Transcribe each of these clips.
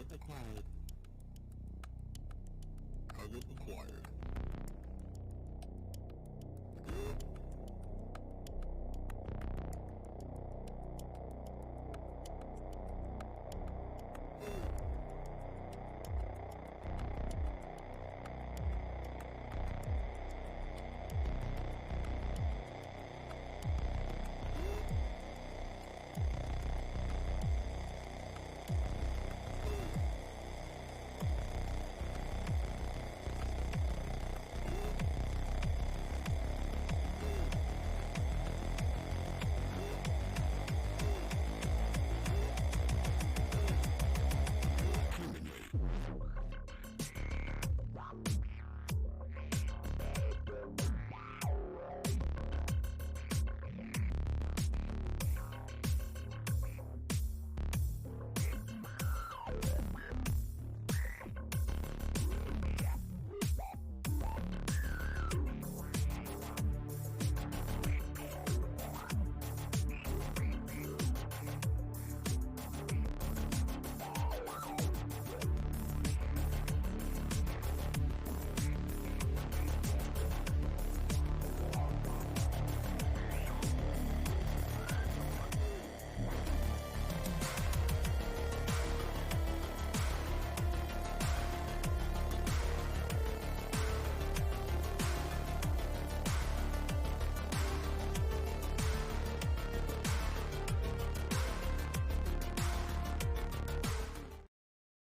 Target acquired. Target acquired.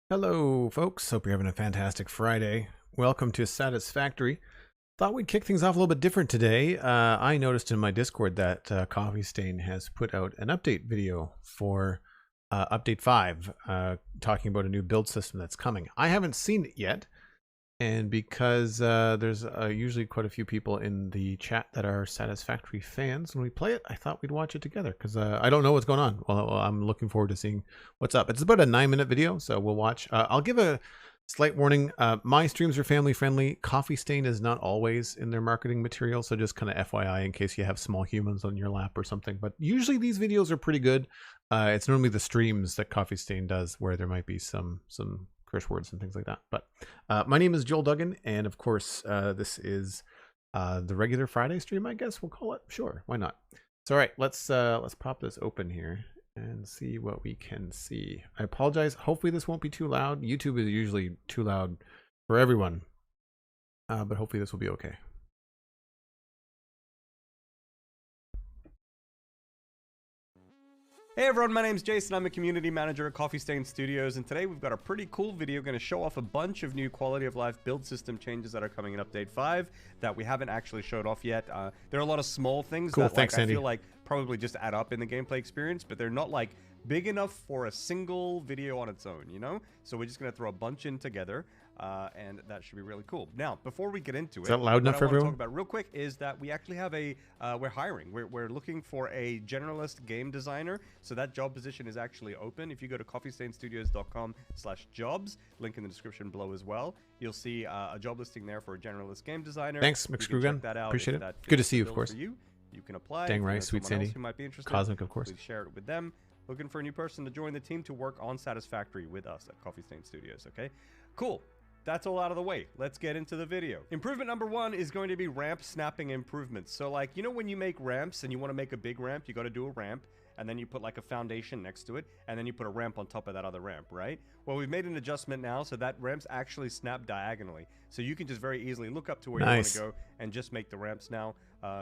Hello, folks. Hope you're having a fantastic Friday. Welcome to Satisfactory. Thought we'd kick things off a little bit different today. I noticed in my Discord that Coffee Stain has put out an update video for Update 5, talking about a new build system that's coming. I haven't seen it yet, and because there's usually quite a few people in the chat that are Satisfactory fans when we play it, I thought we'd watch it together because I don't know what's going on. Well, I'm looking forward to seeing what's up. It's about a 9-minute video, so we'll watch. I'll give a slight warning. My streams are family friendly. Coffee Stain is not always in their marketing material, so just kind of FYI in case you have small humans on your lap or something. But usually these videos are pretty good. It's normally the streams that Coffee Stain does where there might be some curse words and things like that. But my name is Joel Duggan, and of course this is the regular Friday stream, I guess we'll call it. Sure, why not? So all right, let's pop this open here and see what we can see. I apologize, hopefully this won't be too loud. YouTube is usually too loud for everyone, but hopefully this will be okay. Hey everyone, my name's Jason. I'm a community manager at Coffee Stain Studios, and today we've got a pretty cool video going to show off a bunch of new quality of life build system changes that are coming in Update 5 that we haven't actually showed off yet. There are a lot of small things cool, that thanks, I Andy. feel like probably just add up in the gameplay experience, but they're not like big enough for a single video on its own, you know? So we're just going to throw a bunch in together, and that should be really cool. Now, before we get into it, is that loud enough for everyone? What I want to talk about real quick is that we actually have we're hiring. We're looking for a generalist game designer, so that job position is actually open. If you go to coffeestainstudios.com/jobs, link in the description below as well, you'll see a job listing there for a generalist game designer. Thanks, McScrewgun. Appreciate it. Good to see you, of course. You can apply. Dang right, Sweet Sandy. Who might be interested, Cosmic, of course. Please share it with them. Looking for a new person to join the team to work on Satisfactory with us at Coffee Stain Studios, okay? Cool. That's all out of the way. Let's get into the video. Improvement number 1 is going to be ramp snapping improvements. So like, you know when you make ramps and you want to make a big ramp, you got to do a ramp, and then you put like a foundation next to it, and then you put a ramp on top of that other ramp, right? Well, we've made an adjustment now so that ramps actually snap diagonally. So you can just very easily look up to where you want to go and just make the ramps now.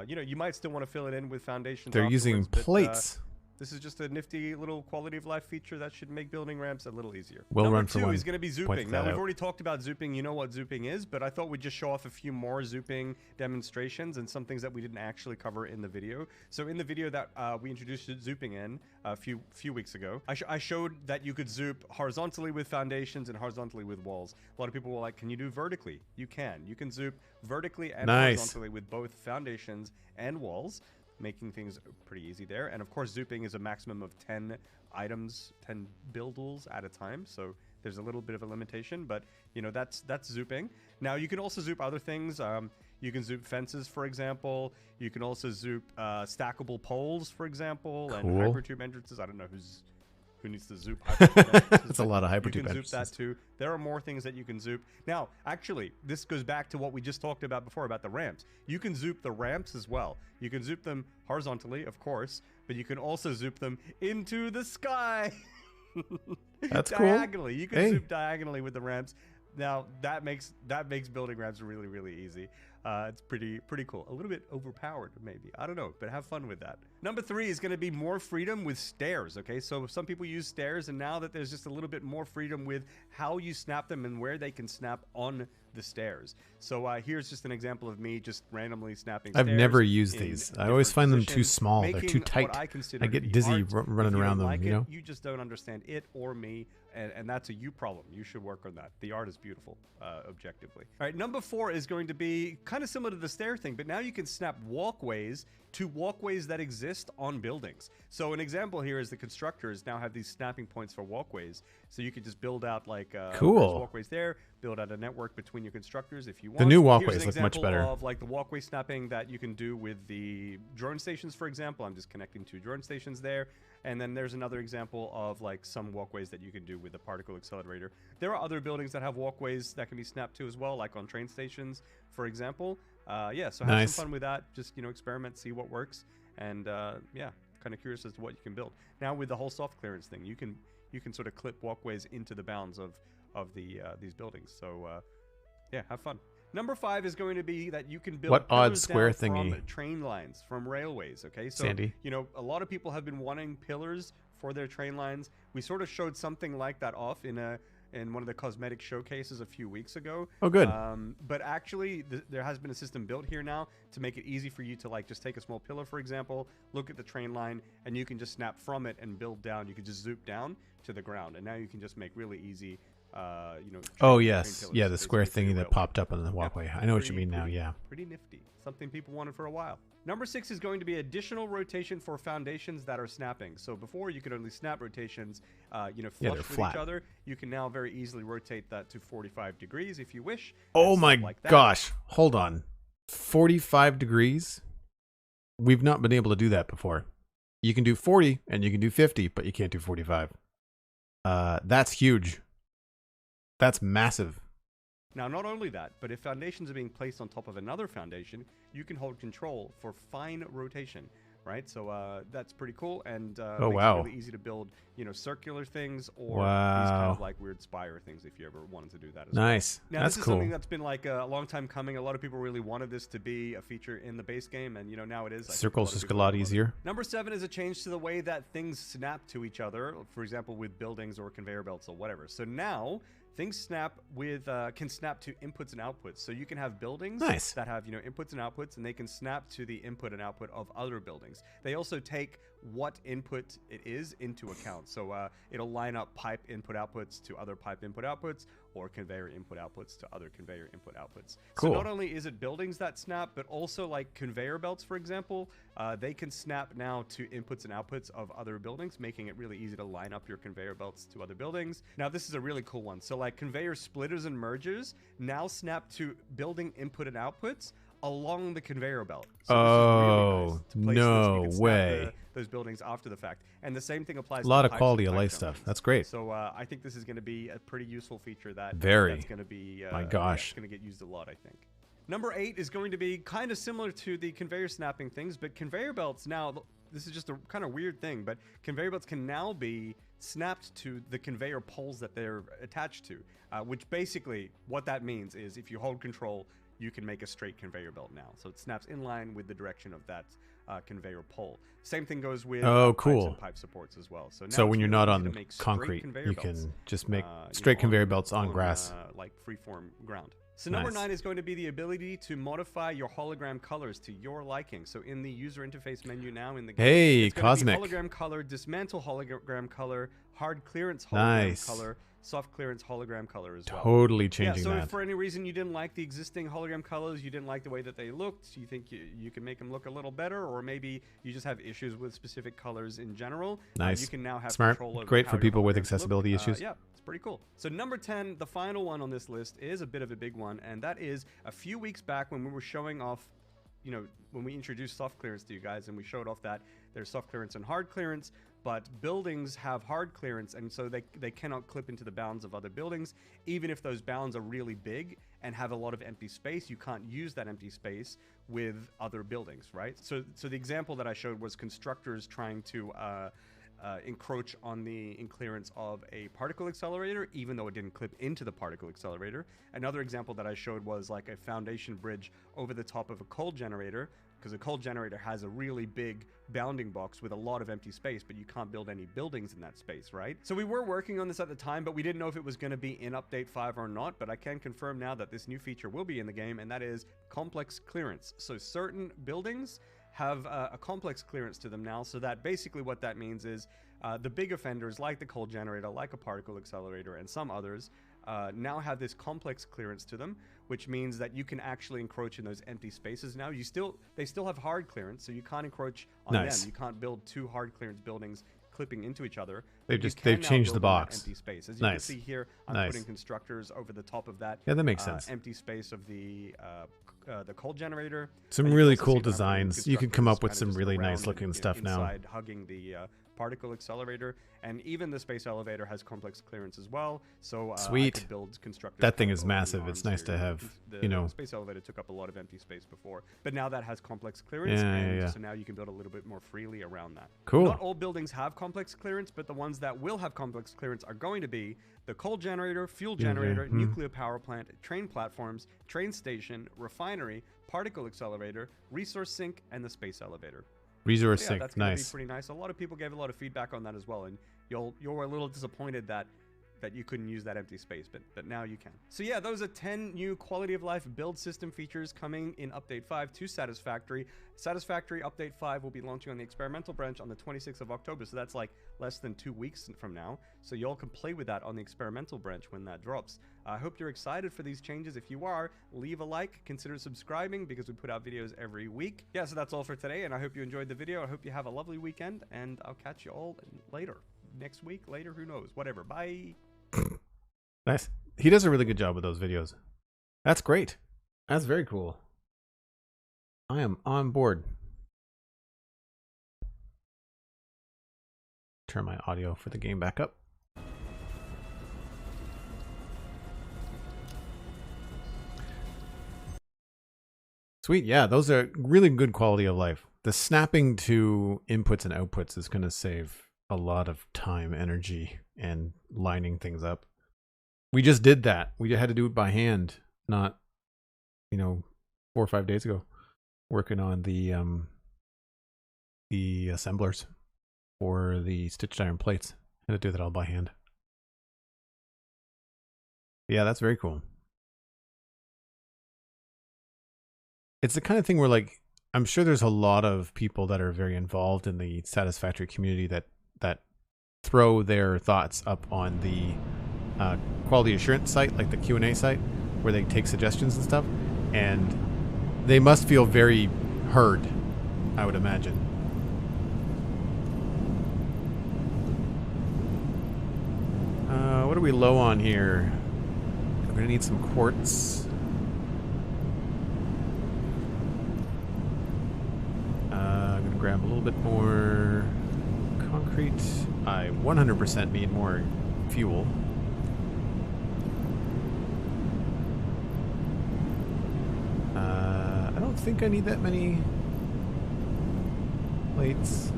You know, you might still want to fill it in with foundations. They're using plates. This is just a nifty little quality of life feature that should make building ramps a little easier. Well run for one. Number 2 is going to be zooping. Now, we've already talked about zooping. You know what zooping is, but I thought we'd just show off a few more zooping demonstrations and some things that we didn't actually cover in the video. So in the video that we introduced zooping in a few weeks ago, I showed that you could zoop horizontally with foundations and horizontally with walls. A lot of people were like, can you do vertically? You can. You can zoop vertically and horizontally with both foundations and walls, making things pretty easy there. And of course, zooping is a maximum of 10 items, 10 buildables at a time. So there's a little bit of a limitation, but you know, that's zooping. Now you can also zoop other things. You can zoop fences, for example. You can also zoop stackable poles, for example, and hypertube entrances. I don't know who's who needs to zoop hyper. That's a lot of hypertube. You can zoop that too. There are more things that you can zoop. Now, actually, this goes back to what we just talked about before about the ramps. You can zoop the ramps as well. You can zoop them horizontally, of course, but you can also zoop them into the sky. That's diagonally. cool. You can zoop diagonally with the ramps. Now that makes building ramps really, really easy. It's pretty cool. A little bit overpowered, maybe. I don't know, but have fun with that. Number 3 is going to be more freedom with stairs. Okay, so some people use stairs, and now that there's just a little bit more freedom with how you snap them and where they can snap on the stairs. So here's just an example of me just randomly snapping stairs. I've never used these. I always find them too small. They're too tight. I get dizzy running around them, you know? You just don't understand it or me, and that's a you problem. You should work on that. The art is beautiful, objectively. All right, number 4 is going to be kind of similar to the stair thing, but now you can snap walkways to walkways that exist on buildings. So an example here is the constructors now have these snapping points for walkways. So you could just build out like walkways there, build out a network between your constructors if you want. The new walkways look much better. Of like the walkway snapping that you can do with the drone stations, for example. I'm just connecting 2 drone stations there. And then there's another example of like some walkways that you can do with the particle accelerator. There are other buildings that have walkways that can be snapped to as well, like on train stations, for example. Yeah, so have some fun with that. Just, experiment, see what works. And yeah, kind of curious as to what you can build. Now with the whole soft clearance thing, you can sort of clip walkways into the bounds of these buildings. So yeah, have fun. Number 5 is going to be that you can build what odd square thingy from train lines, from railways. Okay, so Sandy. A lot of people have been wanting pillars for their train lines. We sort of showed something like that off in one of the cosmetic showcases a few weeks ago. Oh, good. But actually, there has been a system built here now to make it easy for you to like just take a small pillar, for example, look at the train line, and you can just snap from it and build down. You can just zoop down to the ground, and now you can just make really easy. Oh yes, yeah, the square thingy that popped up on the walkway. I know what you mean now. Yeah, pretty nifty. Something people wanted for a while. Number 6 is going to be additional rotation for foundations that are snapping. So before you could only snap rotations, flush with flat. each other. You can now very easily rotate that to 45 degrees if you wish. Oh my gosh, hold on, 45 degrees. We've not been able to do that before. You can do 40 and you can do 50, but you can't do 45. That's huge. That's massive. Now, not only that, but if foundations are being placed on top of another foundation, you can hold control for fine rotation, right? So that's pretty cool, and makes it really easy to build, circular things or these kind of like weird spire things if you ever wanted to do that as well. Nice. Now, that's this is cool. something that's been like a long time coming. A lot of people really wanted this to be a feature in the base game, and now it is. Circles just a lot easier. Number 7 is a change to the way that things snap to each other, for example, with buildings or conveyor belts or whatever. So now things snap with can snap to inputs and outputs. So you can have buildings that have inputs and outputs, and they can snap to the input and output of other buildings. They also take what input it is into account. So it'll line up pipe input outputs to other pipe input outputs, or conveyor input outputs to other conveyor input outputs. Cool. So not only is it buildings that snap, but also like conveyor belts, for example, they can snap now to inputs and outputs of other buildings, making it really easy to line up your conveyor belts to other buildings. Now, this is a really cool one. So like conveyor splitters and mergers now snap to building input and outputs along the conveyor belt. So oh, this is really nice no way. Those buildings after the fact. And the same thing applies a lot to of quality of life stuff. That's great. So I think this is going to be a pretty useful feature that's going to be my gosh, it's going to get used a lot, I think. Number 8 is going to be kind of similar to the conveyor snapping things, but conveyor belts now, this is just a kind of weird thing, but conveyor belts can now be snapped to the conveyor poles that they're attached to, which basically what that means is if you hold control, you can make a straight conveyor belt now. So it snaps in line with the direction of that conveyor pole. Same thing goes with pipes and pipe supports as well. So when you're not on concrete, you can just make straight conveyor belts on grass. Like freeform ground. So number 9 is going to be the ability to modify your hologram colors to your liking. So in the user interface menu now in the game, it's cosmic hologram color, dismantle hologram color, hard clearance hologram color, soft clearance hologram color as well. Totally changing that. If for any reason you didn't like the existing hologram colors, you didn't like the way that they looked, you think you can make them look a little better, or maybe you just have issues with specific colors in general. Nice. You can now have Smart. control of Great for people with accessibility issues. Yeah, it's pretty cool. So number 10, the final one on this list, is a bit of a big one, and that is a few weeks back when we were showing off, when we introduced soft clearance to you guys and we showed off that there's soft clearance and hard clearance, but buildings have hard clearance, and so they cannot clip into the bounds of other buildings. Even if those bounds are really big and have a lot of empty space, you can't use that empty space with other buildings, right? So the example that I showed was constructors trying to encroach on the clearance of a particle accelerator, even though it didn't clip into the particle accelerator. Another example that I showed was like a foundation bridge over the top of a coal generator, because a coal generator has a really big bounding box with a lot of empty space, but you can't build any buildings in that space, right? So we were working on this at the time, but we didn't know if it was going to be in update 5 or not, but I can confirm now that this new feature will be in the game, and that is complex clearance. So certain buildings have a complex clearance to them now, so that basically what that means is the big offenders like the coal generator, like a particle accelerator, and some others now have this complex clearance to them, which means that you can actually encroach in those empty spaces now. They still have hard clearance, so you can't encroach on them. You can't build 2 hard clearance buildings clipping into each other. They've changed the box. Empty space. As you can see here, I'm putting constructors over the top of that. Yeah, that makes sense. Empty space of the coal generator. Some really cool designs. You can come up with some really nice looking stuff now. Inside, hugging the particle accelerator, and even the space elevator has complex clearance as well. So sweet. I could build constructors. That thing is massive. It's nice to have. The space elevator took up a lot of empty space before, but now that has complex clearance, so now you can build a little bit more freely around that. Cool. Not all buildings have complex clearance, but the ones that will have complex clearance are going to be the coal generator, fuel generator, nuclear power plant, train platforms, train station, refinery, particle accelerator, resource sink, and the space elevator. Resource sink, that's gonna nice. be pretty nice. A lot of people gave a lot of feedback on that as well, and you're a little disappointed that you couldn't use that empty space, but now you can. So yeah, those are 10 new quality of life build system features coming in Update 5 to Satisfactory. Satisfactory Update 5 will be launching on the experimental branch on the 26th of October, so that's like less than 2 weeks from now. So y'all can play with that on the experimental branch when that drops. I hope you're excited for these changes. If you are, leave a like, consider subscribing, because we put out videos every week. Yeah, so that's all for today, and I hope you enjoyed the video. I hope you have a lovely weekend, and I'll catch you all later. Next week, later, who knows? Whatever. Bye. Nice. He does a really good job with those videos. That's great. That's very cool. I am on board. Turn my audio for the game back up. Sweet. Yeah, those are really good quality of life. The snapping to inputs and outputs is going to save a lot of time, energy, and lining things up. We just did that. We had to do it by hand, not, 4 or 5 days ago, working on the assemblers for the stitched iron plates. Had to do that all by hand. Yeah, that's very cool. It's the kind of thing where, like, I'm sure there's a lot of people that are very involved in the Satisfactory community that throw their thoughts up on the quality assurance site, like the Q&A site, where they take suggestions and stuff, and they must feel very heard, I would imagine. What are we low on here? We're gonna need some quartz. I'm gonna grab a little bit more concrete. I 100% need more fuel. I don't think I need that many plates.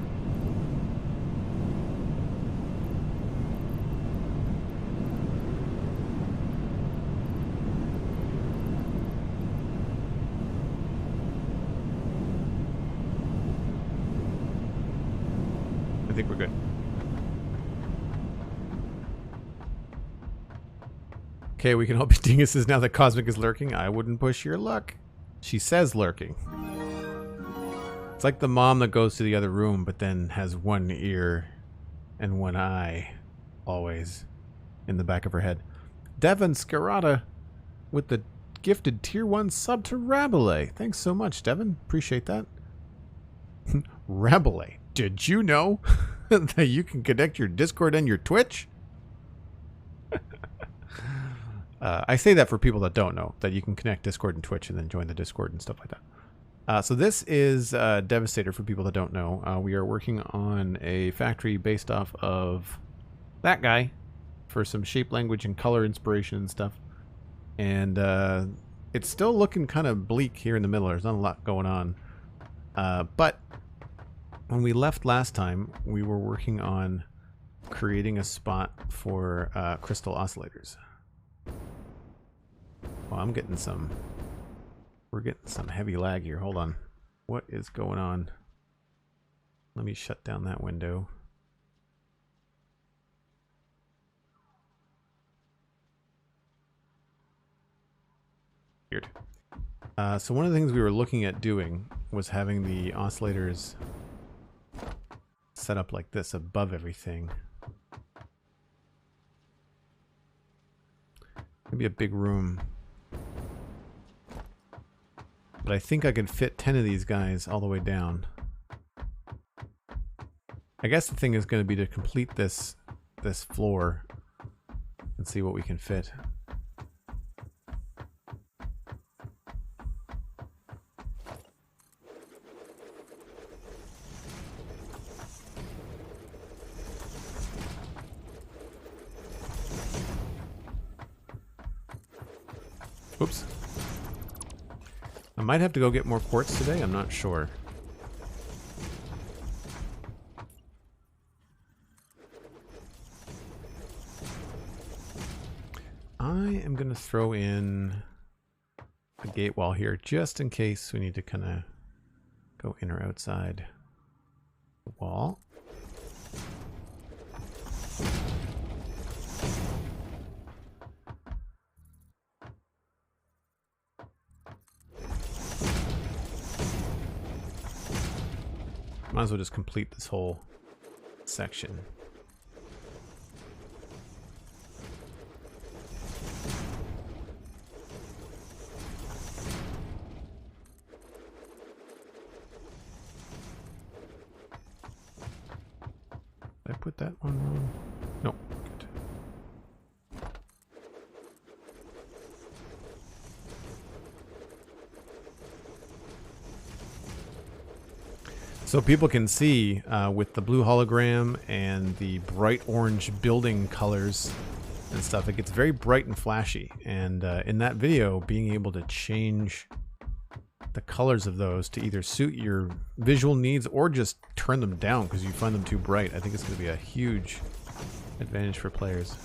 I think we're good. Okay, we can all be dinguses now that Cosmic is lurking. I wouldn't push your luck. She says lurking. It's like the mom that goes to the other room but then has one ear and one eye always in the back of her head. Devin Scarata with the gifted tier 1 sub to Rabelais. Thanks so much, Devin. Appreciate that. Rabelais. Did you know that you can connect your Discord and your Twitch? I say that for people that don't know, that you can connect Discord and Twitch and then join the Discord and stuff like that. So this is Devastator for people that don't know. We are working on a factory based off of that guy for some shape, language, and color inspiration and stuff. And it's still looking kind of bleak here in the middle. There's not a lot going on. But when we left last time, we were working on creating a spot for crystal oscillators. Well, I'm getting some... We're getting some heavy lag here. Hold on. What is going on? Let me shut down that window. Weird. So one of the things we were looking at doing was having the oscillators set up like this above everything. Maybe a big room. But I think I could fit 10 of these guys all the way down. I guess the thing is going to be to complete this floor and see what we can fit. Oops. I might have to go get more quartz today, I'm not sure. I am going to throw in a gate wall here just in case we need to kind of go in or outside the wall. Might as well just complete this whole section. Did I put that one wrong? Nope. Good. So people can see with the blue hologram and the bright orange building colors and stuff, it gets very bright and flashy. And in that video, being able to change the colors of those to either suit your visual needs or just turn them down because you find them too bright, I think it's going to be a huge advantage for players.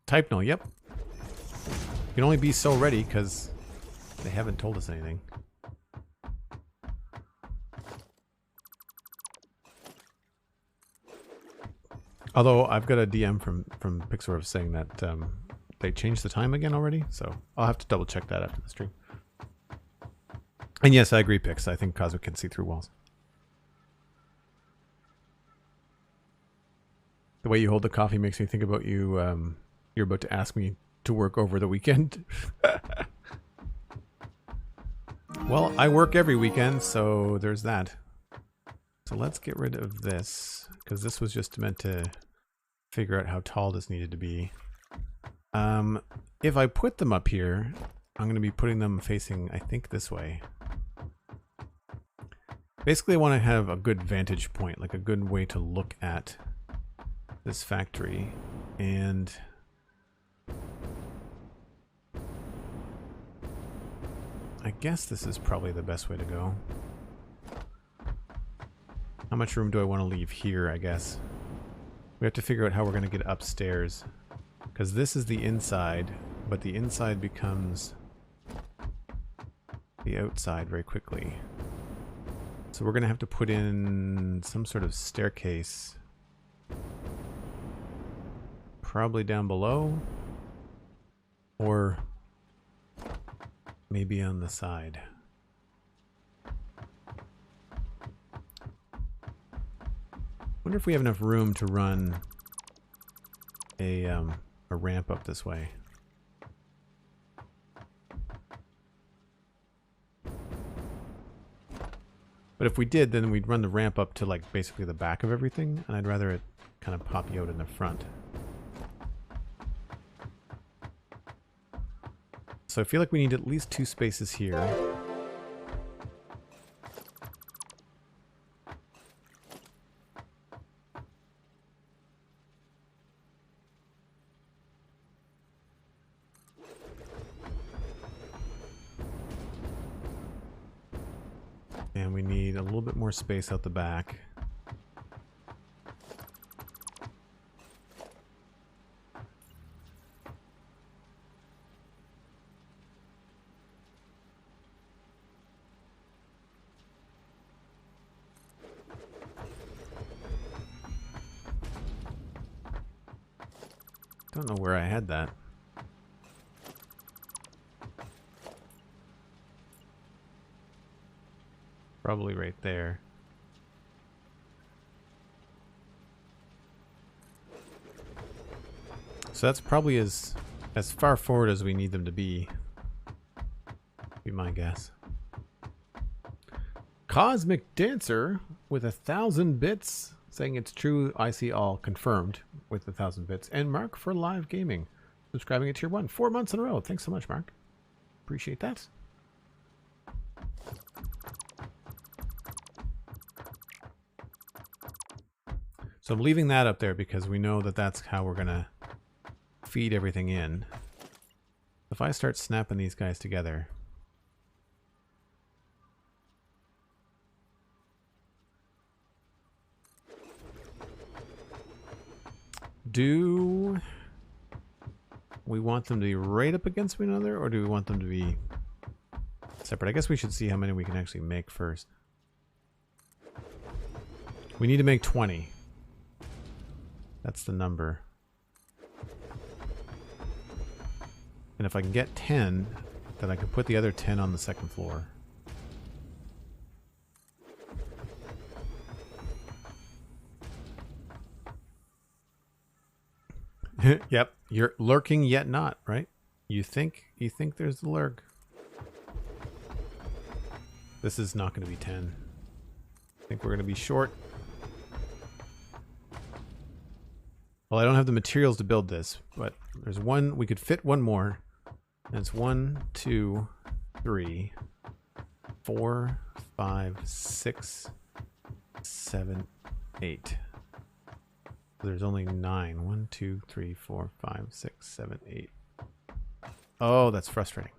Type null, yep. You can only be so ready because they haven't told us anything. Although I've got a DM from Pixar saying that they changed the time again already, so I'll have to double check that after the stream. And yes, I agree, Pix. I think Cosmic can see through walls. The way you hold the coffee makes me think about you. You're about to ask me to work over the weekend. Well, I work every weekend, so there's that. So let's get rid of this, because this was just meant to figure out how tall this needed to be. If I put them up here, I'm going to be putting them facing, I think, this way. Basically, I want to have a good vantage point, like a good way to look at this factory. And I guess this is probably the best way to go. How much room do I want to leave here, I guess? We have to figure out how we're going to get upstairs. Because this is the inside, but the inside becomes the outside very quickly. So we're going to have to put in some sort of staircase. Probably down below. Or maybe on the side. Wonder if we have enough room to run a ramp up this way. But if we did, then we'd run the ramp up to like basically the back of everything, and I'd rather it kind of pop you out in the front. So I feel like we need at least 2 spaces here. And we need a little bit more space out the back. Don't know where I had that. Probably right there. So that's probably as far forward as we need them to be my guess. Cosmic Dancer with 1,000 bits saying it's true. I see all confirmed with 1,000 bits. And Mark for live gaming subscribing at tier 1 4 months in a row. Thanks so much, Mark. Appreciate that. So I'm leaving that up there because we know that that's how we're gonna feed everything in. If I start snapping these guys together, do we want them to be right up against one another, or do we want them to be separate? I guess we should see how many we can actually make first. We need to make 20. That's the number. And if I can get 10, then I can put the other 10 on the second floor. Yep, you're lurking yet not, right? You think there's the lurk. This is not going to be 10. I think we're going to be short. Well, I don't have the materials to build this, but there's one, we could fit one more. And it's 1, 2, 3, 4, 5, 6, 7, 8. There's only 9. 1, 2, 3, 4, 5, 6, 7, 8. Oh, that's frustrating.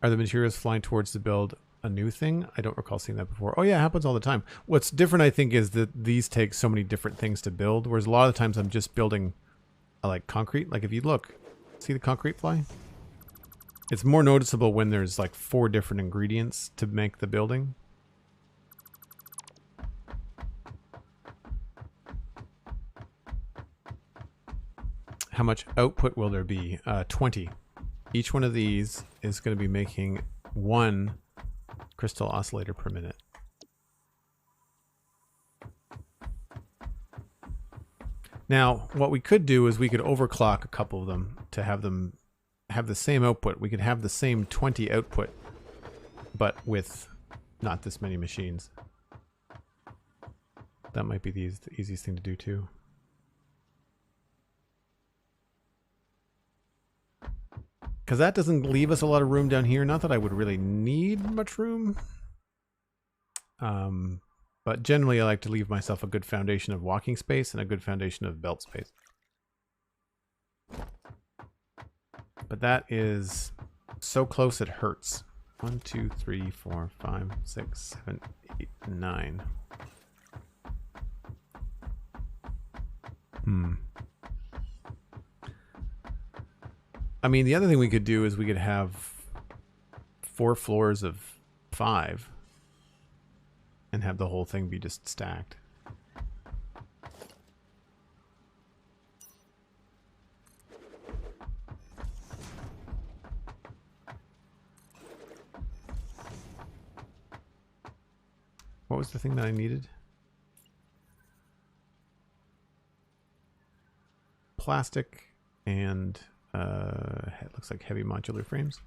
Are the materials flying towards the build a new thing? I don't recall seeing that before. Oh yeah, it happens all the time. What's different, I think, is that these take so many different things to build, whereas a lot of the times I'm just building like concrete. Like if you look, see the concrete fly? It's more noticeable when there's like 4 different ingredients to make the building. How much output will there be? 20. Each one of these is going to be making 1 crystal oscillator per minute. Now, what we could do is we could overclock a couple of them to have them have the same output. We could have the same 20 output, but with not this many machines. That might be the easiest thing to do too. Because that doesn't leave us a lot of room down here. Not that I would really need much room. But generally I like to leave myself a good foundation of walking space and a good foundation of belt space. But that is so close it hurts. 1, 2, 3, 4, 5, 6, 7, 8, 9. I mean, the other thing we could do is we could have 4 floors of 5 and have the whole thing be just stacked. What was the thing that I needed? Plastic and it looks like heavy modular frames.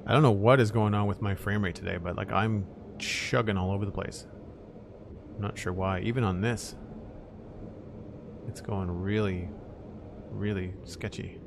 I don't know what is going on with my frame rate today, but like I'm chugging all over the place. I'm not sure why. Even on this, it's going really, really sketchy.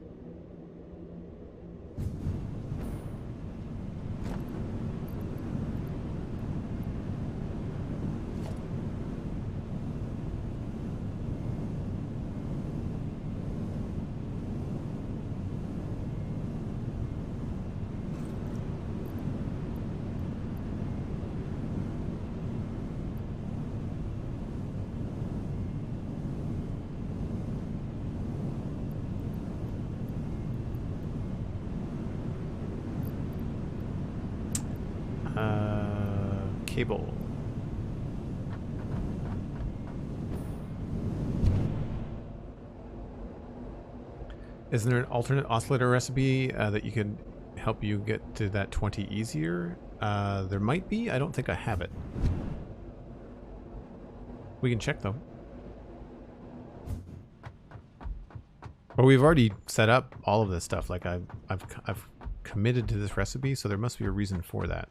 Cable. Isn't there an alternate oscillator recipe that you could help you get to that 20 easier? There might be. I don't think I have it. We can check though. Well, we've already set up all of this stuff. Like I've committed to this recipe, so there must be a reason for that.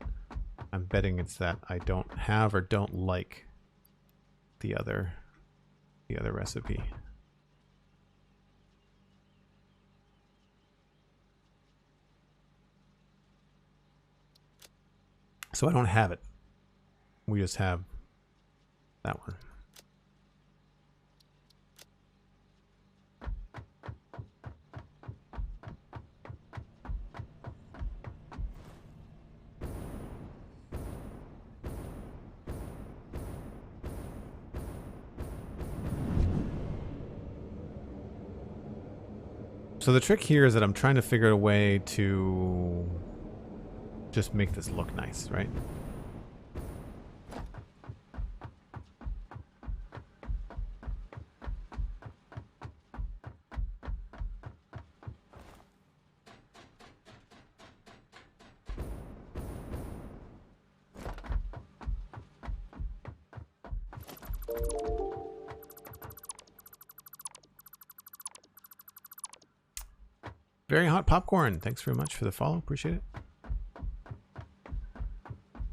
I'm betting it's that I don't have or don't like the other recipe. So I don't have it. We just have that one. So the trick here is that I'm trying to figure out a way to just make this look nice, right? Very hot popcorn. Thanks very much for the follow. Appreciate it.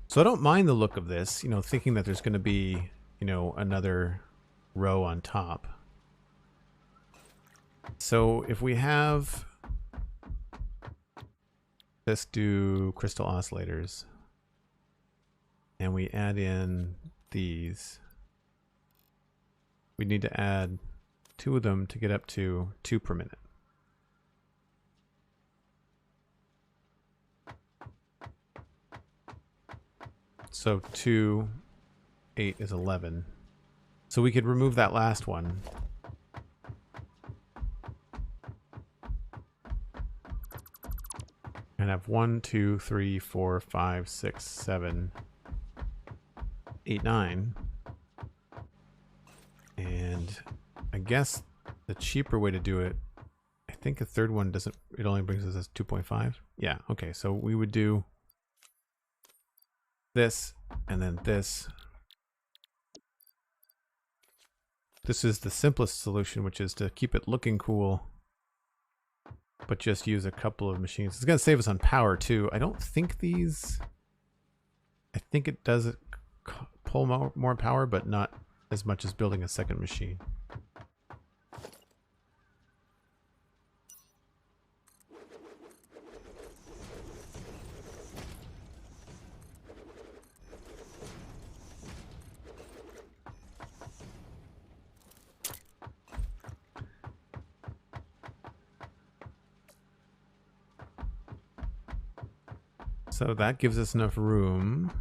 So I don't mind the look of this, you know, thinking that there's going to be, you know, another row on top. So if we have, let's do crystal oscillators, and we add in these, we need to add 2 of them to get up to 2 per minute. So 2, 8 is 11. So we could remove that last one. And have 1, 2, 3, 4, 5, 6, 7, 8, 9. And I guess the cheaper way to do it, I think a third one doesn't, it only brings us as 2.5. Yeah, okay, so we would do this, and then this. This is the simplest solution, which is to keep it looking cool, but just use a couple of machines. It's going to save us on power, too. I don't think these... I think it does pull more power, but not as much as building a second machine. So that gives us enough room.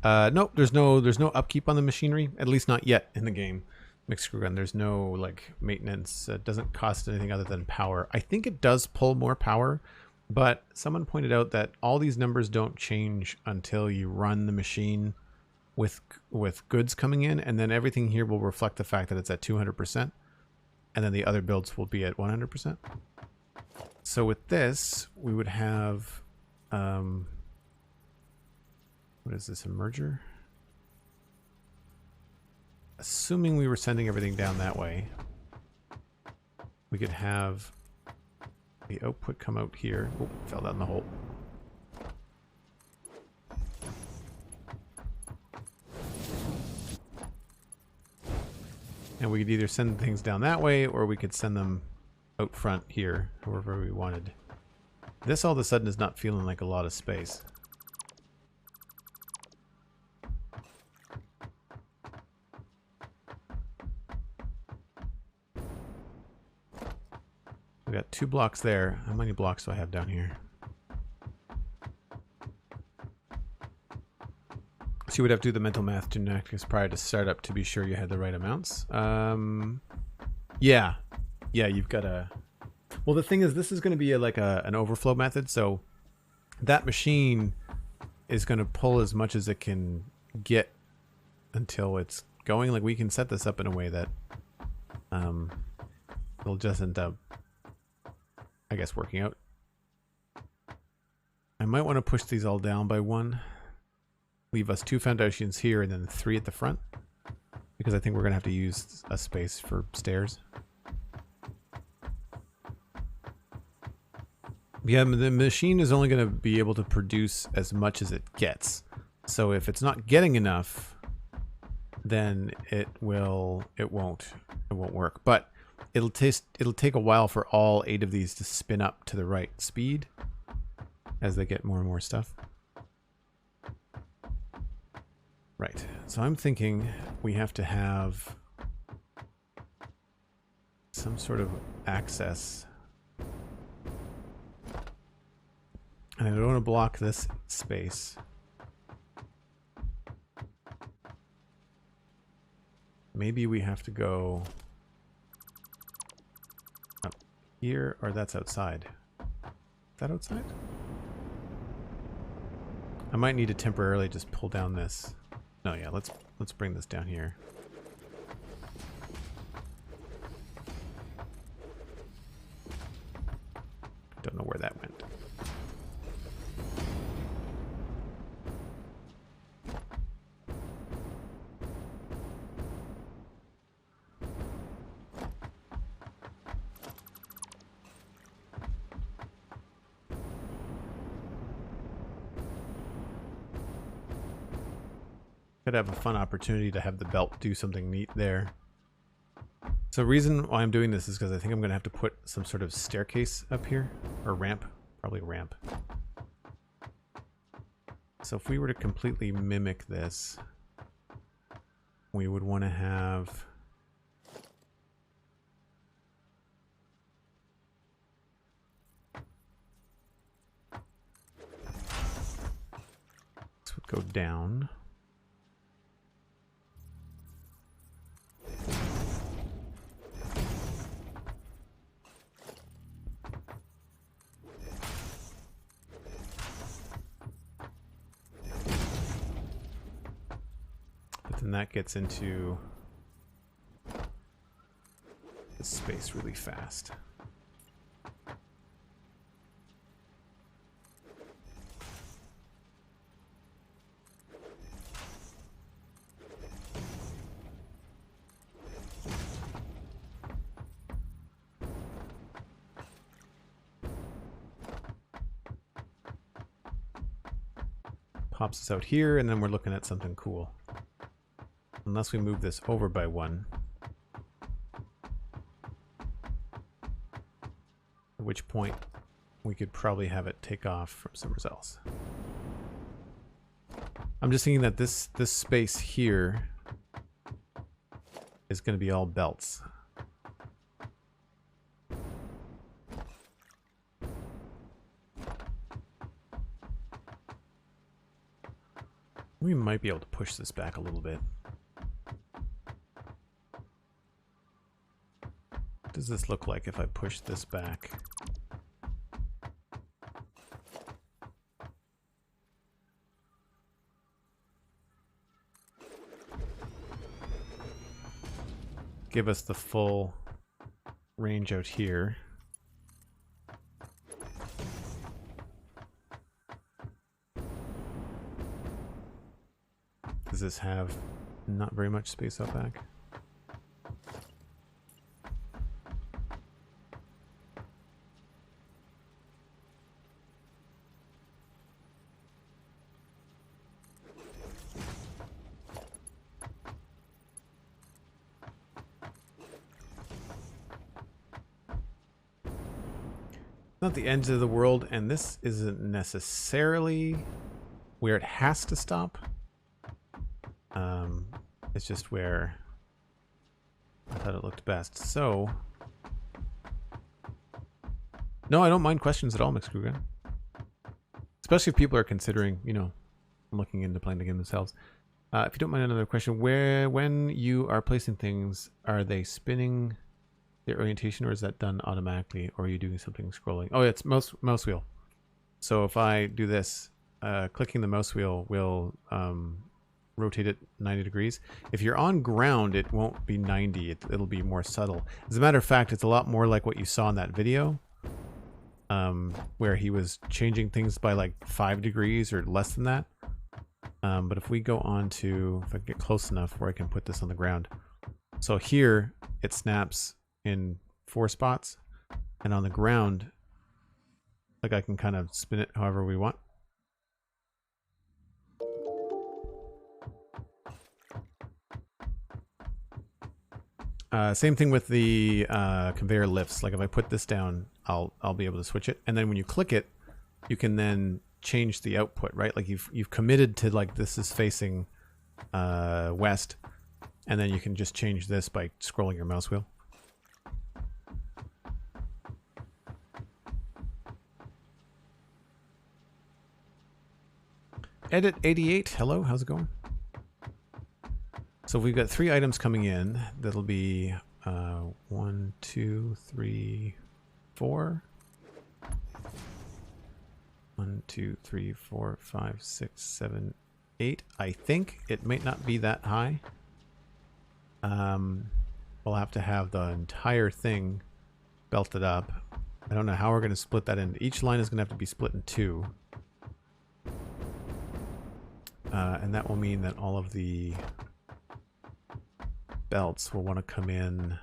Nope, there's no upkeep on the machinery, at least not yet in the game. Mixed screw gun, there's no like maintenance. It doesn't cost anything other than power. I think it does pull more power, but someone pointed out that all these numbers don't change until you run the machine with goods coming in, and then everything here will reflect the fact that it's at 200%, and then the other builds will be at 100%. So with this, we would have what is this, a merger? Assuming we were sending everything down that way, we could have the output come out here. Oh, fell down the hole. And we could either send things down that way, or we could send them out front here, however we wanted. This all of a sudden is not feeling like a lot of space. We got 2 blocks there. How many blocks do I have down here? So you would have to do the mental math gymnastics prior to startup to be sure you had the right amounts. Yeah, you've got a... Well, the thing is, this is going to be an overflow method, so that machine is going to pull as much as it can get until it's going. Like, we can set this up in a way that it'll just end up, I guess, working out. I might want to push these all down by 1. Leave us 2 foundations here and then 3 at the front, because I think we're going to have to use a space for stairs. Yeah, the machine is only going to be able to produce as much as it gets. So if it's not getting enough, then it won't work. But it'll take a while for all 8 of these to spin up to the right speed as they get more and more stuff. Right. So I'm thinking we have to have some sort of access. And I don't want to block this space. Maybe we have to go up here, or that's outside. Is that outside? I might need to temporarily just pull down this. No, yeah, let's bring this down here. Don't know where that went. Could have a fun opportunity to have the belt do something neat there. So the reason why I'm doing this is because I think I'm going to have to put some sort of staircase up here. Or ramp. Probably a ramp. So if we were to completely mimic this, we would want to have... This would go down. And that gets into this space really fast. Pops us out here, and then we're looking at something cool. Unless we move this over by 1. At which point we could probably have it take off from somewhere else. I'm just thinking that this space here is going to be all belts. We might be able to push this back a little bit. What does this look like if I push this back? Give us the full range out here. Does this have not very much space out back? not the end of the world, and this isn't necessarily where it has to stop. It's just where I thought it looked best. So, no, I don't mind questions at all, Mixcruga. Especially if people are considering, you know, looking into playing the game themselves. If you don't mind another question, when you are placing things, are they spinning their orientation, or is that done automatically, or are you doing something scrolling? Oh, it's mouse wheel. So if I do this, clicking the mouse wheel will rotate it 90 degrees. If you're on ground, it won't be 90. It'll be more subtle. As a matter of fact, it's a lot more like what you saw in that video, where he was changing things by like 5 degrees or less than that. But if we go on to, if I get close enough where I can put this on the ground. So here it snaps in 4 spots, and on the ground, like I can kind of spin it however we want. Same thing with the conveyor lifts. Like if I put this down, I'll be able to switch it. And then when you click it, you can then change the output, right? Like you've committed to like this is facing west, and then you can just change this by scrolling your mouse wheel. Edit 88, hello, how's it going? So we've got 3 items coming in. That'll be 1, 2, 3, 4. 1, 2, 3, 4, 5, 6, 7, 8. I think it might not be that high. We'll have to have the entire thing belted up. I don't know how we're going to split that in. Each line is going to have to be split in 2. And that will mean that all of the belts will want to come in,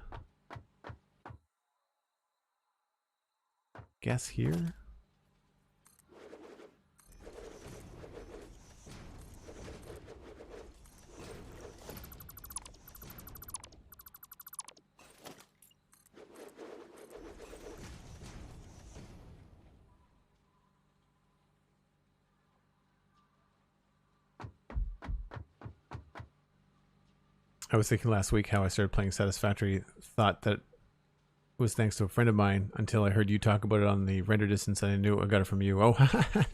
guess here. I was thinking last week how I started playing Satisfactory, thought that was thanks to a friend of mine, until I heard you talk about it on the render distance, and I knew I got it from you. Oh,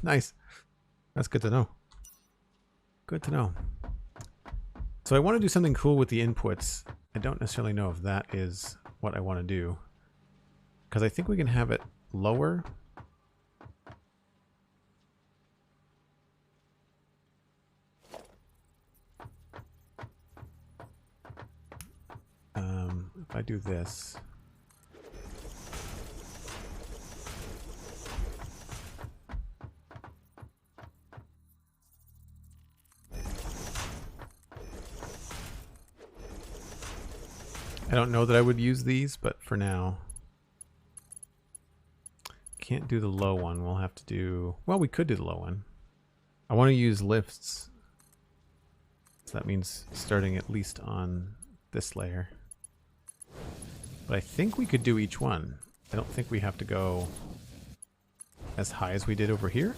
nice. That's good to know. Good to know. So I want to do something cool with the inputs. I don't necessarily know if that is what I want to do, because I think we can have it lower. If I do this, I don't know that I would use these, but for now, can't do the low one. We'll have to do, well, we could do the low one. I want to use lifts, so that means starting at least on this layer. But I think we could do each one. I don't think we have to go as high as we did over here.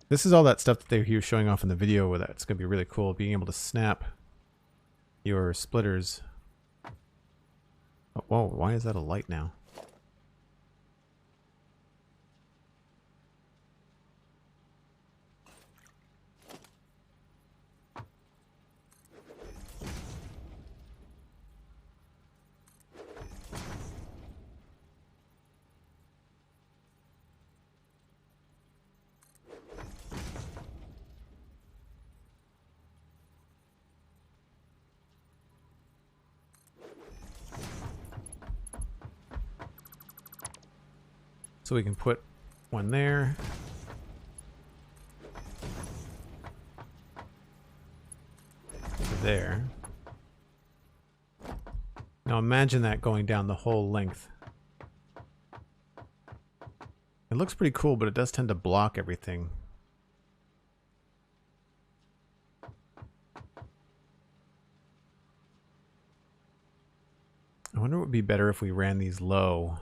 This is all that stuff that they were showing off in the video, where that's going to be really cool, being able to snap your splitters. Oh, whoa, why is that a light now? So we can put one there. There. Now imagine that going down the whole length. It looks pretty cool, but it does tend to block everything. I wonder what would be better if we ran these low.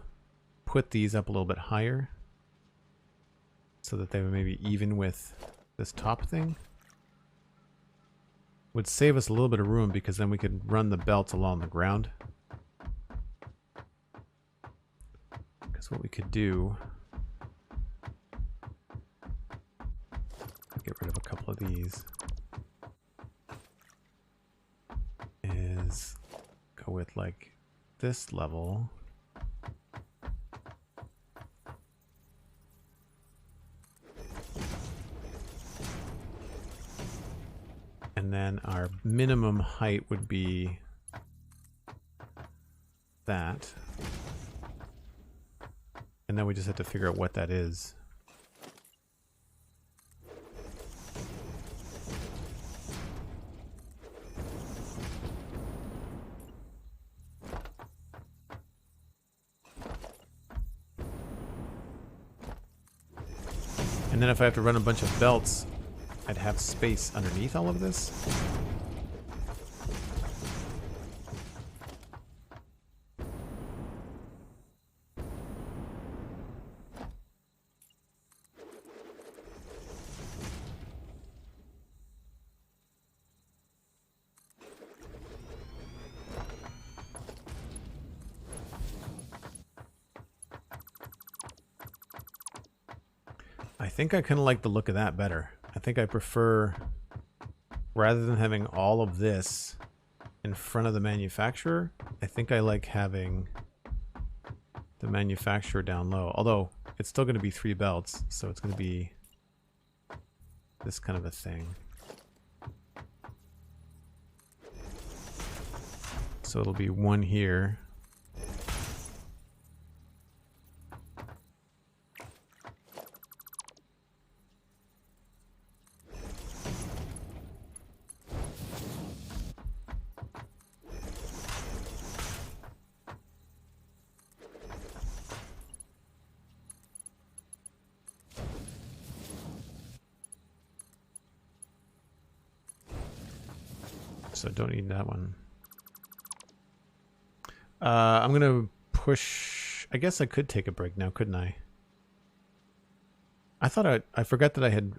put these up a little bit higher so that they were maybe even with this top thing. Would save us a little bit of room because then we could run the belts along the ground. Because what we could do, get rid of a couple of these, is go with like this level. And then our minimum height would be that. And then we just have to figure out what that is. And then if I have to run a bunch of belts, I'd have space underneath all of this. I think I kind of like the look of that better. I think I prefer, rather than having all of this in front of the manufacturer, I think I like having the manufacturer down low. Although it's still going to be 3 belts, so it's going to be this kind of a thing. So it'll be 1 here. So don't need that one. I'm gonna push. I guess I could take a break now, couldn't I? I thought I forgot that I had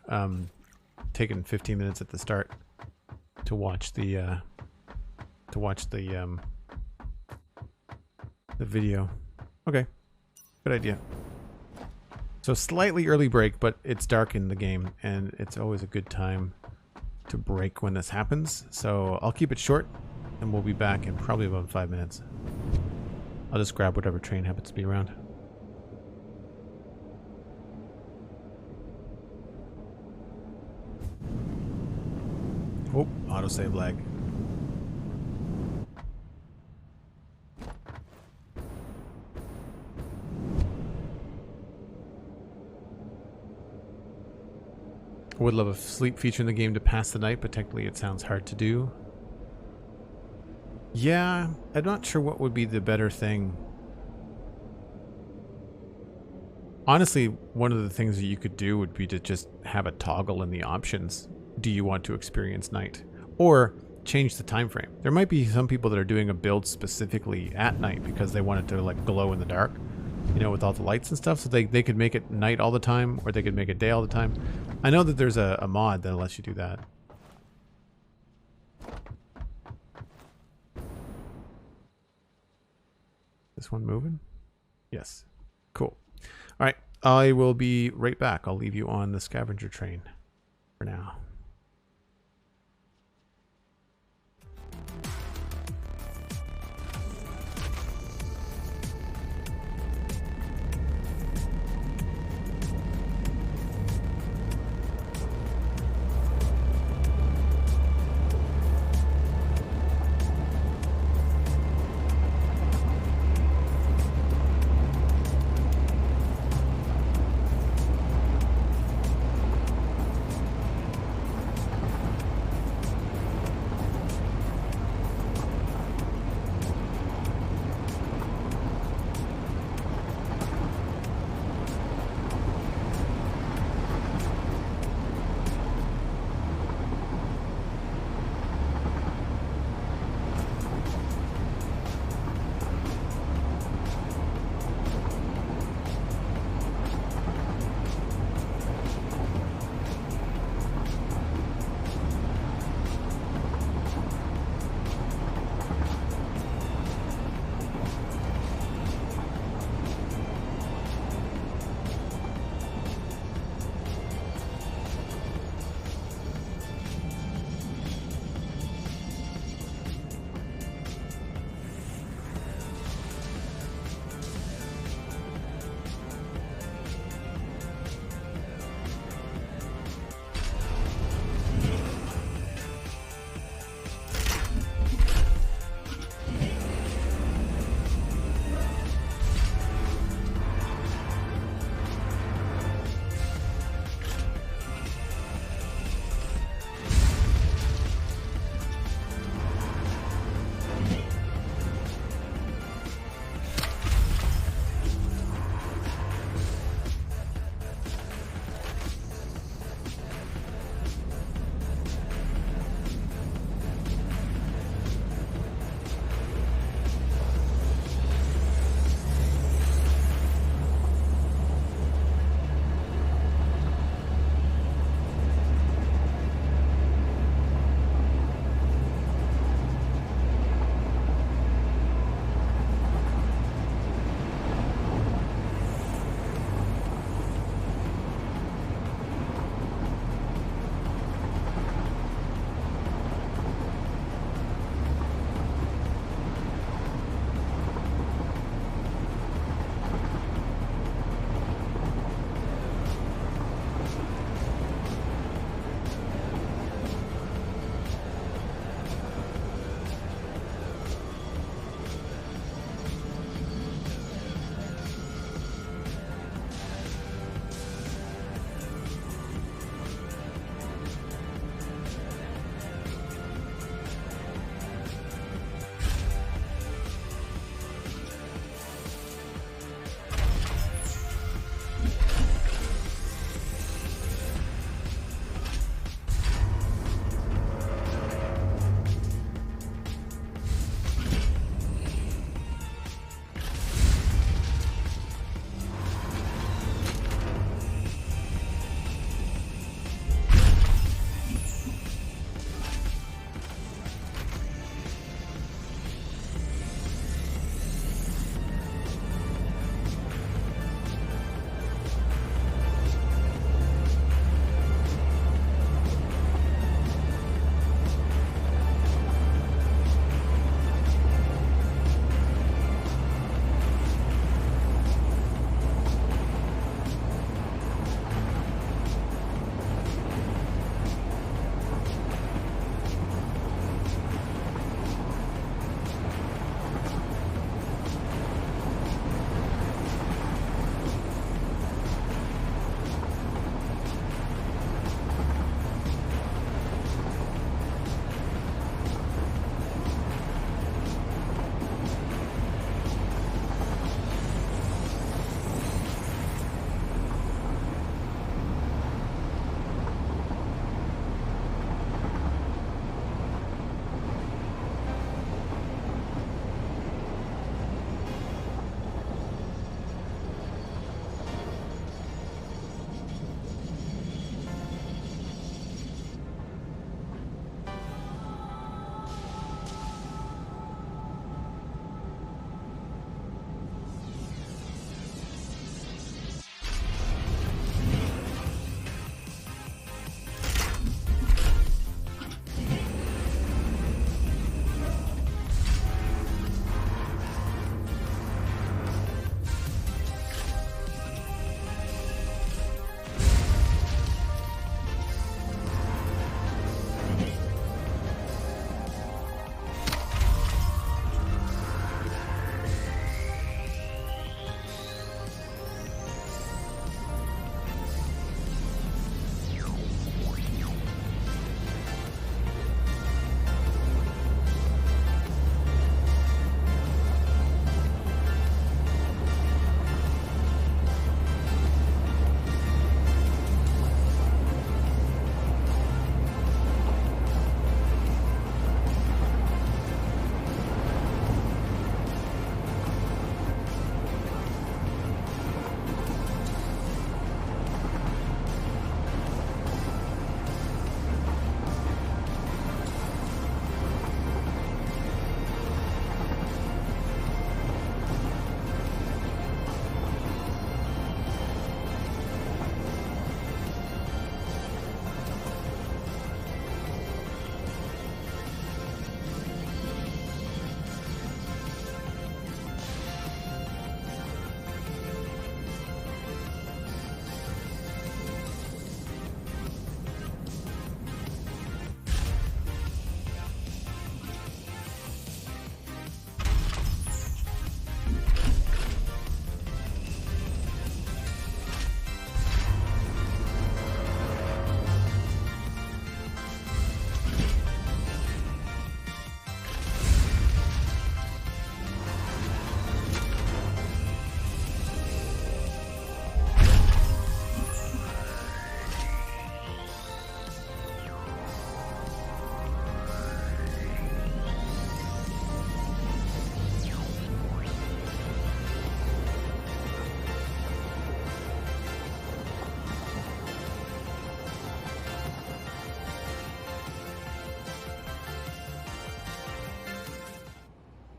taken 15 minutes at the start to watch the video. Okay, good idea. So slightly early break, but it's dark in the game, and it's always a good time to break when this happens. So I'll keep it short, and we'll be back in probably about 5 minutes. I'll just grab whatever train happens to be around. Oh, autosave lag. I would love a sleep feature in the game to pass the night, but technically it sounds hard to do. Yeah, I'm not sure what would be the better thing. Honestly, one of the things that you could do would be to just have a toggle in the options. Do you want to experience night? Or change the time frame. There might be some people that are doing a build specifically at night because they want it to like glow in the dark, you know, with all the lights and stuff. So they could make it night all the time, or they could make it day all the time. I know that there's a mod that lets you do that. This one moving? Yes. Cool. All right. I will be right back. I'll leave you on the scavenger train for now.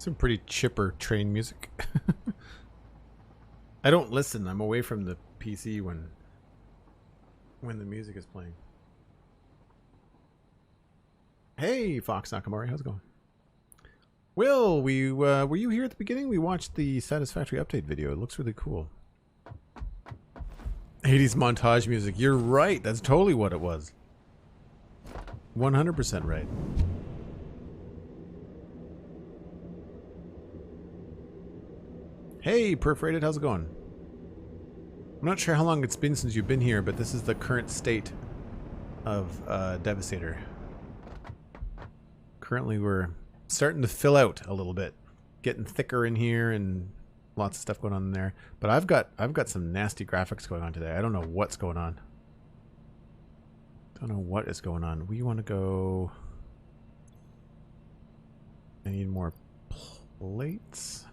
Some pretty chipper train music. I don't listen. I'm away from the PC when the music is playing. Hey, Fox Nakamori, how's it going? Will, were you here at the beginning? We watched the Satisfactory update video. It looks really cool. 80s montage music. You're right. That's totally what it was. 100% right. Hey, Perforated, how's it going? I'm not sure how long it's been since you've been here, but this is the current state of Devastator. Currently, we're starting to fill out a little bit, getting thicker in here, and lots of stuff going on in there. But I've got some nasty graphics going on today. I don't know what's going on. Don't know what is going on. We want to go. I need more plates.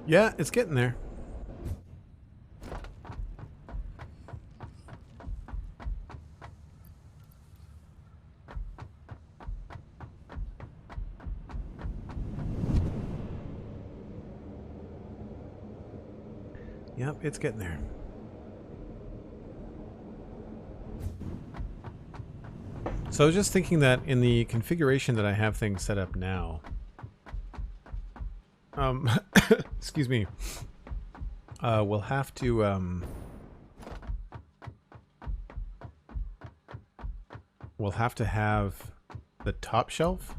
Yeah, it's getting there. Yep, it's getting there. So I was just thinking that in the configuration that I have things set up now, excuse me, we'll have to have the top shelf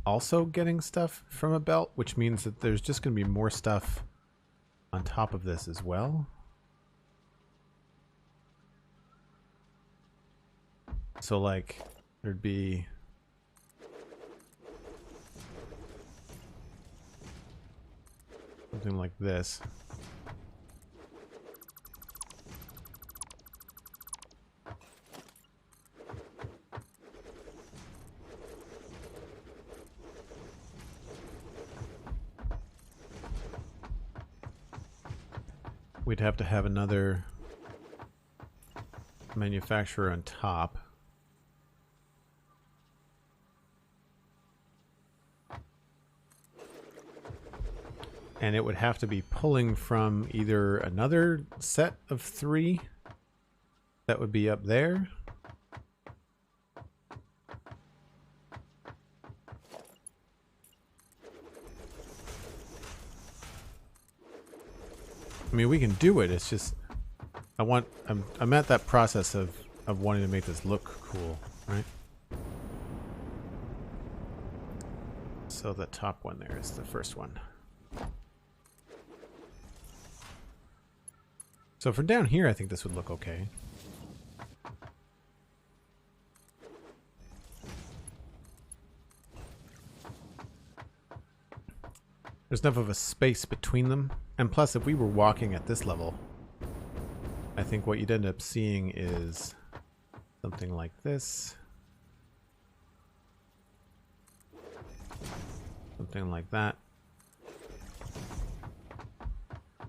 also getting stuff from a belt, which means that there's just going to be more stuff on top of this as well. So like there'd be something like this. We'd have to have another manufacturer on top. And it would have to be pulling from either another set of 3 that would be up there. I mean, we can do it. It's just I'm at that process of wanting to make this look cool, right? So the top one there is the first one. So from down here, I think this would look okay. There's enough of a space between them. And plus, if we were walking at this level, I think what you'd end up seeing is something like this. Something like that.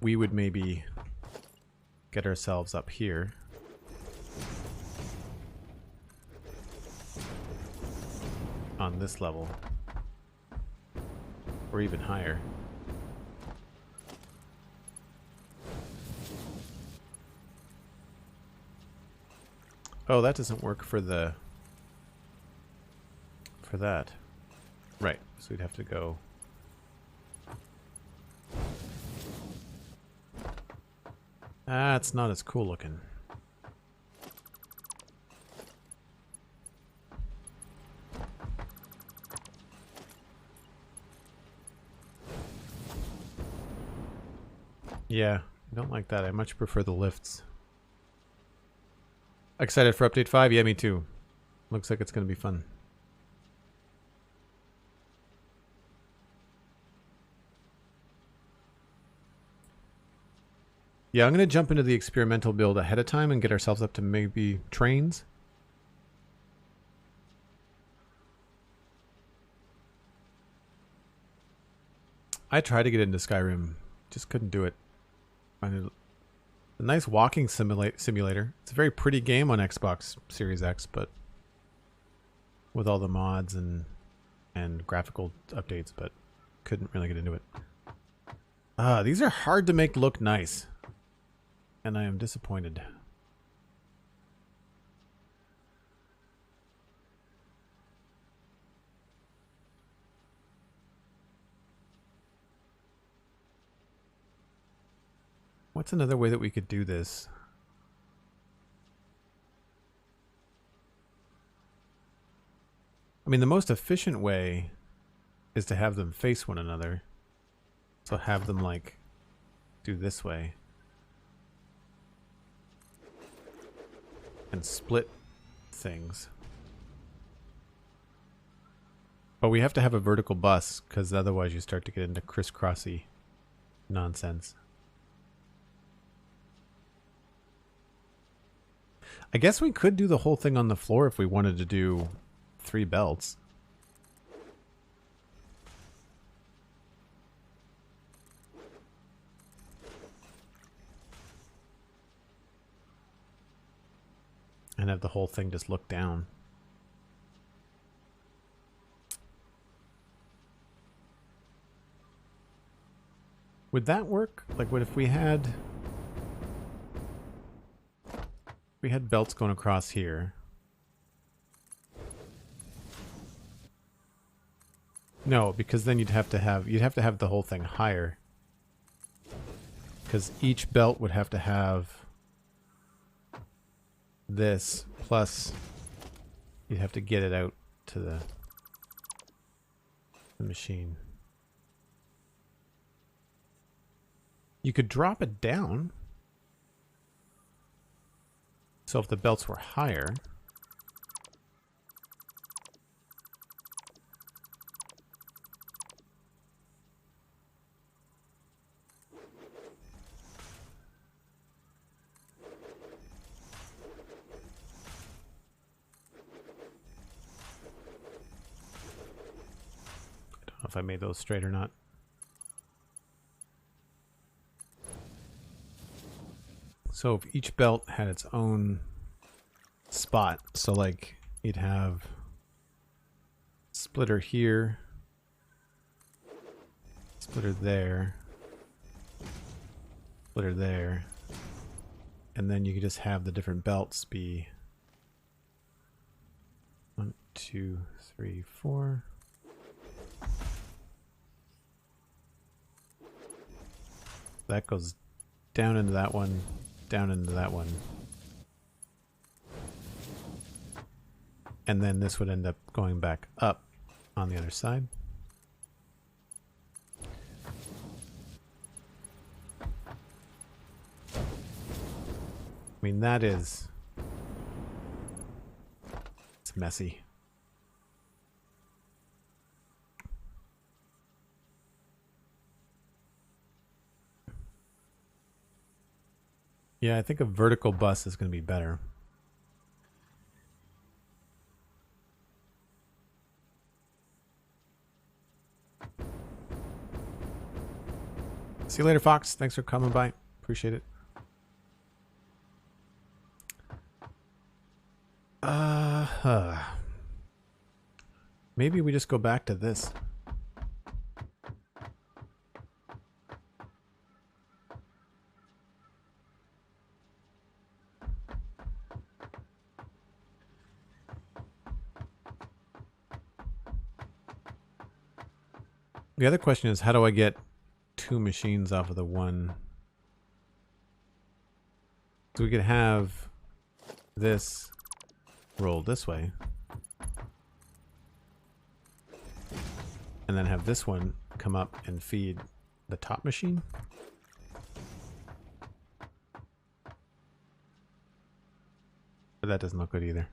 We would maybe get ourselves up here. On this level. Or even higher. Oh, that doesn't work for the... for that. Right, so we'd have to go... Ah, it's not as cool looking. Yeah, I don't like that. I much prefer the lifts. Excited for Update 5? Yeah, me too. Looks like it's going to be fun. Yeah, I'm going to jump into the experimental build ahead of time and get ourselves up to maybe trains. I tried to get into Skyrim. Just couldn't do it. A nice walking simulator. It's a very pretty game on Xbox Series X, but with all the mods and graphical updates, but couldn't really get into it. These are hard to make look nice, and I am disappointed. What's another way that we could do this? I mean, the most efficient way is to have them face one another. So have them, like, do this way. And split things. But we have to have a vertical bus, because otherwise you start to get into crisscrossy nonsense. I guess we could do the whole thing on the floor if we wanted to do 3 belts. And have the whole thing just look down. Would that work? Like, what if we had belts going across here? No, because then you'd have to have the whole thing higher. Because each belt would have to have this, plus you'd have to get it out to the machine. You could drop it down. So if the belts were higher, I don't know if I made those straight or not. So if each belt had its own spot, so like you'd have splitter here, splitter there, splitter there, and then you could just have the different belts be 1, 2, 3, 4. That goes down into that one, down into that one. And then this would end up going back up on the other side. I mean, it's messy. Yeah, I think a vertical bus is going to be better. See you later, Fox. Thanks for coming by. Appreciate it. Maybe we just go back to this. The other question is, how do I get 2 machines off of the one? So we could have this roll this way. And then have this one come up and feed the top machine. But that doesn't look good either.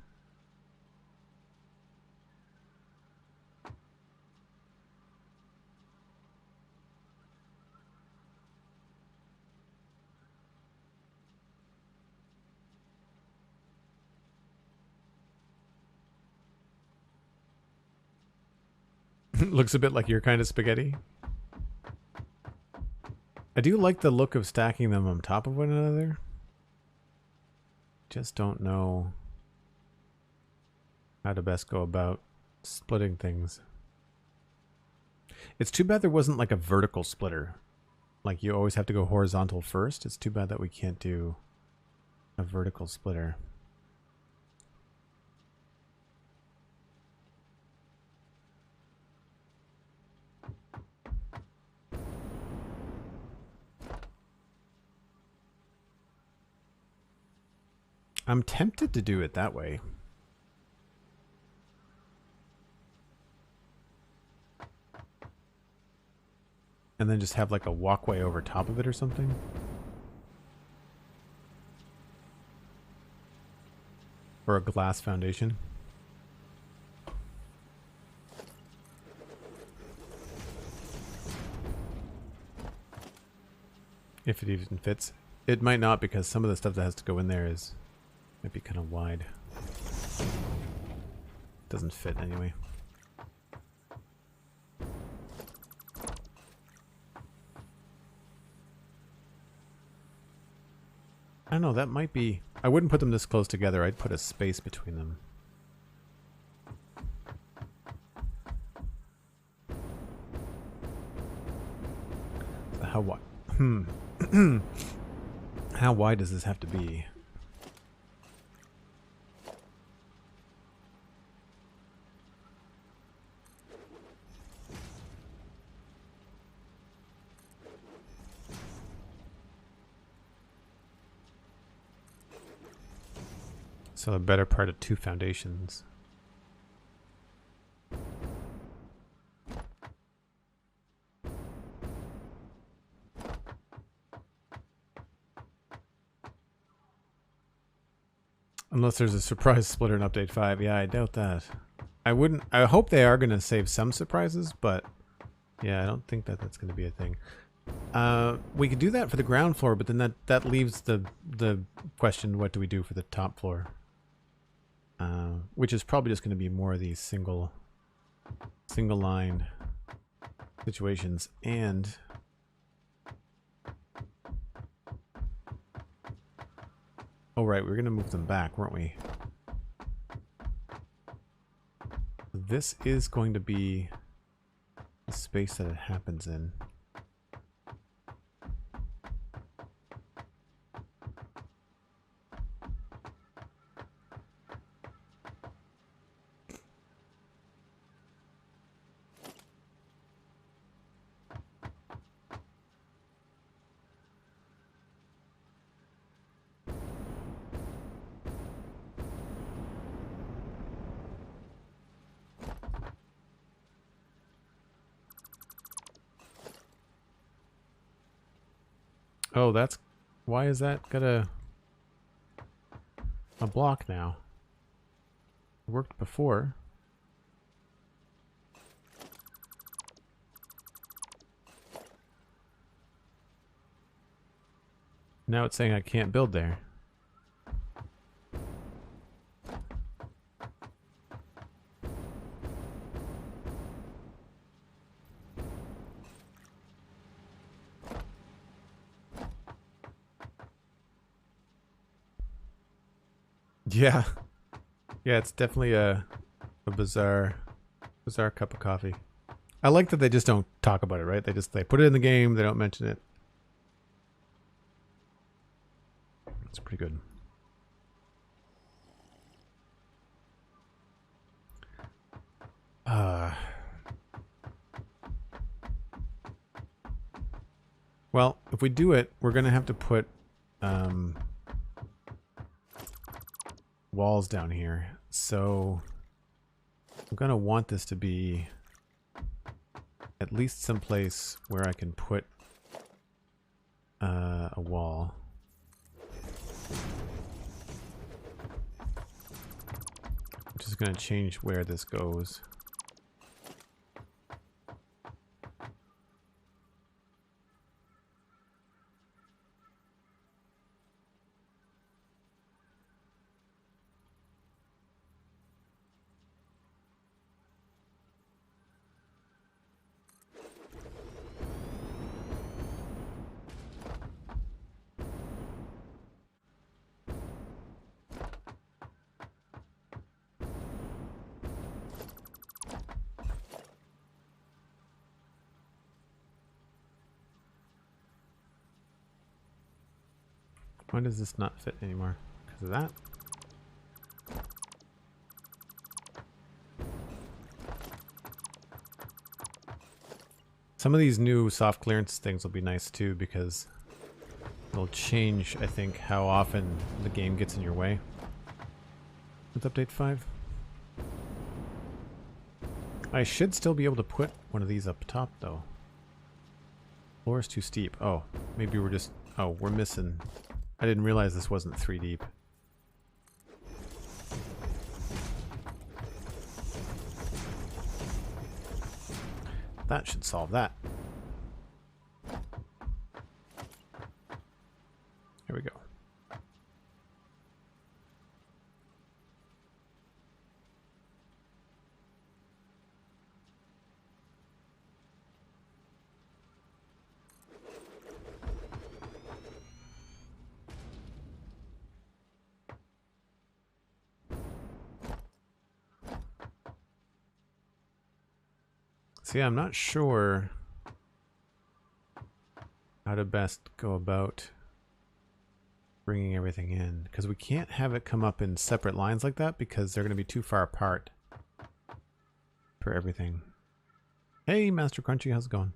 Looks a bit like your kind of spaghetti. I do like the look of stacking them on top of one another. just don't know how to best go about splitting things. It's too bad there wasn't like a vertical splitter. Like you always have to go horizontal first. It's too bad that we can't do a vertical splitter. I'm tempted to do it that way. And then just have like a walkway over top of it or something. Or a glass foundation. If it even fits. It might not, because some of the stuff that has to go in there might be kind of wide. Doesn't fit anyway. I don't know, that might be... I wouldn't put them this close together. I'd put a space between them. So how wide? How wide does this have to be? So the better part of 2 foundations. Unless there's a surprise splitter in update 5. Yeah, I doubt that. I hope they are going to save some surprises, but yeah, I don't think that that's going to be a thing. We could do that for the ground floor, but then that leaves the question, what do we do for the top floor? Which is probably just going to be more of these single line situations. And oh right, we were going to move them back, weren't we? This is going to be the space that it happens in. Oh, that's... Why is that got a block now? It worked before. Now it's saying I can't build there. Yeah. Yeah, it's definitely a bizarre cup of coffee. I like that they just don't talk about it, right? They put it in the game, they don't mention it. It's pretty good. Well, if we do it, we're going to have to put walls down here. So I'm going to want this to be at least someplace where I can put a wall. I'm just going to change where this goes. Why does this not fit anymore? Because of that? Some of these new soft clearance things will be nice too, because it'll change, I think, how often the game gets in your way with update 5. I should still be able to put one of these up top though. Floor is too steep. Oh, maybe we're just... Oh, we're missing... I didn't realize this wasn't 3 deep. That should solve that. Here we go. See, I'm not sure how to best go about bringing everything in, because we can't have it come up in separate lines like that because they're going to be too far apart for everything. Hey, Master Crunchy, how's it going?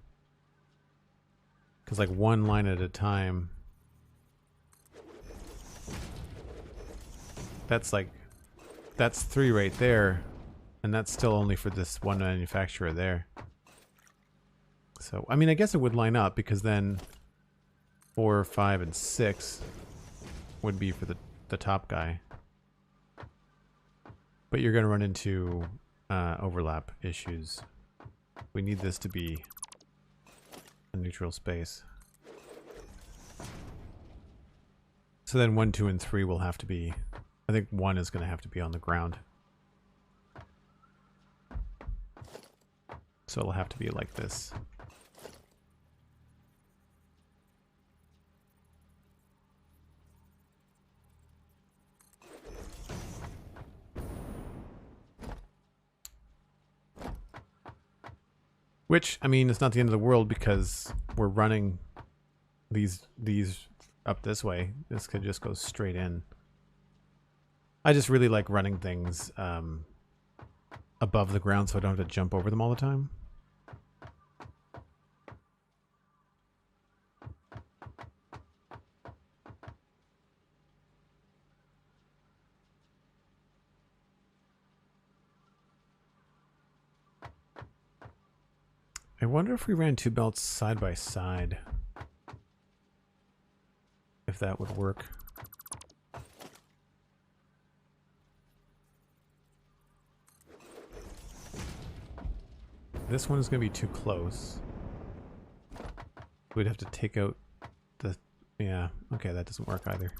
Because like one line at a time, that's 3 right there, and that's still only for this one manufacturer there. So, I mean, I guess it would line up, because then 4, 5, and 6 would be for the top guy. But you're going to run into overlap issues. We need this to be a neutral space. So then 1, 2, and 3 will have to be... I think 1 is going to have to be on the ground. So it'll have to be like this. Which, I mean, it's not the end of the world, because we're running these up this way. This could just go straight in. I just really like running things above the ground so I don't have to jump over them all the time. I wonder if we ran 2 belts side by side, if that would work. This one is going to be too close. We'd have to take out the... Yeah, okay, that doesn't work either.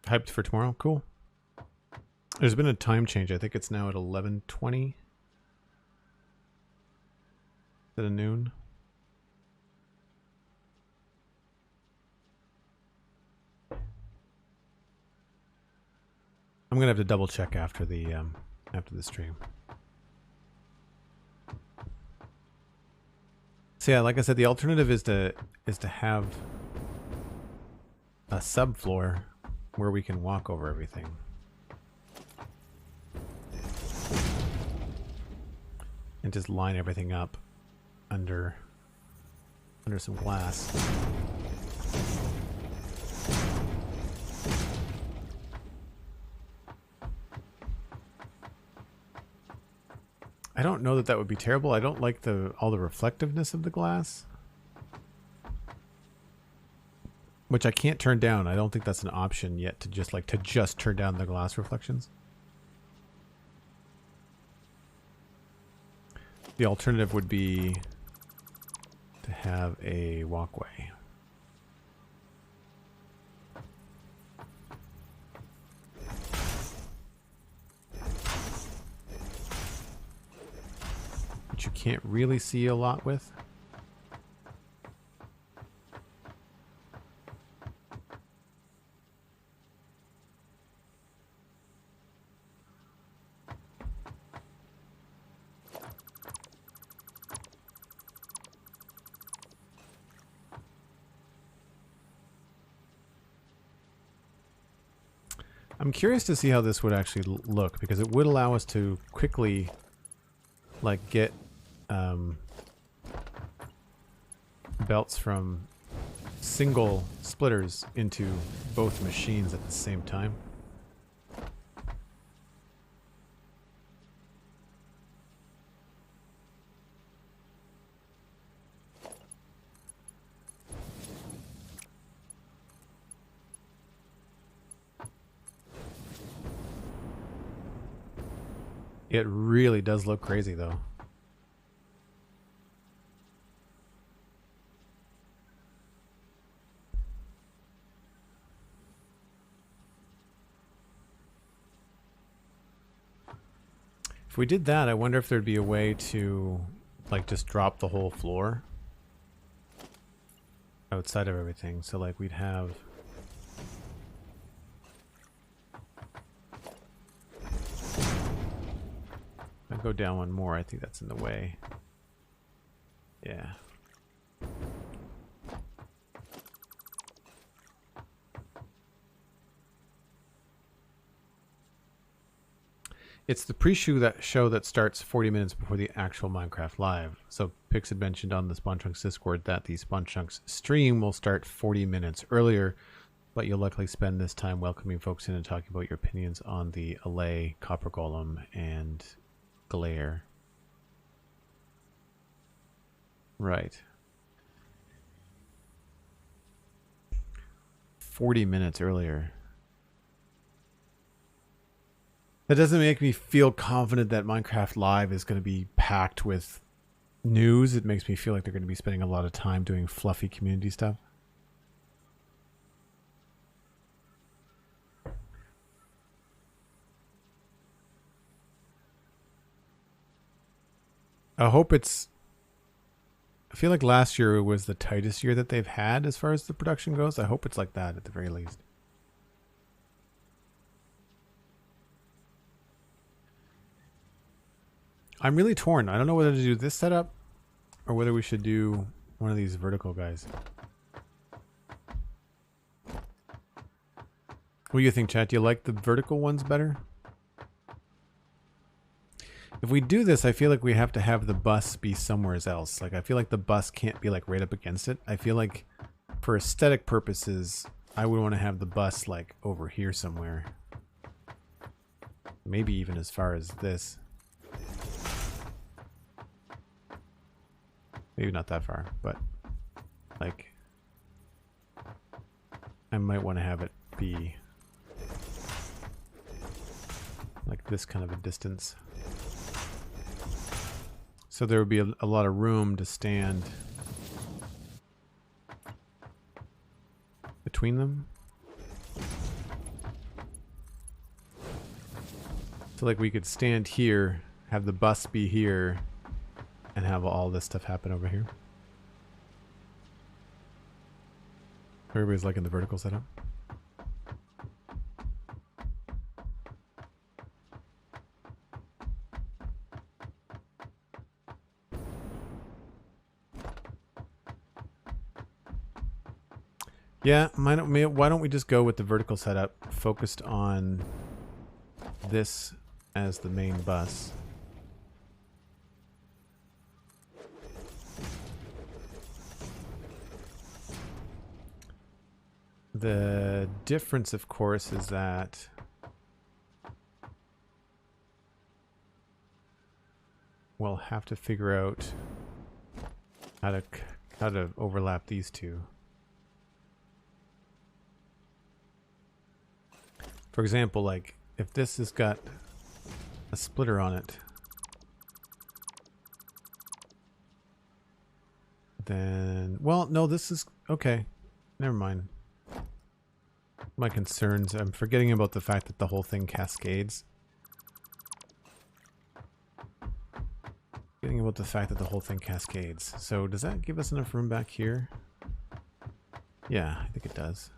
Hyped for tomorrow? Cool. There's been a time change. I think it's now at 11:20 instead of noon. I'm gonna have to double check after the stream. So yeah, like I said, the alternative is to have a subfloor where we can walk over everything. And just line everything up under some glass. I don't know that would be terrible. I don't like all the reflectiveness of the glass, which I can't turn down. I don't think that's an option yet, to just turn down the glass reflections. The alternative would be to have a walkway. Which you can't really see a lot with. I'm curious to see how this would actually look, because it would allow us to quickly, like, get belts from single splitters into both machines at the same time. It really does look crazy, though. If we did that, I wonder if there'd be a way to, like, just drop the whole floor outside of everything. So, like, we'd have... I'll go down one more. I think that's in the way. Yeah. It's the pre-show that starts 40 minutes before the actual Minecraft Live. So Pix had mentioned on the Spawn Chunks Discord that the Spawn Chunks stream will start 40 minutes earlier, but you'll likely spend this time welcoming folks in and talking about your opinions on the Allay, Copper Golem, and Glare. Right. 40 minutes earlier. That doesn't make me feel confident that Minecraft Live is going to be packed with news. It makes me feel like they're going to be spending a lot of time doing fluffy community stuff. I hope it's... I feel like last year was the tightest year that they've had as far as the production goes. I hope it's like that at the very least. I'm really torn. I don't know whether to do this setup or whether we should do one of these vertical guys. What do you think, chat? Do you like the vertical ones better? If we do this, I feel like we have to have the bus be somewhere else. Like, I feel like the bus can't be, like, right up against it. I feel like for aesthetic purposes, I would want to have the bus, like, over here somewhere. Maybe even as far as this. Maybe not that far, but, like, I might want to have it be like this kind of a distance. So there would be a lot of room to stand between them. So like we could stand here, have the bus be here, and have all this stuff happen over here. Everybody's liking the vertical setup. Yeah, why don't we just go with the vertical setup, focused on this as the main bus. The difference, of course, is that we'll have to figure out how to overlap these two. For example, like if this has got a splitter on it, then, well, no, this is okay. Never mind. My concerns, I'm forgetting about the fact that the whole thing cascades. Forgetting about the fact that the whole thing cascades. So does that give us enough room back here? Yeah, I think it does.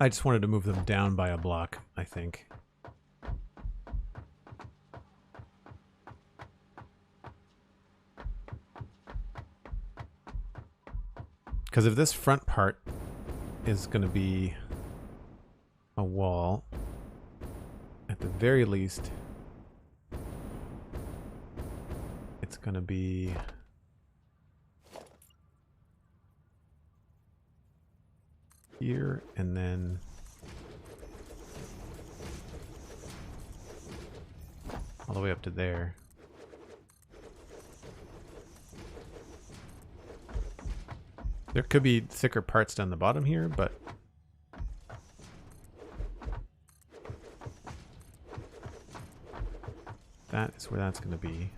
I just wanted to move them down by a block, I think. Because if this front part is going to be a wall, at the very least, it's going to be here and then all the way up to there. There could be thicker parts down the bottom here, but that is where that's going to be.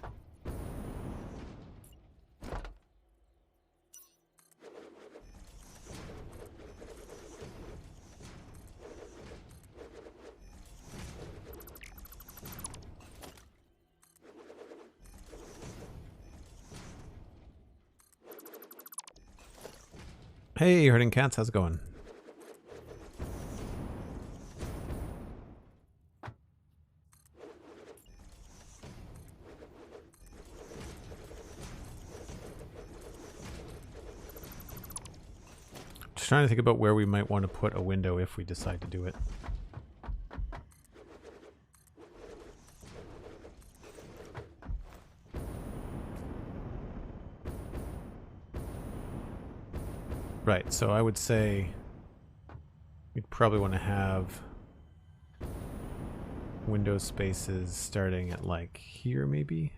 Hey, herding cats, how's it going? Just trying to think about where we might want to put a window if we decide to do it. Right, so I would say we'd probably want to have window spaces starting at like here maybe.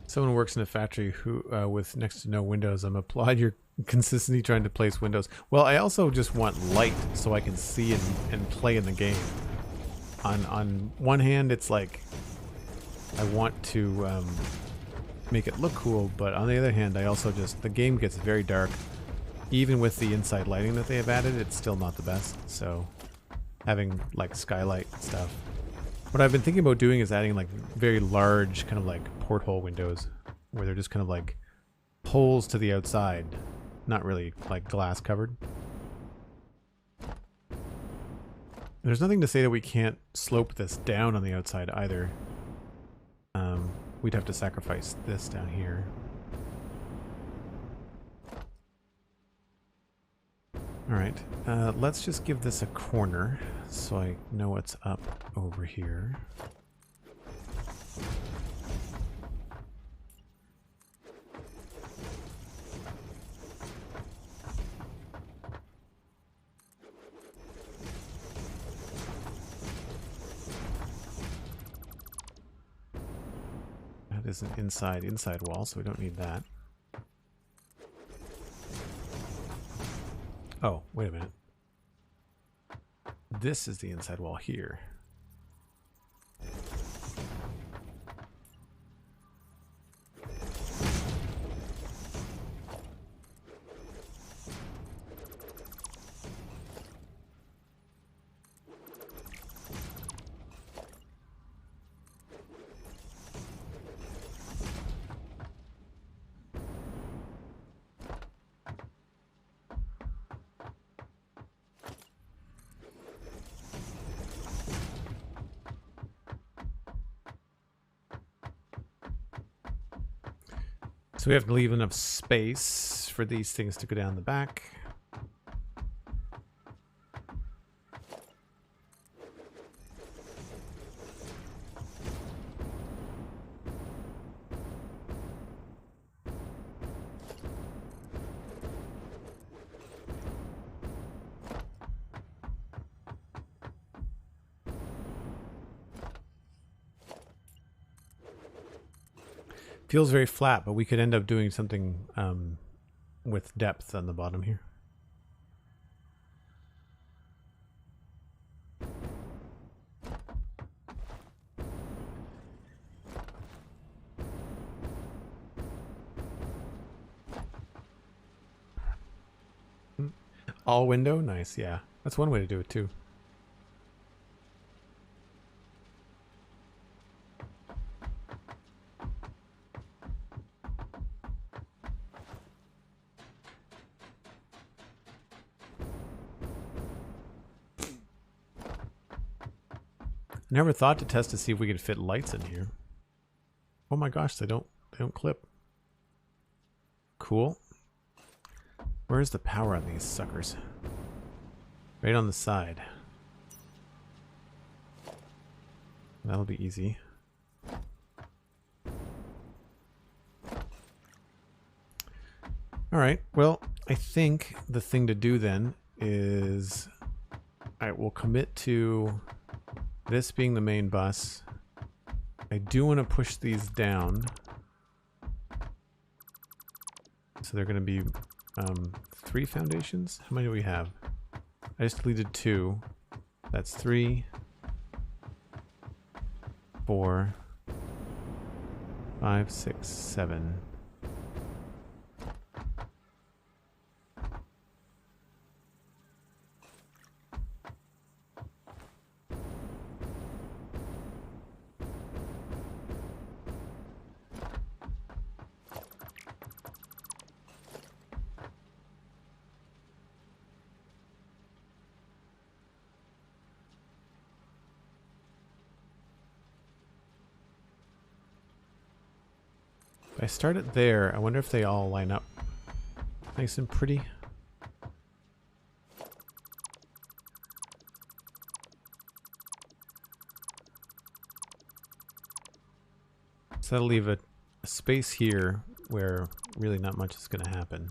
Someone works in a factory who with next to no windows. I'm applaud your consistency trying to place windows. Well, I also just want light so I can see and play in the game. On one hand, it's like I want to make it look cool, but on the other hand, I also just, the game gets very dark. Even with the inside lighting that they have added, it's still not the best. So having like skylight and stuff. What I've been thinking about doing is adding like very large kind of like porthole windows where they're just kind of like holes to the outside, not really like glass covered. There's nothing to say that we can't slope this down on the outside either. We'd have to sacrifice this down here. Alright, let's just give this a corner so I know what's up over here. That is an inside wall, so we don't need that. Oh, wait a minute. This is the inside wall here. So we have to leave enough space for these things to go down the back. Feels very flat, but we could end up doing something with depth on the bottom here. All window? Nice, yeah. That's one way to do it too. Never thought to test to see if we could fit lights in here. Oh my gosh, they don't clip. Cool. Where's the power on these suckers? Right on the side. That'll be easy. Alright, well, I think the thing to do then is... Alright, we'll commit to this being the main bus. I do want to push these down. So they're going to be 3 foundations. How many do we have? I just deleted 2. That's 3, 4, 5, 6, 7. If I start it there, I wonder if they all line up nice and pretty. So that'll leave a space here where really not much is going to happen.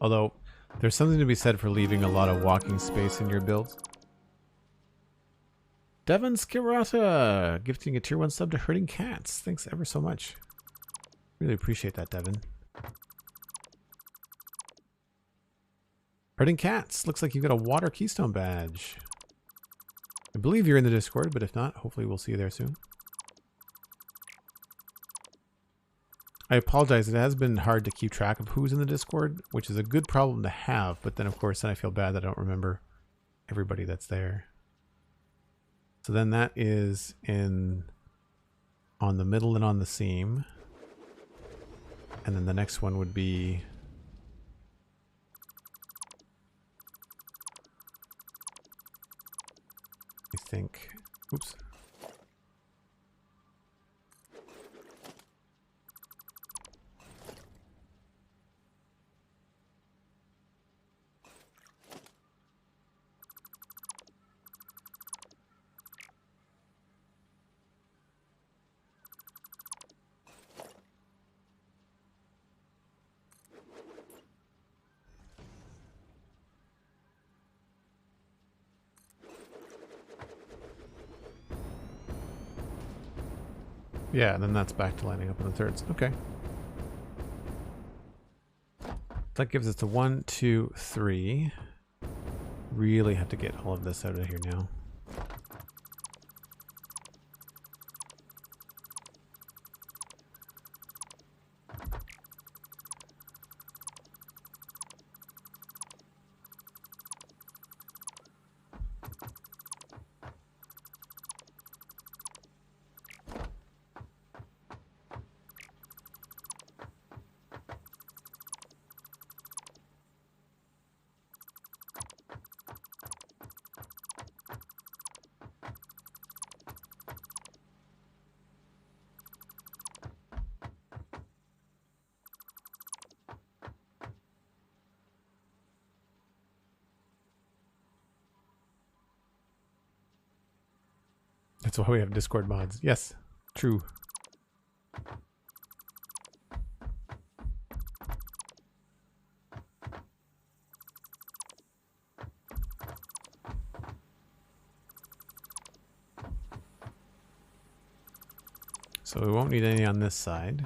Although, there's something to be said for leaving a lot of walking space in your builds. Devon Skirata gifting a tier 1 sub to Herding Cats. Thanks ever so much. Really appreciate that, Devon. Herding Cats. Looks like you've got a water keystone badge. I believe you're in the Discord, but if not, hopefully we'll see you there soon. I apologize. It has been hard to keep track of who's in the Discord, which is a good problem to have, but then of course then I feel bad that I don't remember everybody that's there. So then that is on the middle and on the seam. And then the next one would be I think, oops. Yeah, and then that's back to lining up on the thirds. Okay. That gives us the 1, 2, 3. Really have to get all of this out of here now. That's why we have Discord mods. Yes, true. So we won't need any on this side.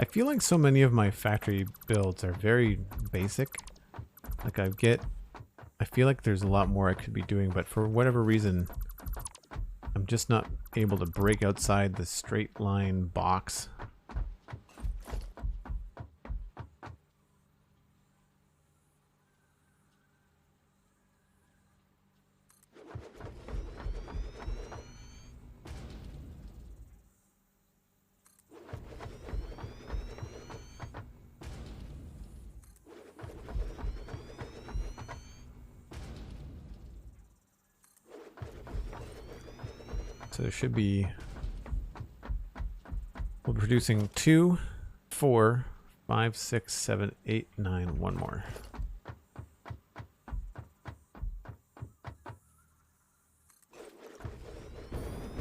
I feel like so many of my factory builds are very basic. Like I get I feel like there's a lot more I could be doing, but for whatever reason, I'm just not able to break outside the straight line box. So there should be, we're producing 2, 4, 5, 6, 7, 8, 9, one more.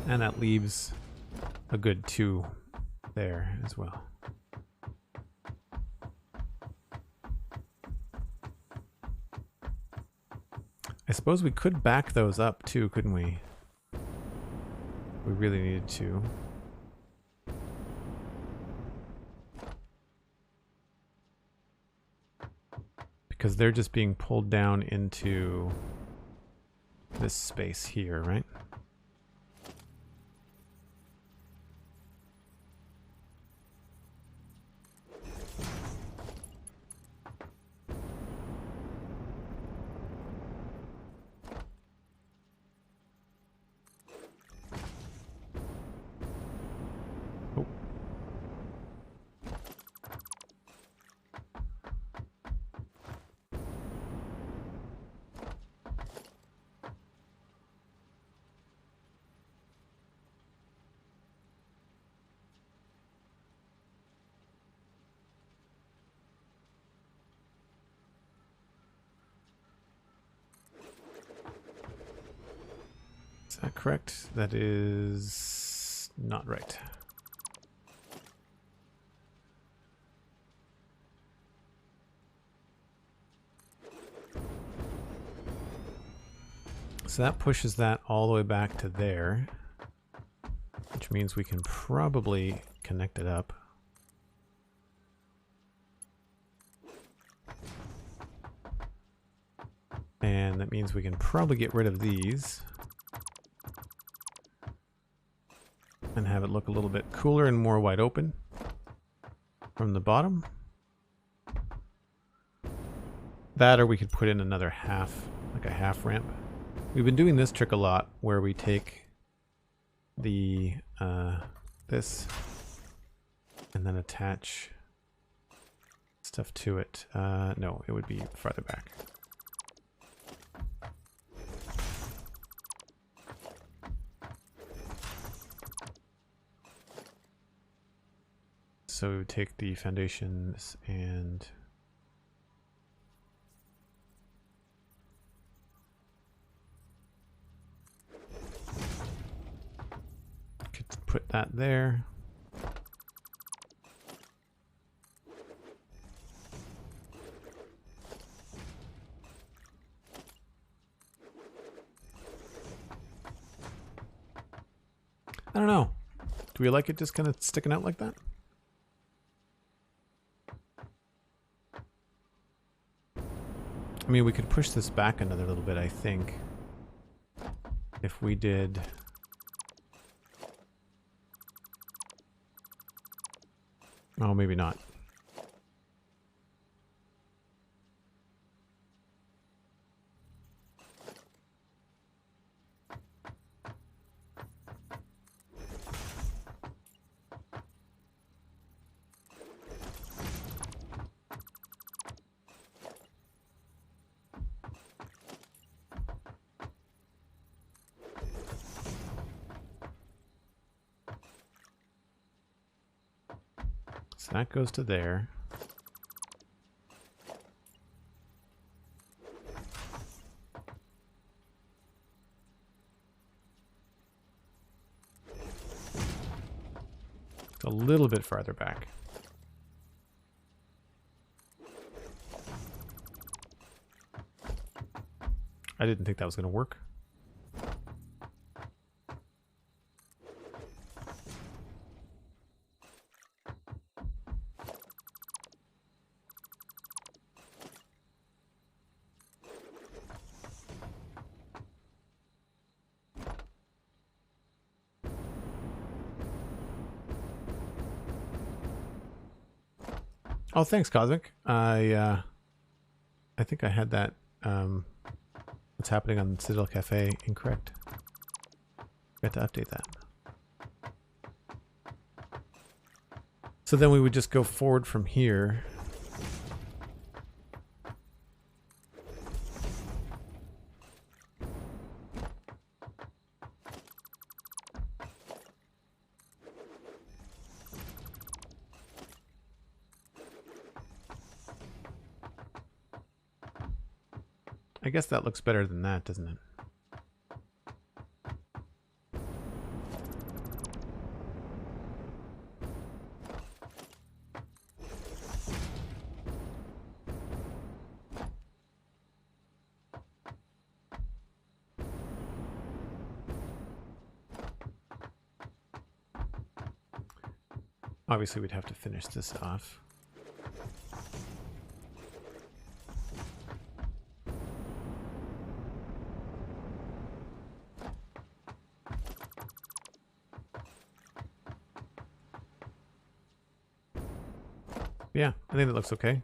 And that leaves a good 2 there as well. I suppose we could back those up too, couldn't we? We really needed to. Because they're just being pulled down into this space here, right? Is that correct? That is not right. So that pushes that all the way back to there, which means we can probably connect it up. And that means we can probably get rid of these and have it look a little bit cooler and more wide open from the bottom. That, or we could put in another half, like a half ramp. We've been doing this trick a lot where we take the this and then attach stuff to it. No, it would be farther back. So take the foundations and could put that there. I don't know. Do we like it just kind of sticking out like that? I mean, we could push this back another little bit, I think. If we did... Oh, maybe not. So that goes to there. It's a little bit farther back. I didn't think that was going to work. Oh, thanks, Cosmic. I think I had that. What's happening on Citadel Cafe incorrect. Got to update that. So then we would just go forward from here. I guess that looks better than that, doesn't it? Obviously, we'd have to finish this off. Yeah, I think that looks okay.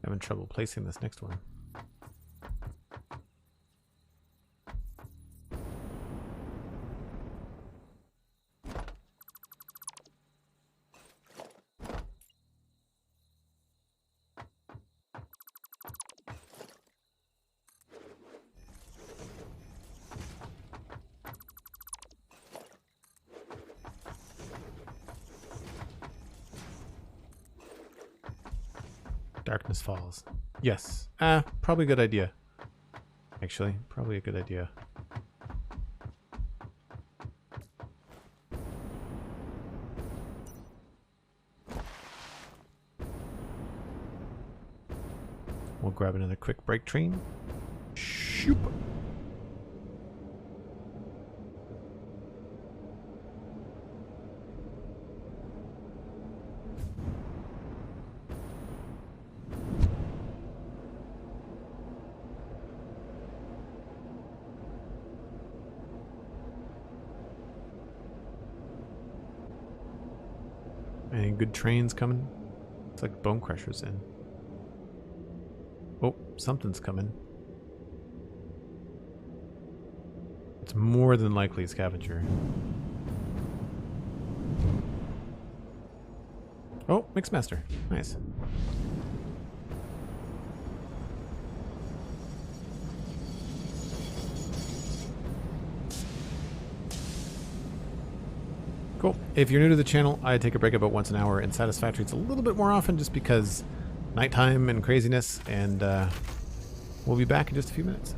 Having trouble placing this next one. Darkness falls. Yes. Probably a good idea. Actually, probably a good idea. We'll grab another quick break train. Shoop. Any good trains coming? It's like Bone Crusher's in. Oh, something's coming. It's more than likely a scavenger. Oh, Mixmaster. Nice. Cool. If you're new to the channel, I take a break about once an hour. In Satisfactory, it's a little bit more often just because nighttime and craziness, and we'll be back in just a few minutes.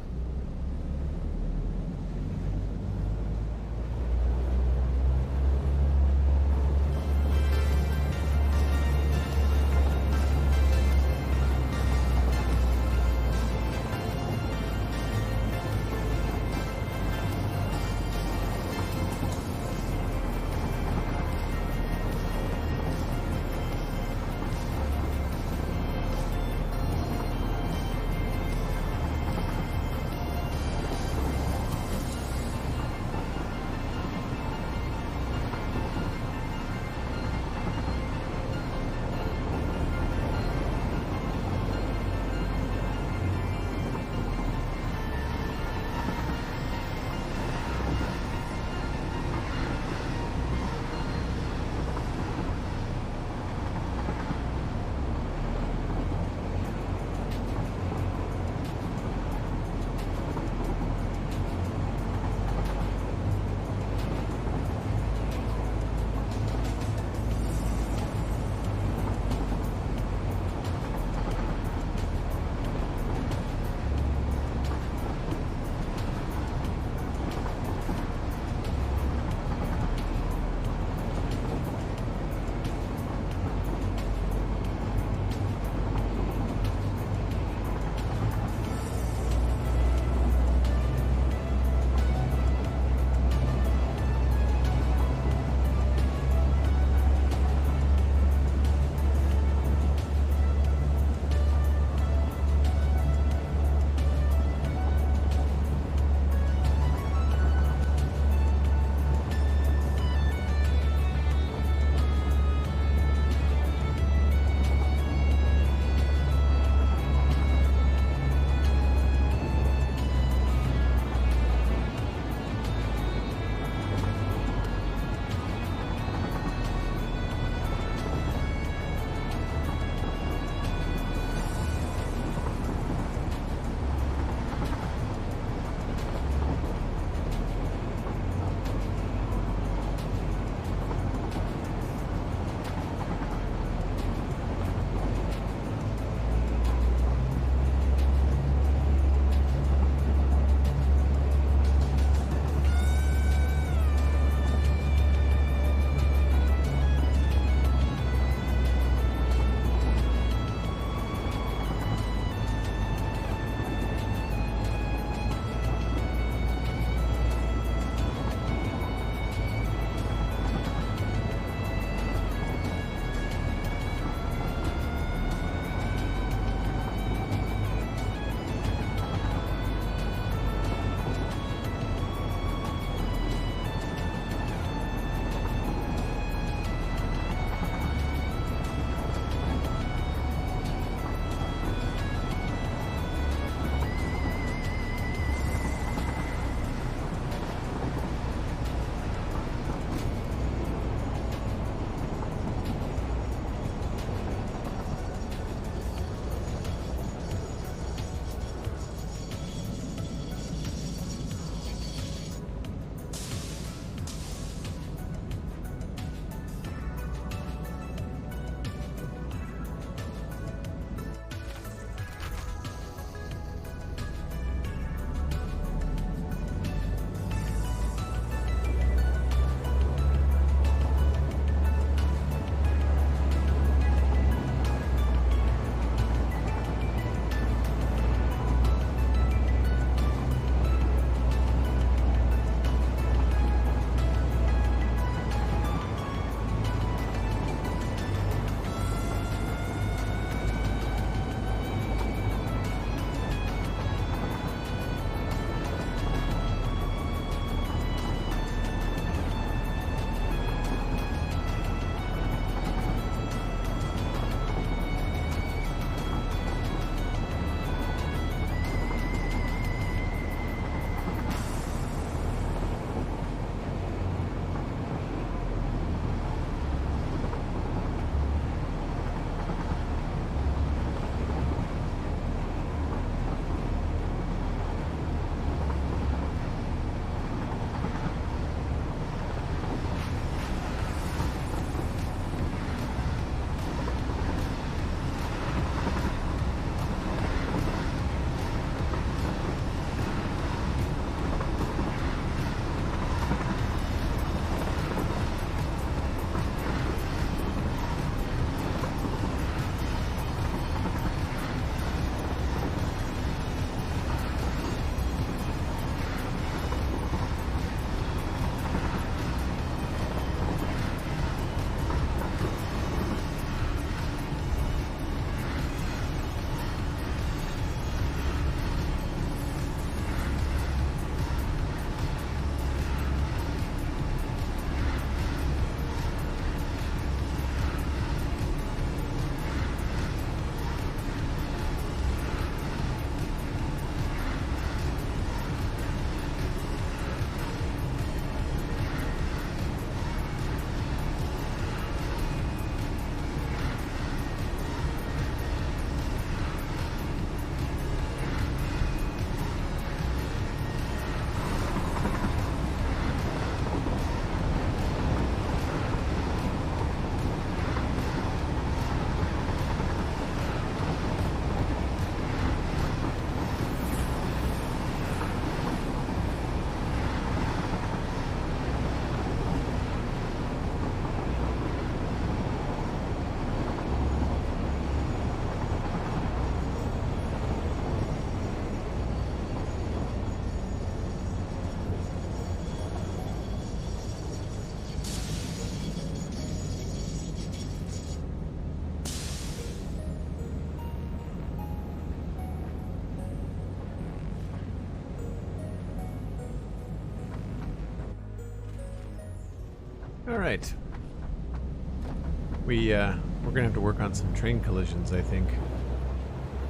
right. We're gonna have to work on some train collisions, I think,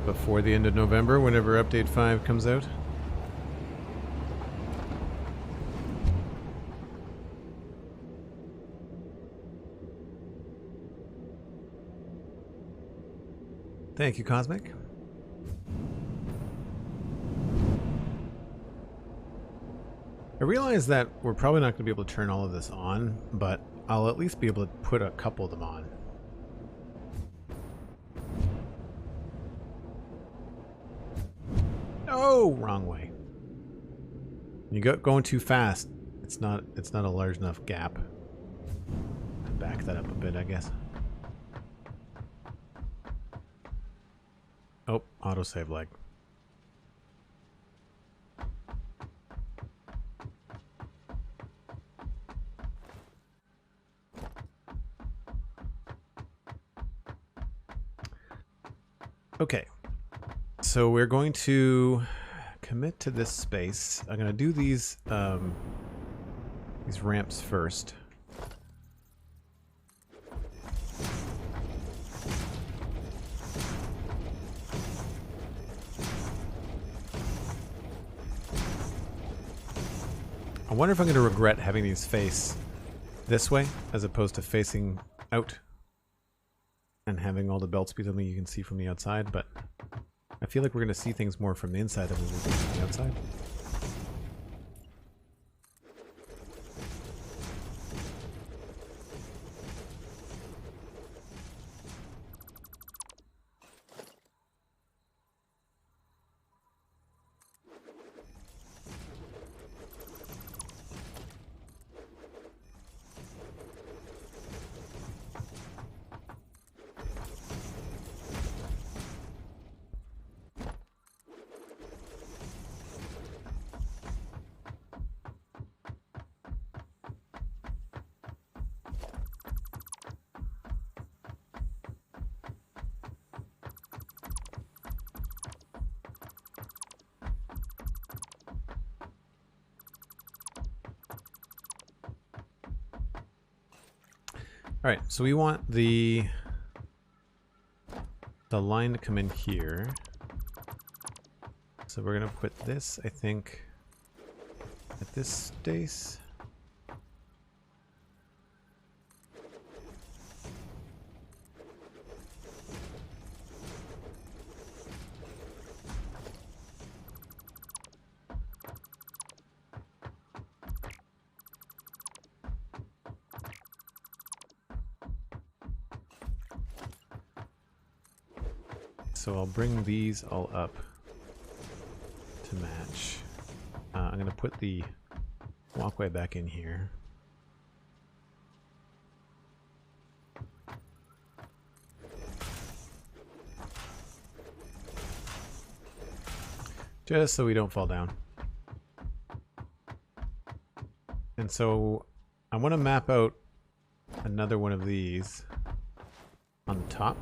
before the end of November, whenever Update 5 comes out. Thank you, Cosmic. I realize that we're probably not going to be able to turn all of this on, but I'll at least be able to put a couple of them on. Oh, wrong way. You go going too fast. It's not a large enough gap. Back that up a bit, I guess. Oh, autosave lag. Okay, so we're going to commit to this space. I'm going to do these ramps first. I wonder if I'm going to regret having these face this way as opposed to facing out and having all the belt speed something you can see from the outside, but I feel like we're going to see things more from the inside than we will from the outside. All right, so we want the line to come in here. So we're gonna put this, I think, at this space. So I'll bring these all up to match. I'm going to put the walkway back in here. Just so we don't fall down. And so I want to map out another one of these on the top.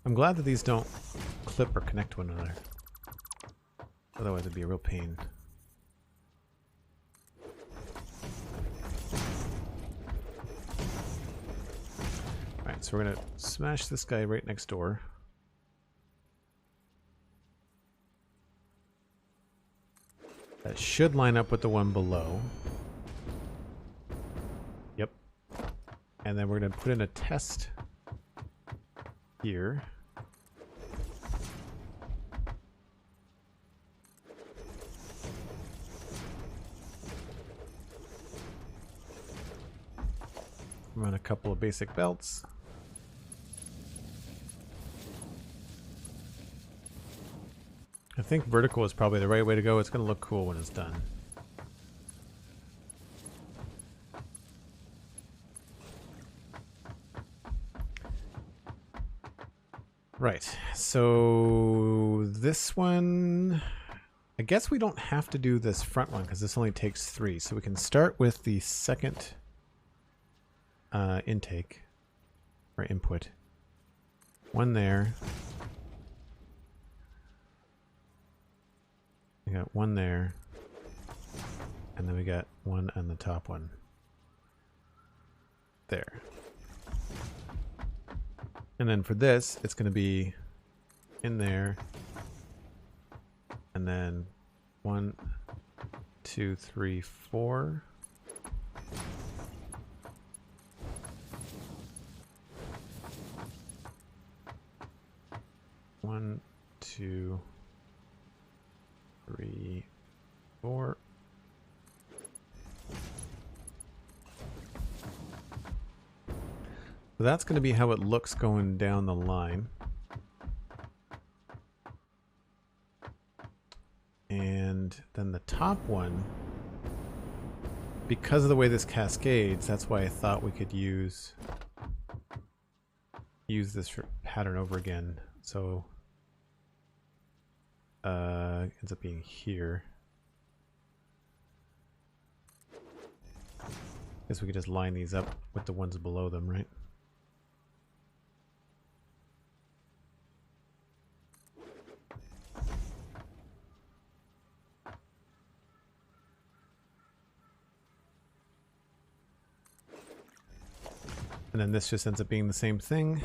I'm glad that these don't clip or connect to one another. Otherwise it'd be a real pain. Alright, so we're gonna smash this guy right next door. That should line up with the one below. Yep. And then we're gonna put in a test here. Run a couple of basic belts. I think vertical is probably the right way to go. It's going to look cool when it's done. Right, so this one, I guess we don't have to do this front one because this only takes 3. So we can start with the second intake. or input. One there. We got one there. And then we got one on the top one. There. And then for this, it's going to be in there. And then 1, 2, 3, 4. One, 2, 3, 4. So that's going to be how it looks going down the line. And then the top one, because of the way this cascades, that's why I thought we could use this pattern over again. So ends up being here. Guess we could just line these up with the ones below them, right? And then this just ends up being the same thing.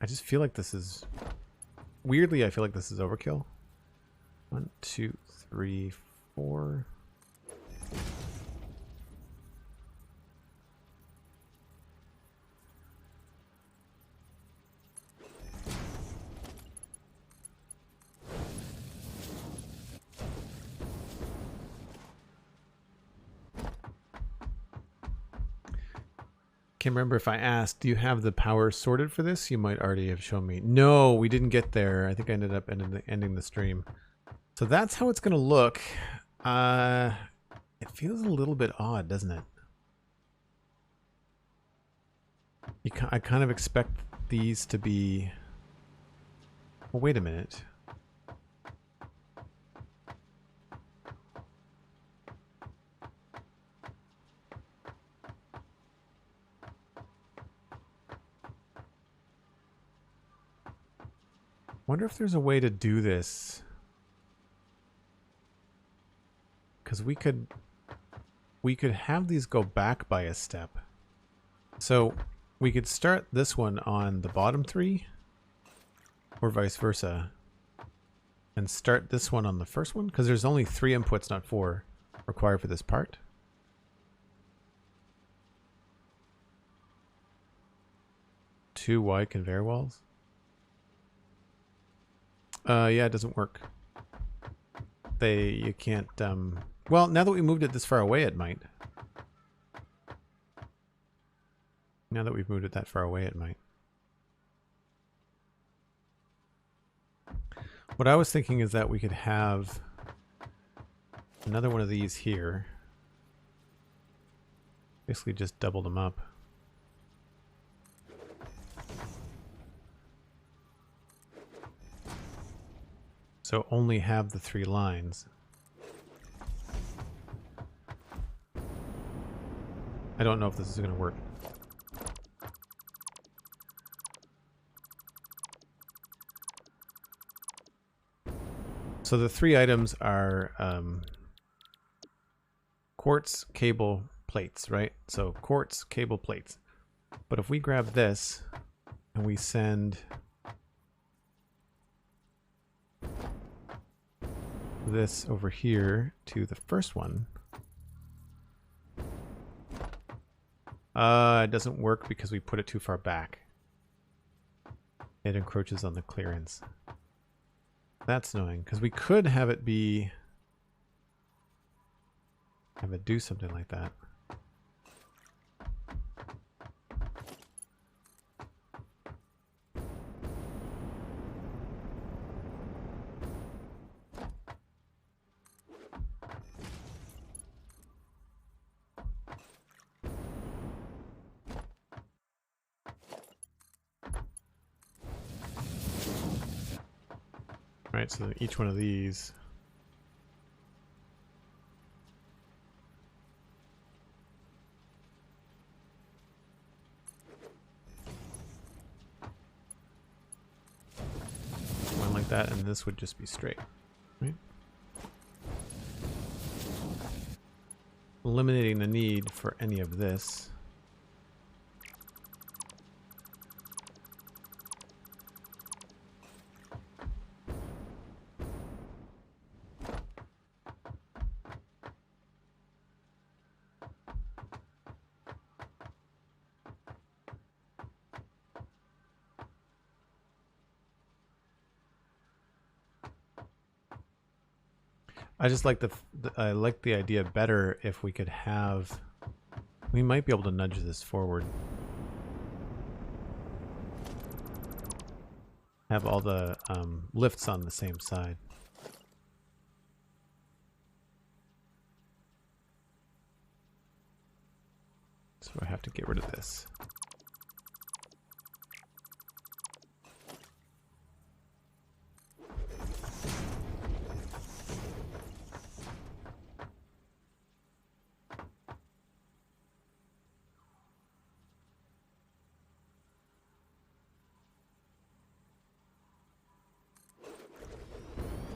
I just feel like this is... Weirdly, I feel like this is overkill. 1, 2, 3, 4... Can't remember if I asked, do you have the power sorted for this? You might already have shown me. No, we didn't get there. I think I ended up ending the stream. So that's how it's going to look. It feels a little bit odd, doesn't it? I kind of expect these to be... Well, wait a minute. Wonder if there's a way to do this. Because we could have these go back by a step. So we could start this one on the bottom 3, or vice versa, and start this one on the first one, because there's only 3 inputs, not 4, required for this part. Two wide conveyor walls. Yeah, it doesn't work. You can't, well, now that we moved it this far away, it might. Now that we've moved it that far away, it might. What I was thinking is that we could have another one of these here. Basically just double them up. So only have the 3 lines. I don't know if this is going to work. So the 3 items are quartz, cable, plates, right? So quartz, cable, plates. But if we grab this and we send this over here to the first one, it doesn't work because we put it too far back. It encroaches on the clearance. That's annoying, because we could have it do something like that. Right, so each one of these that, and this would just be straight, right? Eliminating the need for any of this. I just like I like the idea better if we could have. We might be able to nudge this forward. Have all the lifts on the same side. So I have to get rid of this.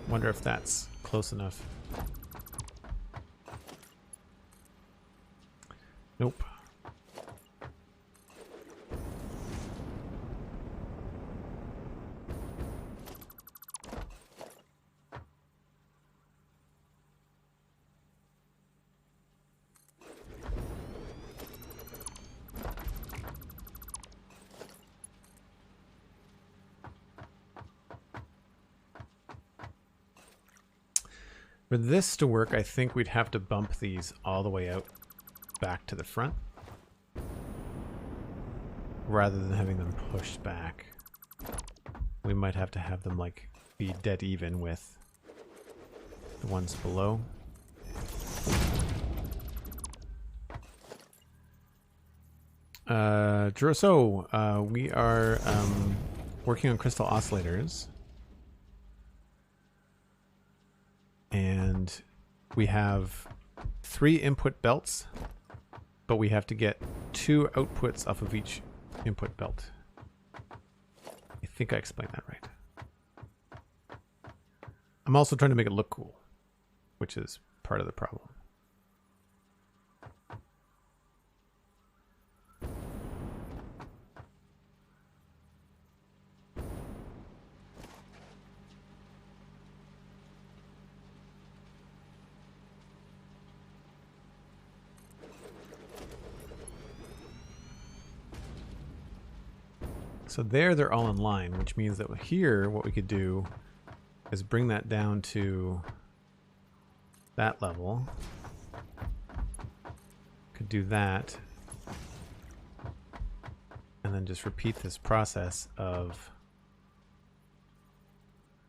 Wonder if that's close enough. Nope. For this to work, I think we'd have to bump these all the way out back to the front rather than having them pushed back. We might have to have them like be dead even with the ones below. Druso, we are working on crystal oscillators. And we have 3 input belts, but we have to get 2 outputs off of each input belt. I think I explained that right. I'm also trying to make it look cool, which is part of the problem. So there they're all in line, which means that here what we could do is bring that down to that level. Could do that. And then just repeat this process of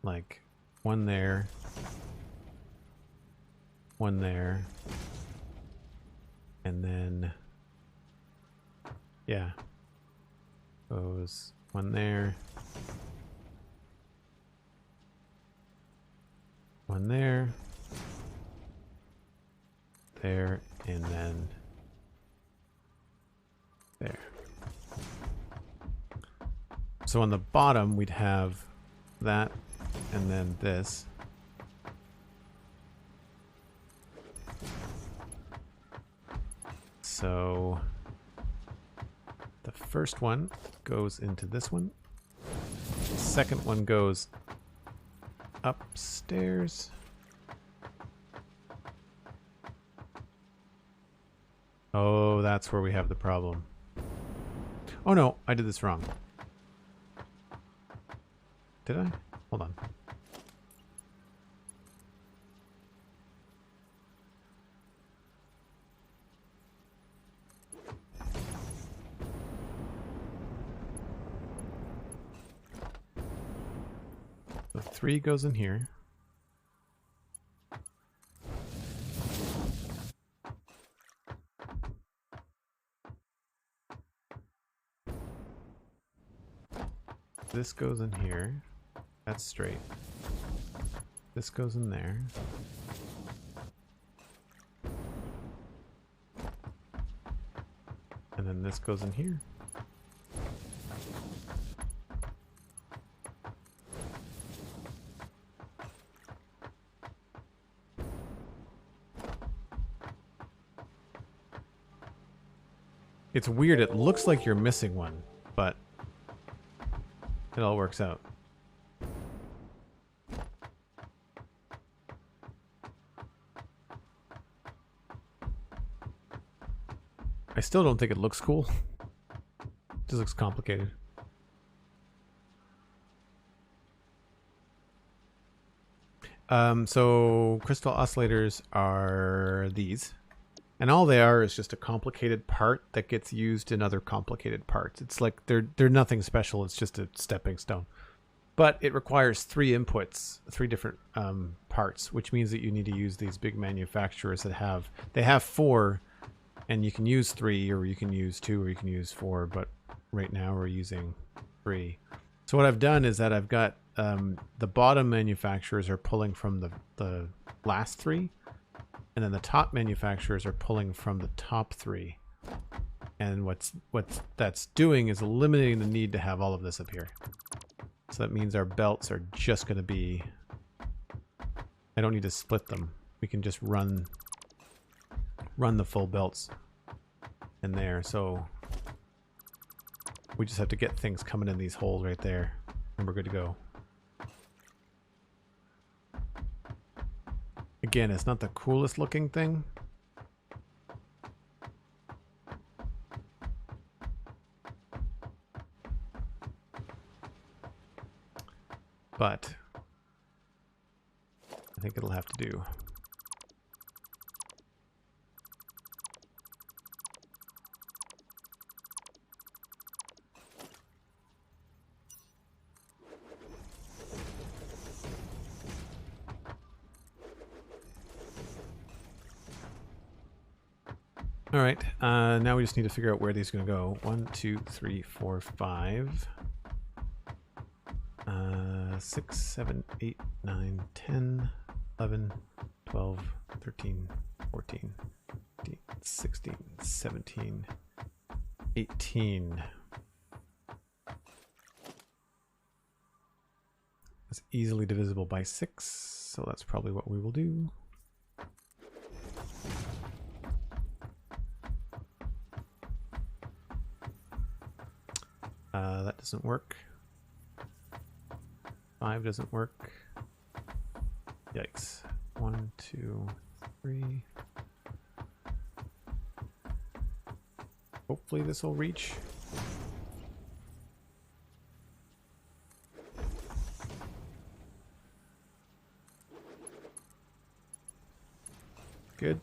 like one there, and then yeah. Goes one there, one there, there, and then there. So on the bottom, we'd have that and then this. So the first one goes into this one. The second one goes upstairs. Oh, that's where we have the problem. Oh no, I did this wrong. Did I? Hold on. So 3 goes in here. This goes in here. That's straight. This goes in there. And then this goes in here. It's weird. It looks like you're missing one, but it all works out. I still don't think it looks cool. It just looks complicated. So crystal oscillators are these. And all they are is just a complicated part that gets used in other complicated parts. It's like they're nothing special. It's just a stepping stone. But it requires 3 inputs, 3 different parts, which means that you need to use these big manufacturers that have 4, and you can use 3, or you can use 2, or you can use 4. But right now we're using 3. So what I've done is that I've got the bottom manufacturers are pulling from the last 3. And then the top manufacturers are pulling from the top 3. And what that's doing is eliminating the need to have all of this up here. So that means our belts are just going to be... I don't need to split them. We can just run the full belts in there. So we just have to get things coming in these holes right there. And we're good to go. Again, it's not the coolest looking thing. But I think it'll have to do. All right, now we just need to figure out where these are going to go. 1, 2, 3, 4, 5. 6, 7, 8, 9, 10, 11, 12, 13, 14, 15, 16, 17, 18. That's easily divisible by 6, so that's probably what we will do. That doesn't work. 5 doesn't work. Yikes. 1, 2, 3. Hopefully this will reach. Good.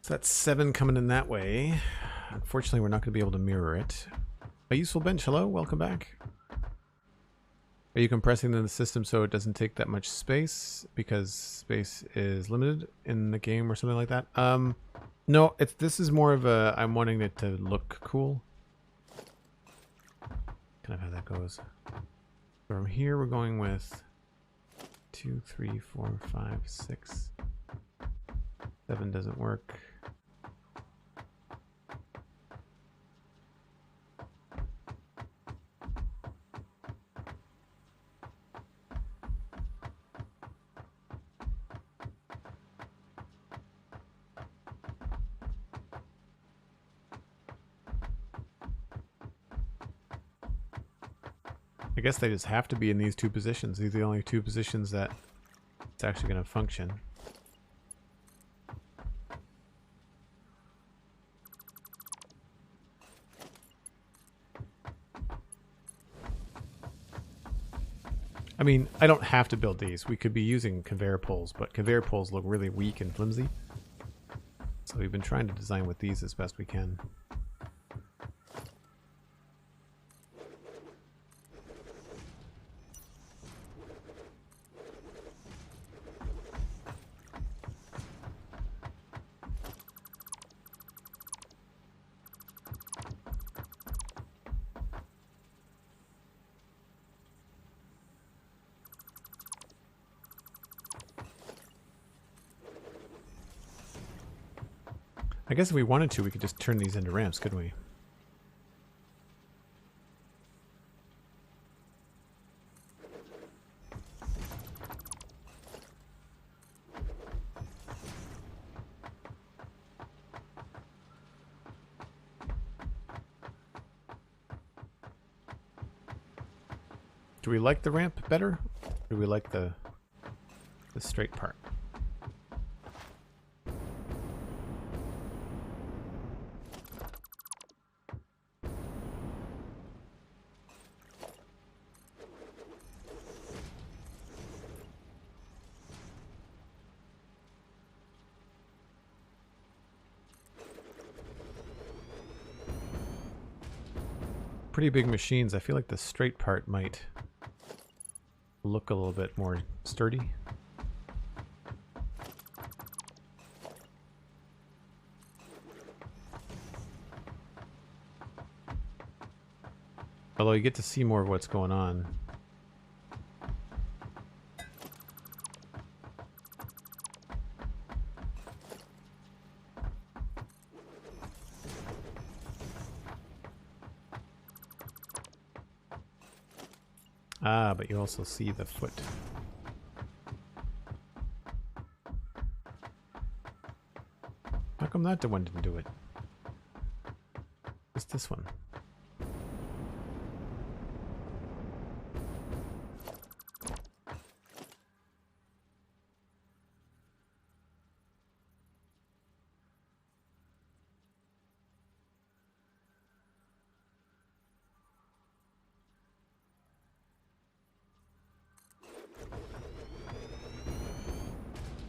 So that's 7 coming in that way. Unfortunately, we're not going to be able to mirror it. A useful bench, hello, welcome back. Are you compressing the system so it doesn't take that much space because space is limited in the game or something like that? No, this is more of a, I'm wanting it to look cool. Kind of how that goes. From here, we're going with 2, 3, 4, 5, 6. 7 doesn't work. I guess they just have to be in these 2 positions. These are the only 2 positions that it's actually going to function. I mean, I don't have to build these. We could be using conveyor poles, but conveyor poles look really weak and flimsy. So we've been trying to design with these as best we can. I guess if we wanted to, we could just turn these into ramps, couldn't we? Do we like the ramp better? Or do we like the straight part? Pretty big machines. I feel like the straight part might look a little bit more sturdy. Although you get to see more of what's going on. Ah, but you also see the foot. How come that one didn't do it? Just this one.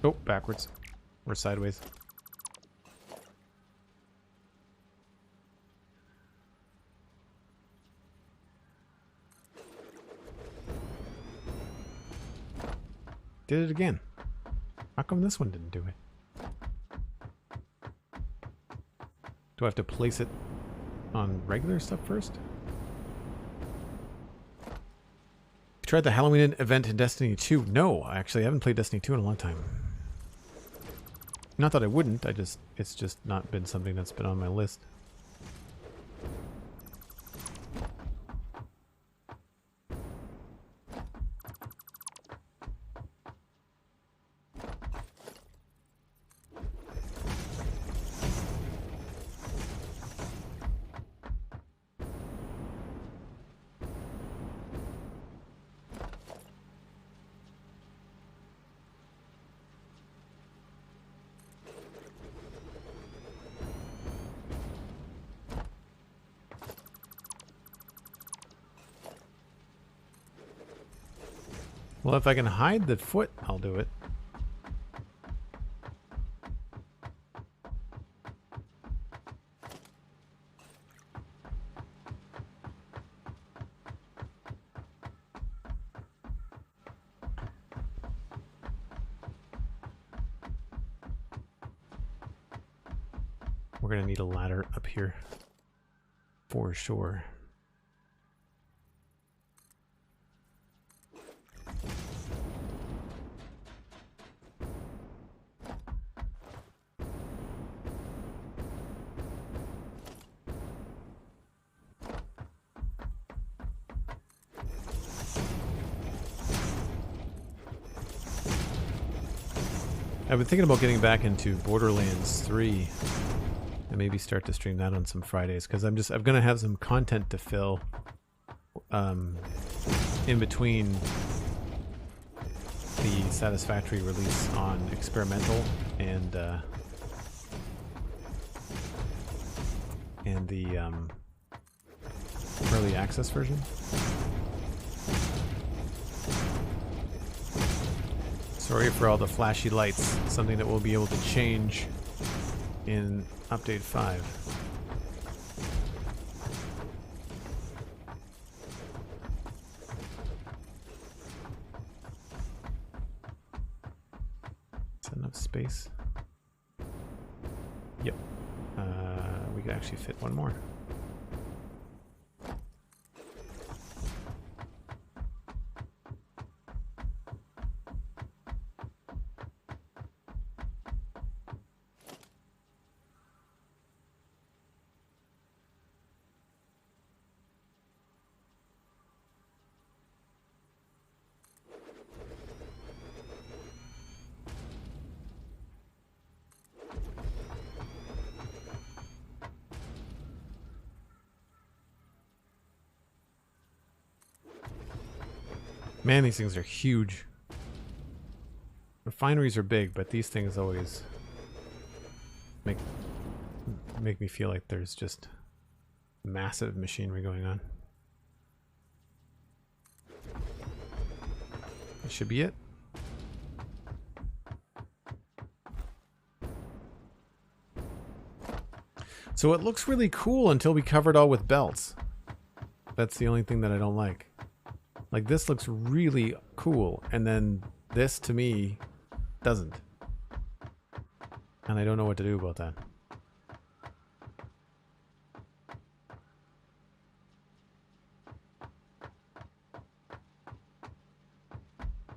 Oh, backwards. Or sideways. Did it again. How come this one didn't do it? Do I have to place it on regular stuff first? You tried the Halloween event in Destiny 2? No, actually I haven't played Destiny 2 in a long time. Not that I wouldn't, it's just not been something that's been on my list. Well, if I can hide the foot, I'll do it. We're gonna need a ladder up here for sure. I've been thinking about getting back into Borderlands 3 and maybe start to stream that on some Fridays, because I'm gonna have some content to fill in between the Satisfactory release on experimental and the early access version. Sorry for all the flashy lights, something that we'll be able to change in update 5. Is that enough space? Yep. We could actually fit one more. Man, these things are huge. Refineries are big, but these things always make me feel like there's just massive machinery going on. That should be it. So it looks really cool until we cover it all with belts. That's the only thing that I don't like. Like, this looks really cool, and then this, to me, doesn't. And I don't know what to do about that.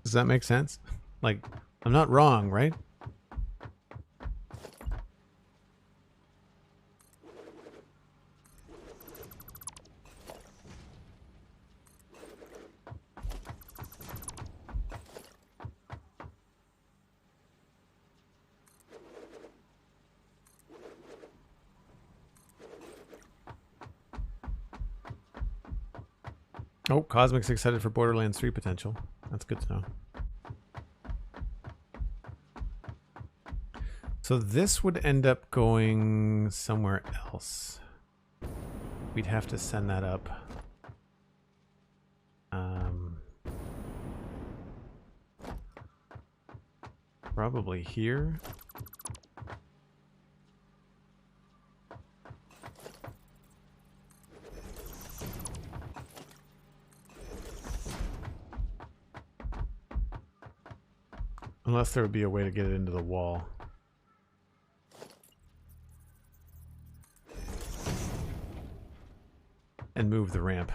Does that make sense? Like, I'm not wrong, right? Oh, Cosmic's excited for Borderlands 3 potential. That's good to know. So this would end up going somewhere else. We'd have to send that up. Probably here. Unless there would be a way to get it into the wall. And move the ramp.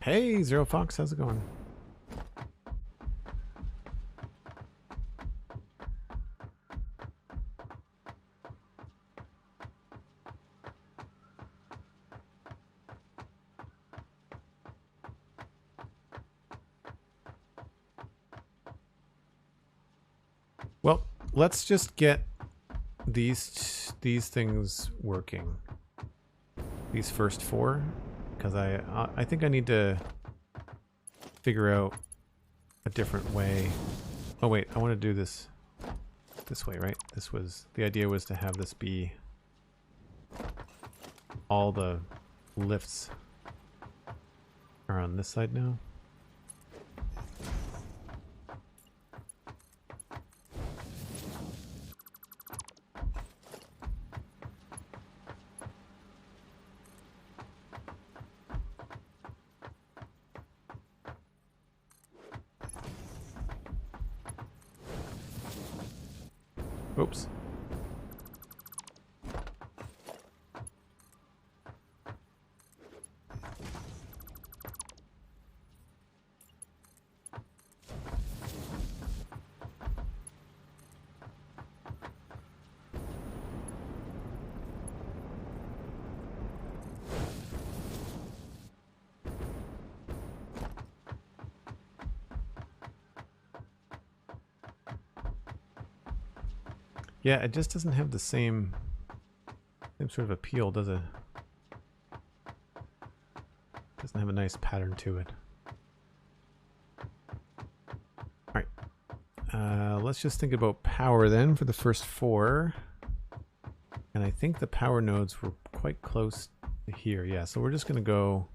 Hey, Zero Fox, how's it going? Well, let's just get these things working. These first four, because I think I need to figure out a different way. Oh wait, I want to do this way, right? The idea was to have this be all the lifts are on this side now. Oops. Yeah, it just doesn't have the same sort of appeal, does it? Doesn't have a nice pattern to it. Alright. Let's just think about power then for the first four. And I think the power nodes were quite close to here. Yeah, so we're just going to go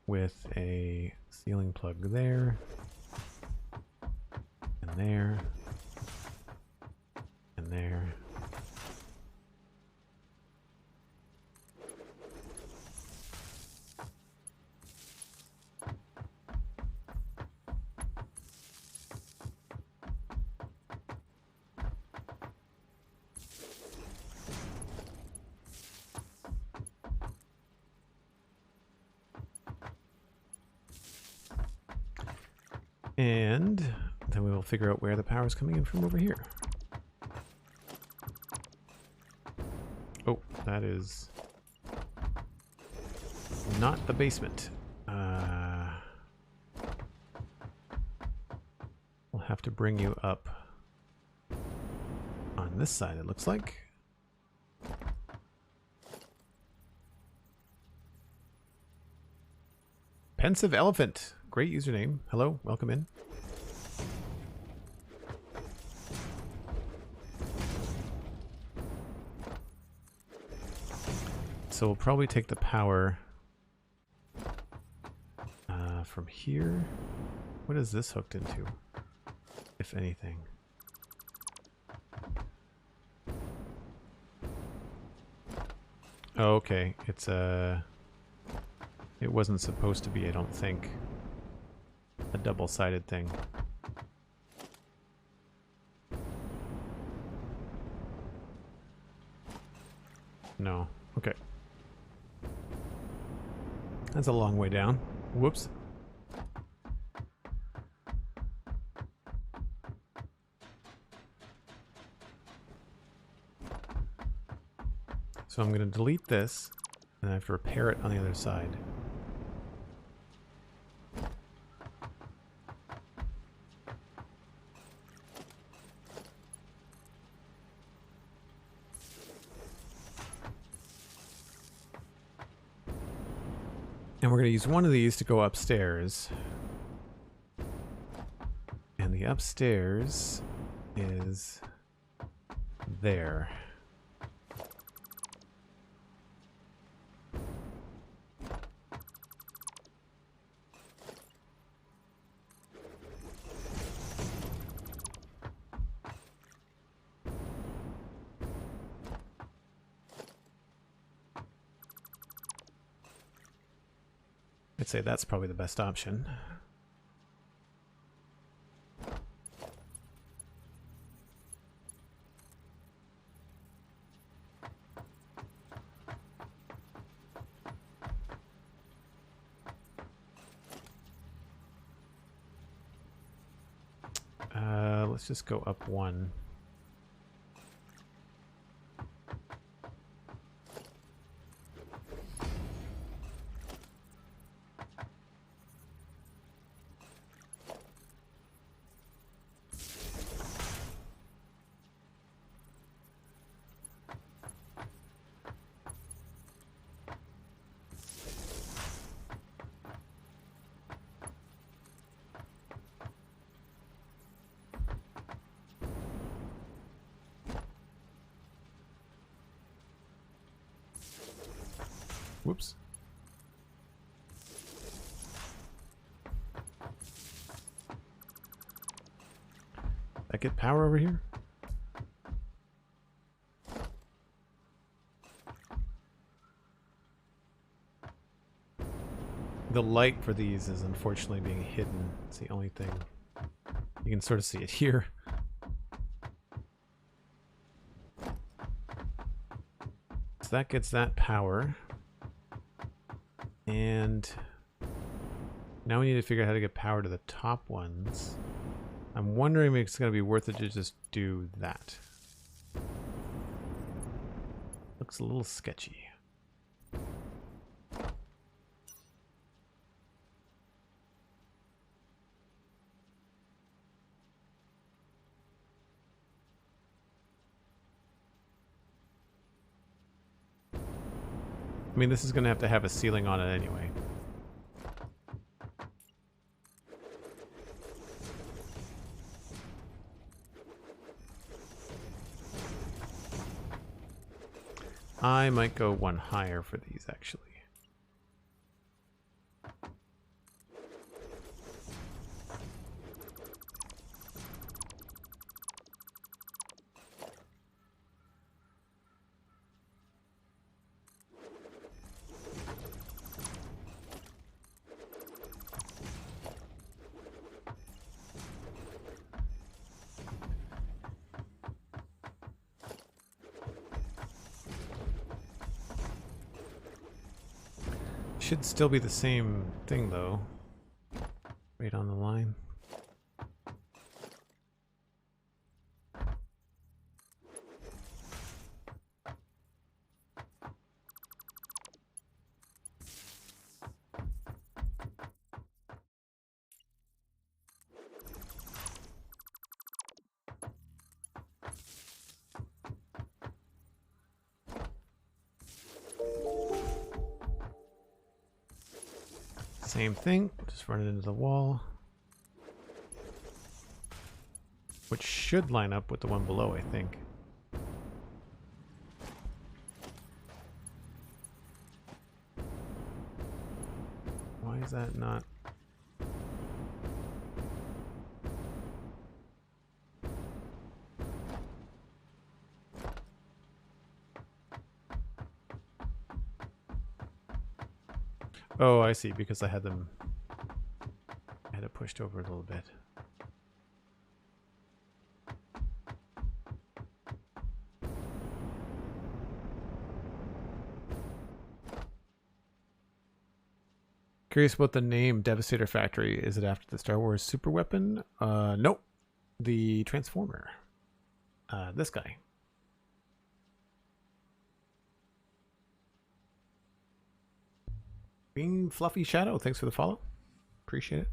with a ceiling plug there. And there. And there. And then we will figure out where the power is coming in from over here. that is not the basement. We'll have to bring you up on this side, it looks like. Pensive Elephant. Great username. Hello, welcome in. So we'll probably take the power from here. What is this hooked into, if anything? Oh, okay. It's it wasn't supposed to be, I don't think, a double-sided thing. No. Okay. That's a long way down. Whoops. So I'm going to delete this, and I have to repair it on the other side. And we're going to use one of these to go upstairs. And the upstairs is there. I'd say that's probably the best option. Let's just go up one. Whoops. I get power over here? The light for these is unfortunately being hidden. It's the only thing. You can sort of see it here. So that gets that power. And now we need to figure out how to get power to the top ones. I'm wondering if it's going to be worth it to just do that. Looks a little sketchy. I mean, this is going to have a ceiling on it anyway. I might go one higher for these, actually. Should still be the same thing, though. Right on the line. Same thing, just run it into the wall. Which should line up with the one below, I think. Why is that not? Oh, I see, because I had it pushed over a little bit. Curious about the name Devastator Factory. Is it after the Star Wars super weapon? Nope. The Transformer. This guy. Green Fluffy Shadow, thanks for the follow. Appreciate it.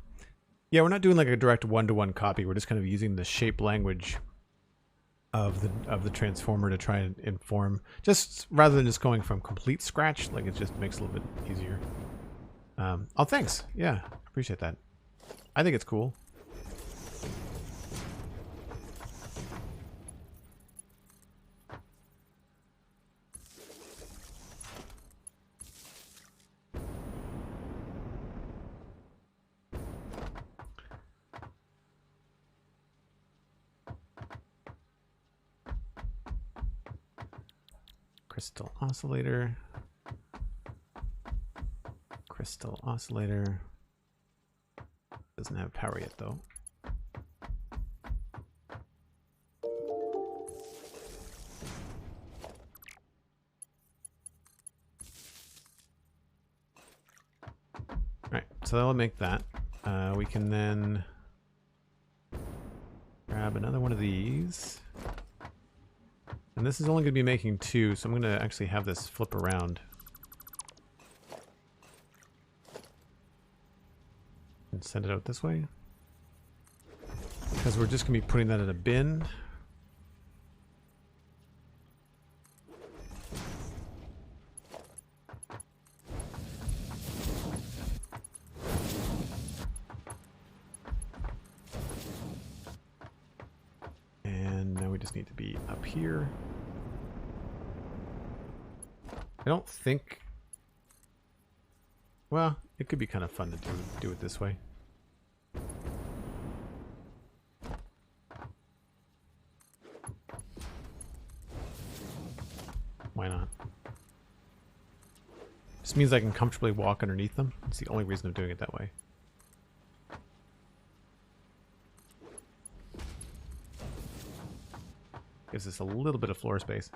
Yeah, we're not doing like a direct one-to-one copy. We're just kind of using the shape language of the Transformer to try and inform. Just rather than just going from complete scratch, like it just makes it a little bit easier. Oh, thanks. Yeah, appreciate that. I think it's cool. Crystal oscillator. Crystal oscillator. Doesn't have power yet though. Alright, so that'll make that. We can then grab another one of these. And this is only going to be making 2, so I'm going to actually have this flip around. And send it out this way. Because we're just going to be putting that in a bin. And now we just need to be up here. I don't think... Well, it could be kind of fun to do it this way. Why not? This means I can comfortably walk underneath them. It's the only reason I'm doing it that way. Gives us a little bit of floor space.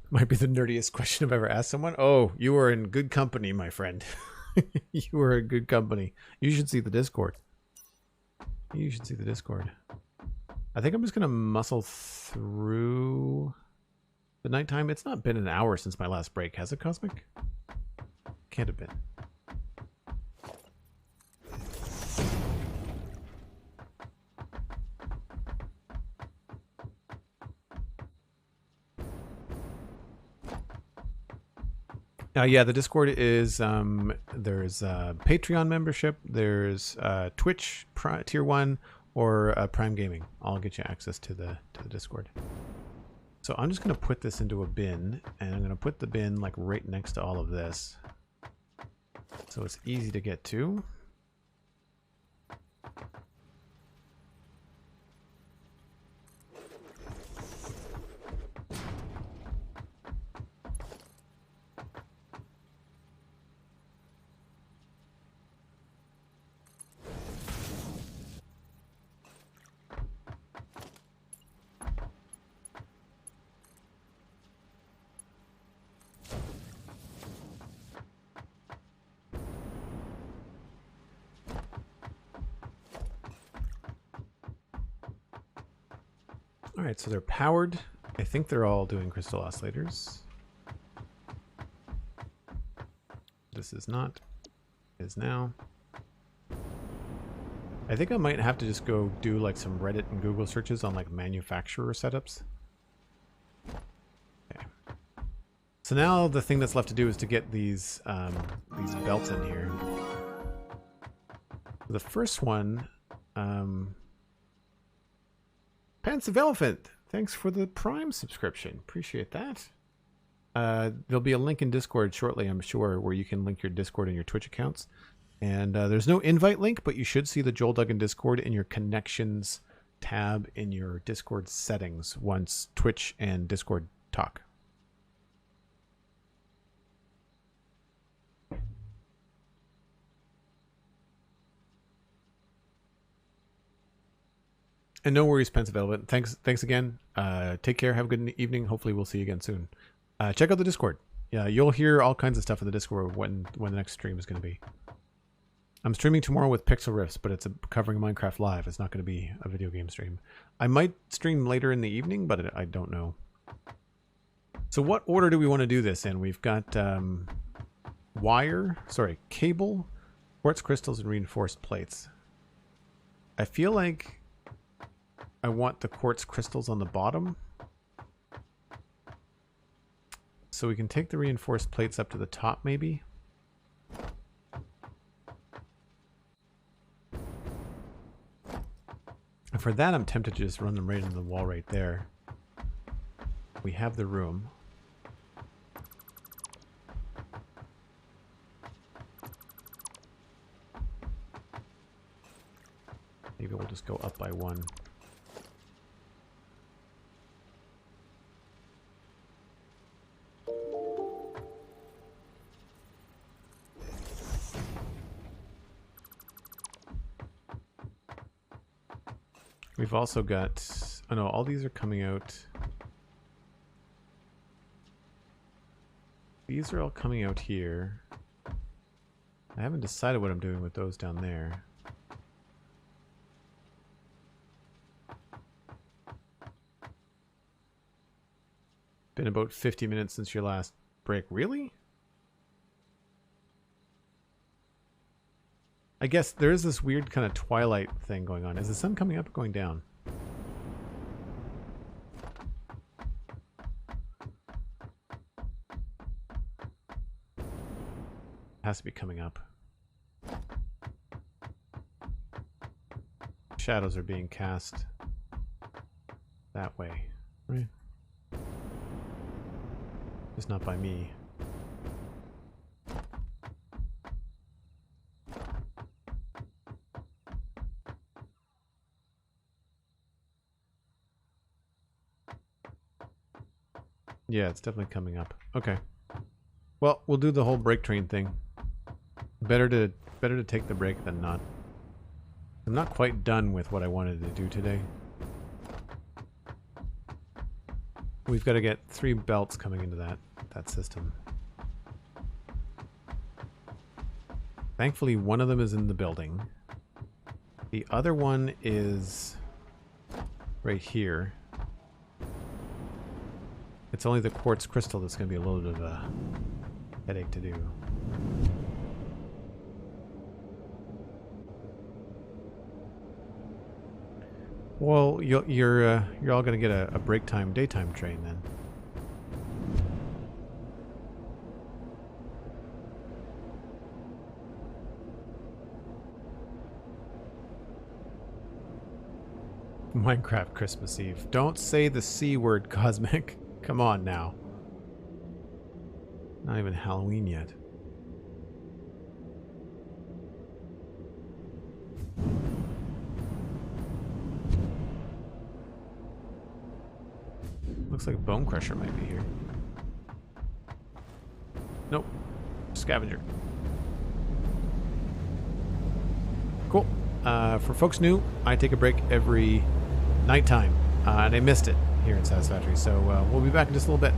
Might be the nerdiest question I've ever asked someone. Oh, you are in good company, my friend. You are in good company. You should see the Discord. You should see the Discord. I think I'm just going to muscle through the nighttime. It's not been an hour since my last break, has it, Cosmic? Can't have been. Yeah, the Discord is, there's Patreon membership, there's Twitch Tier 1, or Prime Gaming. I'll get you access to the Discord. So I'm just going to put this into a bin, and I'm going to put the bin like right next to all of this. So it's easy to get to. Alright, so they're powered. I think they're all doing crystal oscillators. This is not. Is now. I think I might have to just go do like some Reddit and Google searches on like manufacturer setups. So now the thing that's left to do is to get these belts in here. The first one, Pants of Elephant. Thanks for the Prime subscription. Appreciate that. There'll be a link in Discord shortly, I'm sure, where you can link your Discord and your Twitch accounts. And there's no invite link, but you should see the Joel Duggan Discord in your connections tab in your Discord settings once Twitch and Discord talk. And no worries, Pants of Elephant. Thanks again. Take care. Have a good evening. Hopefully we'll see you again soon. Check out the Discord. Yeah, you'll hear all kinds of stuff in the Discord when the next stream is going to be. I'm streaming tomorrow with Pixel Riffs, but it's covering Minecraft Live. It's not going to be a video game stream. I might stream later in the evening, but I don't know. So what order do we want to do this in? We've got cable, quartz crystals, and reinforced plates. I feel like I want the quartz crystals on the bottom. So we can take the reinforced plates up to the top, maybe. And for that, I'm tempted to just run them right into the wall right there. We have the room. Maybe we'll just go up by one. We've also got, oh no, all these are coming out. These are all coming out here. I haven't decided what I'm doing with those down there. Been about 50 minutes since your last break. Really? I guess there is this weird kind of twilight thing going on. Is the sun coming up or going down? Has to be coming up. Shadows are being cast that way, right? Just not by me. Yeah, it's definitely coming up. Okay. Well, we'll do the whole break train thing. Better to take the break than not. I'm not quite done with what I wanted to do today. We've got to get 3 belts coming into that system. Thankfully, one of them is in the building. The other one is right here. It's only the quartz crystal that's going to be a little bit of a headache to do. Well, you're all going to get a break time daytime train then. Minecraft Christmas Eve. Don't say the C word, Cosmic. Come on now. Not even Halloween yet. Looks like a bone crusher might be here. Nope. Scavenger. Cool. For folks new, I take a break every nighttime. And I missed it here in Satisfactory. So we'll be back in just a little bit.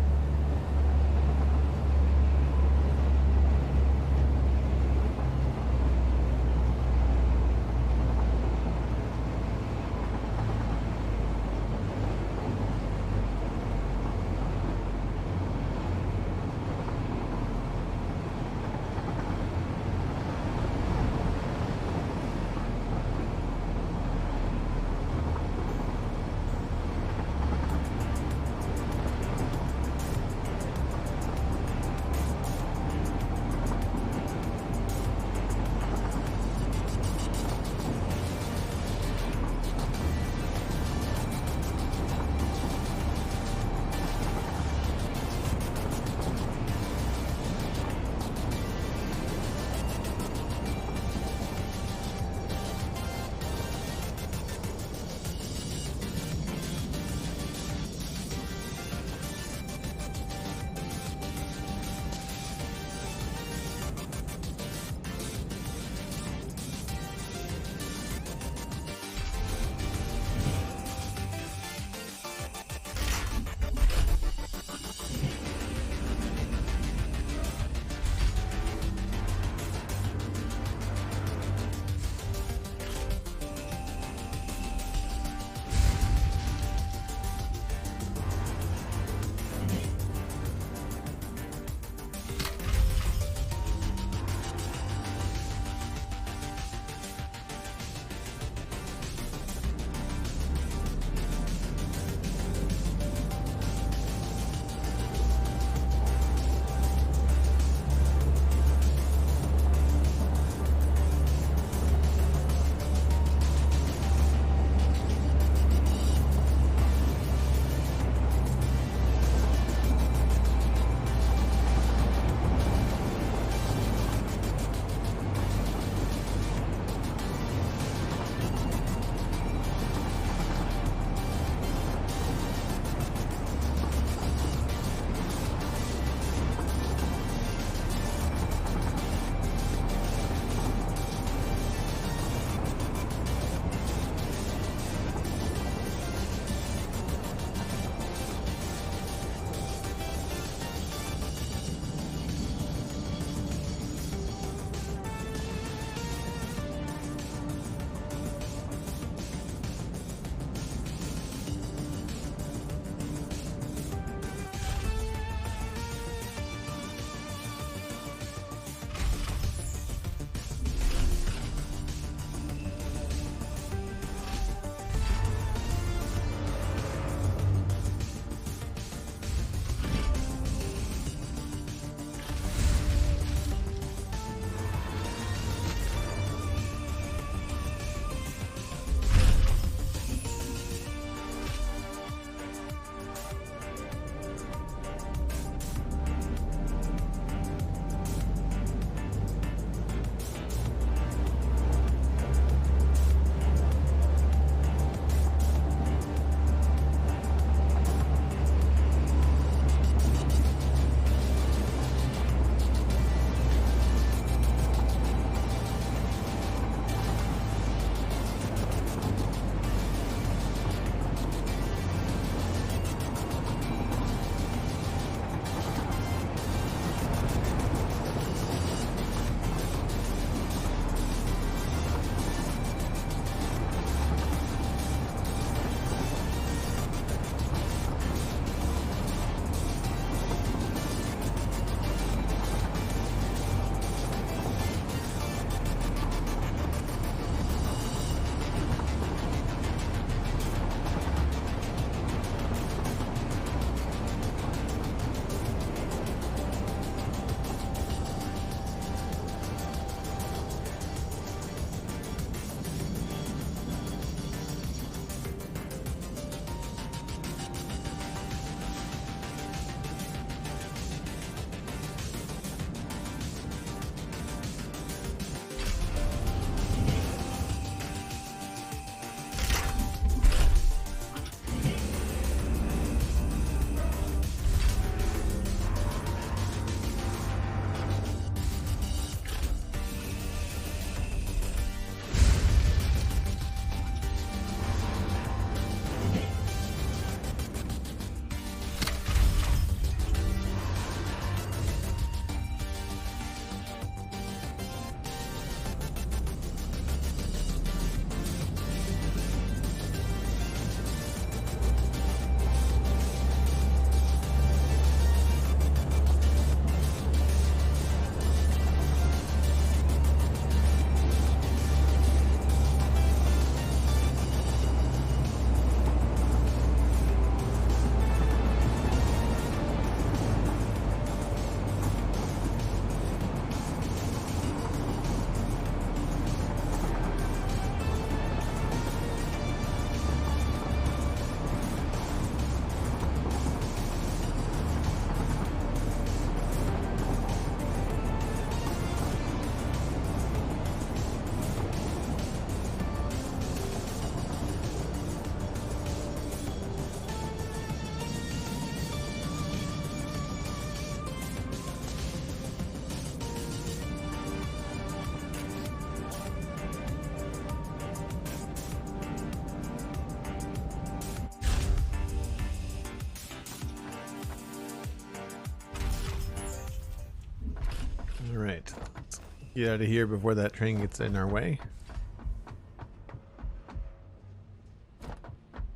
Alright, let's get out of here before that train gets in our way.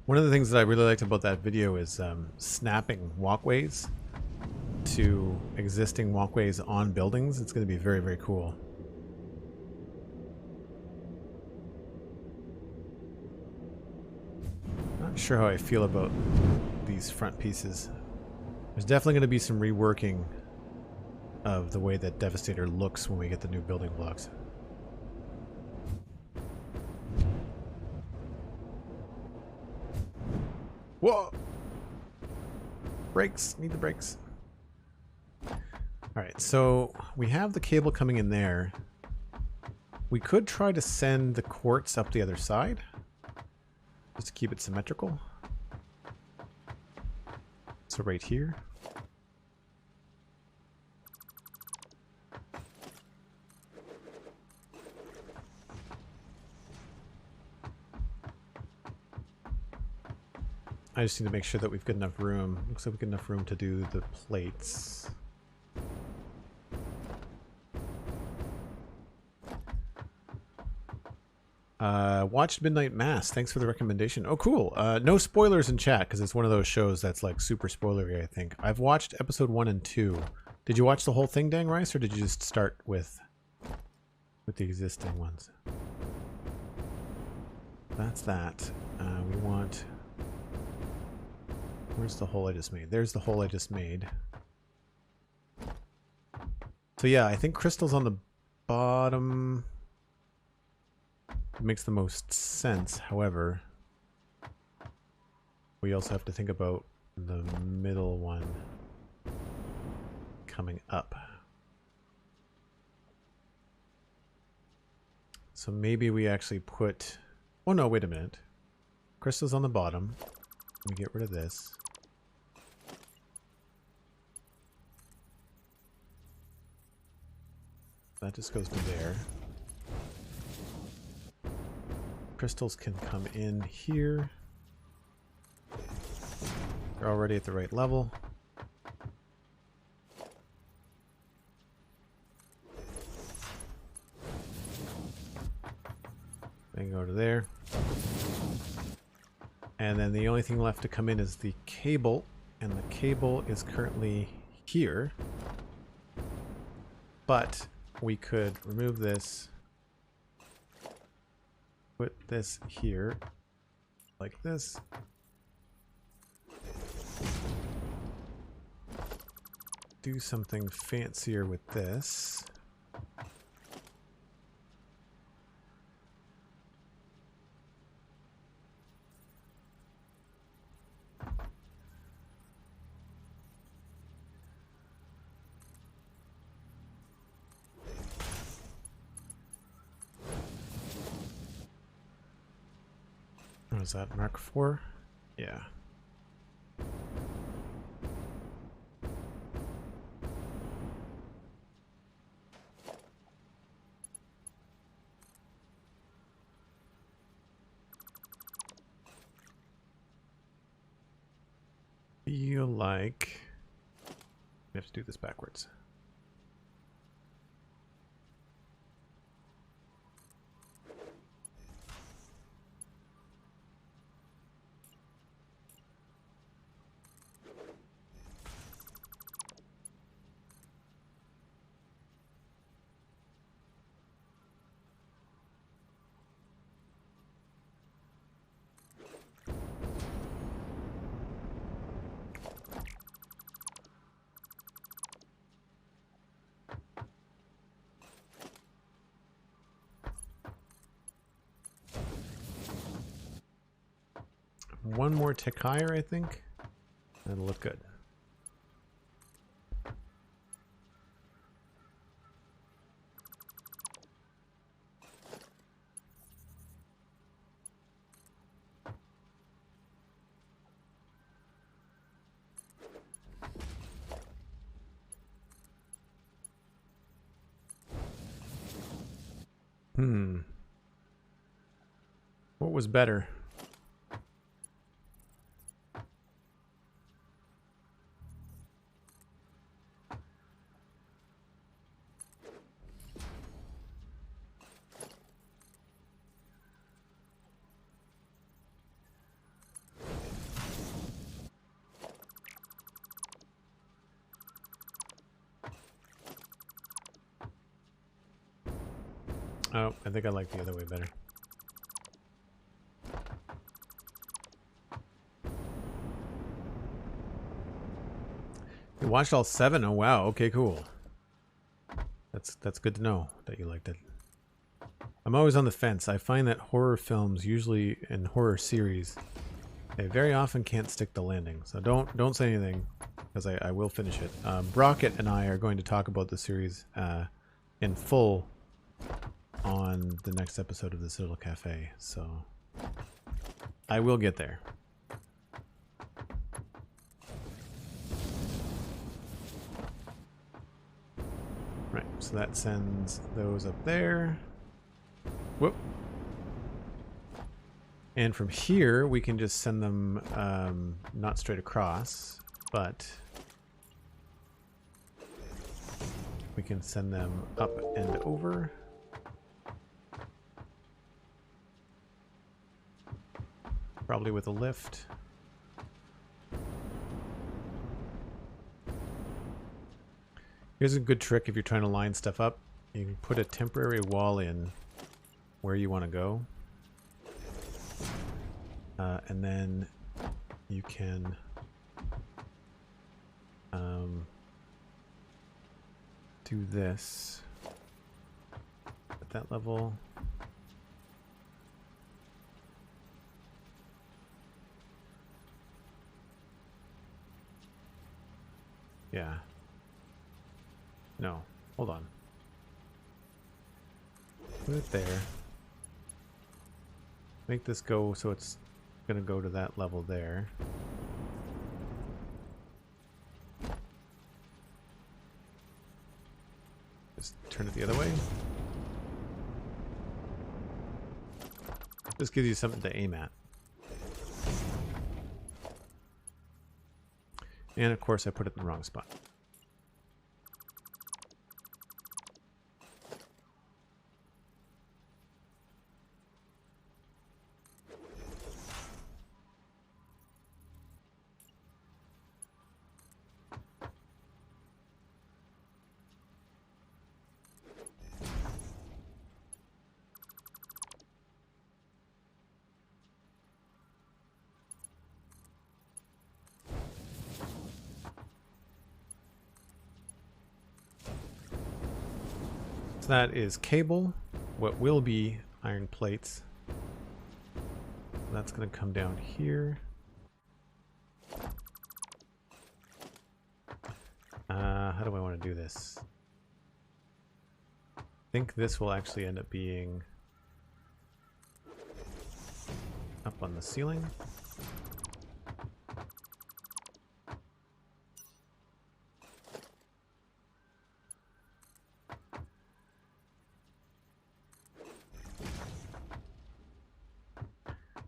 One of the things that I really liked about that video is snapping walkways to existing walkways on buildings. It's going to be very, very cool. Not sure how I feel about these front pieces. There's definitely going to be some reworking of the way that Devastator looks when we get the new building blocks. Whoa! Brakes. Need the brakes. Alright, so we have the cable coming in there. We could try to send the quartz up the other side, just to keep it symmetrical. So right here. I just need to make sure that we've got enough room. Looks like we've got enough room to do the plates. Watched Midnight Mass. Thanks for the recommendation. Oh, cool. No spoilers in chat because it's one of those shows that's like super spoilery, I think. I've watched episode 1 and 2. Did you watch the whole thing, Dang Rice, or did you just start with the existing ones? That's that. We want... Where's the hole I just made? There's the hole I just made. So yeah, I think crystal's on the bottom. It makes the most sense. However, we also have to think about the middle one coming up. So maybe we actually put... Oh no, wait a minute. Crystal's on the bottom. Let me get rid of this. That just goes to there. Crystals can come in here. They're already at the right level. Then go to there. And then the only thing left to come in is the cable. And the cable is currently here. But we could remove this. Put this here. Like this. Do something fancier with this. What is that, Mark 4? Yeah. Feel like we have to do this backwards. One more tick higher, I think. That'll look good. What was better? Oh, I think I like the other way better. You watched all 7? Oh wow, okay, cool. That's good to know that you liked it. I'm always on the fence. I find that horror films, usually in horror series, they very often can't stick the landing. So don't say anything, because I will finish it. Brockett and I are going to talk about the series in full on the next episode of this little cafe. So I will get there. Right, so that sends those up there. Whoop. And from here, we can just send them not straight across, but we can send them up and over. Probably with a lift. Here's a good trick if you're trying to line stuff up. You can put a temporary wall in where you want to go. And then you can do this at that level. Yeah. No, hold on. Put it there. Make this go so it's going to go to that level there. Just turn it the other way. This gives you something to aim at. And of course I put it in the wrong spot. So that is cable, what will be iron plates. That's going to come down here. How do I want to do this? I think this will actually end up being up on the ceiling.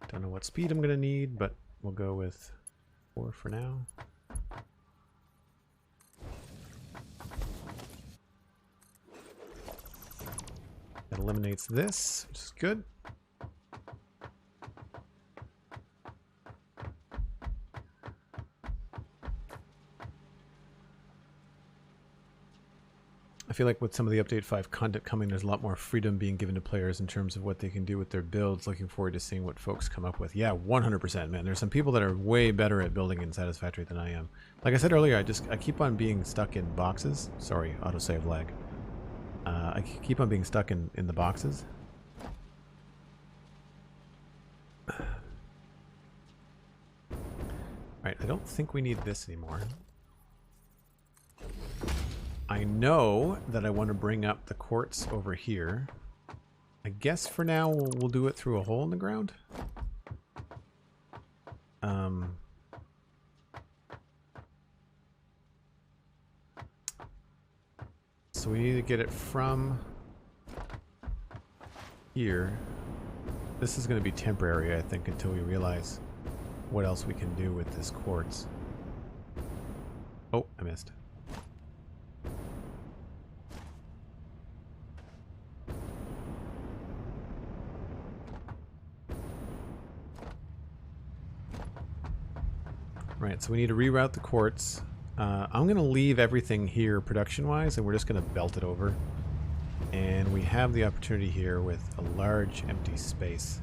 Don't know what speed I'm going to need, but we'll go with 4 for now. That eliminates this, which is good. I feel like with some of the Update 5 content coming, there's a lot more freedom being given to players in terms of what they can do with their builds. Looking forward to seeing what folks come up with. Yeah, 100%, man. There's some people that are way better at building in Satisfactory than I am. Like I said earlier, I keep on being stuck in boxes. Sorry, autosave lag. I keep on being stuck in the boxes. Right, I don't think we need this anymore. I know that I want to bring up the quartz over here. I guess for now we'll do it through a hole in the ground. So we need to get it from here. This is going to be temporary, I think, until we realize what else we can do with this quartz. Oh, I missed. Right, so we need to reroute the quartz. I'm going to leave everything here production-wise, and we're just going to belt it over. And we have the opportunity here with a large empty space.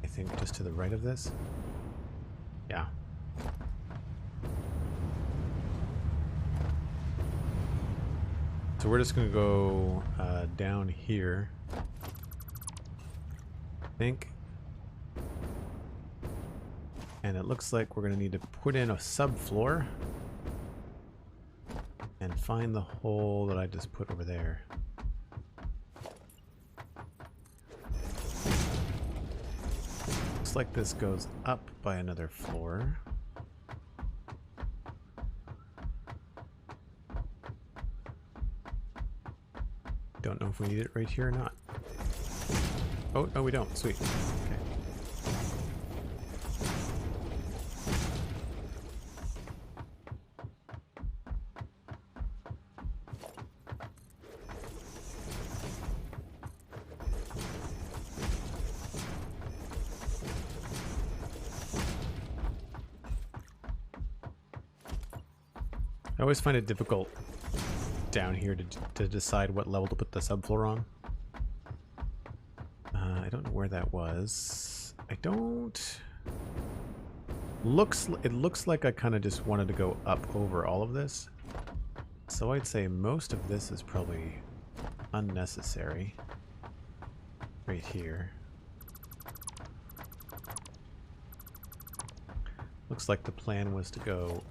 I think just to the right of this. Yeah. So we're just going to go down here. I think. And it looks like we're going to need to put in a subfloor and find the hole that I just put over there. Looks like this goes up by another floor. Don't know if we need it right here or not. Oh, no, we don't. Sweet. Okay. I always find it difficult down here to decide what level to put the subfloor on. I don't know where that was. I don't... It looks like I kind of just wanted to go up over all of this. So I'd say most of this is probably unnecessary. Right here. Looks like the plan was to go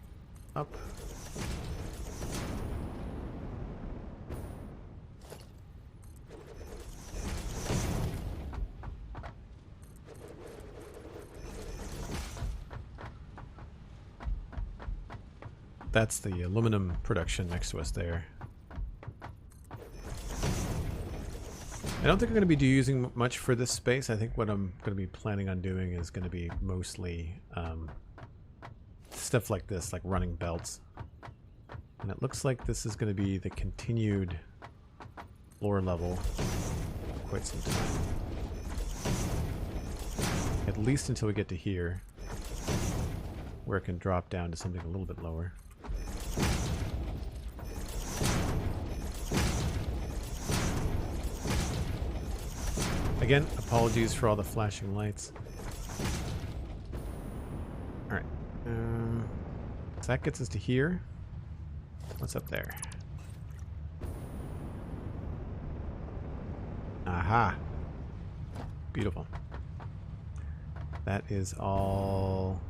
up. That's the aluminum production next to us there. I don't think I'm going to be using much for this space. I think what I'm going to be planning on doing is going to be mostly stuff like this, like running belts. And it looks like this is going to be the continued floor level for quite some time. At least until we get to here, where it can drop down to something a little bit lower. Again, apologies for all the flashing lights. Alright. So that gets us to here. What's up there? Aha! Beautiful. That is all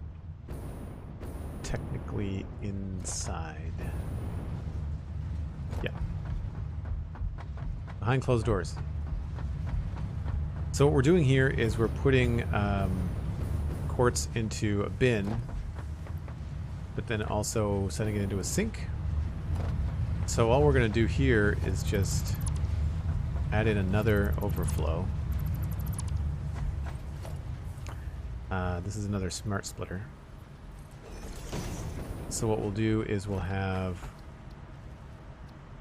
technically inside. Yeah. Behind closed doors. So what we're doing here is we're putting quartz into a bin, but then also sending it into a sink. So all we're going to do here is just add in another overflow. This is another smart splitter. So what we'll do is we'll have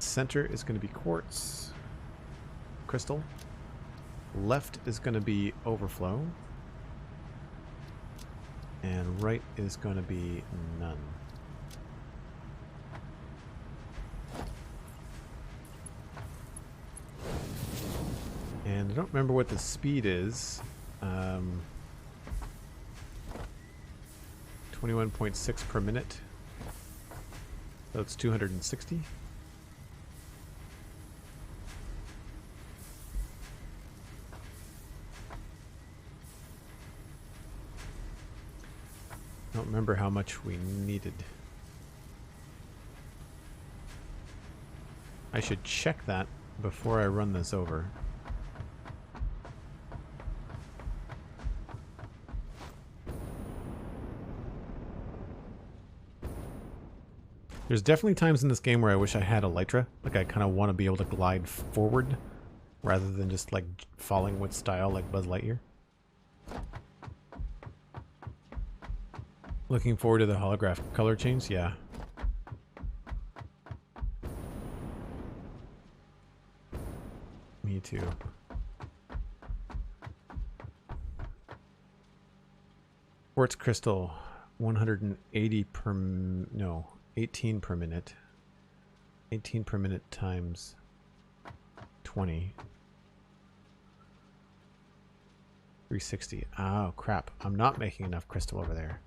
center is going to be quartz crystal. Left is going to be overflow. And right is going to be none. And I don't remember what the speed is. 21.6 per minute. So it's 260. I don't remember how much we needed. I should check that before I run this over. There's definitely times in this game where I wish I had Elytra. Like, I kind of want to be able to glide forward rather than just, like, falling with style like Buzz Lightyear. Looking forward to the holograph color change, yeah. Me too. Quartz crystal, 180 per... no, 18 per minute. 18 per minute times 320. 360. Oh, crap. I'm not making enough crystal over there.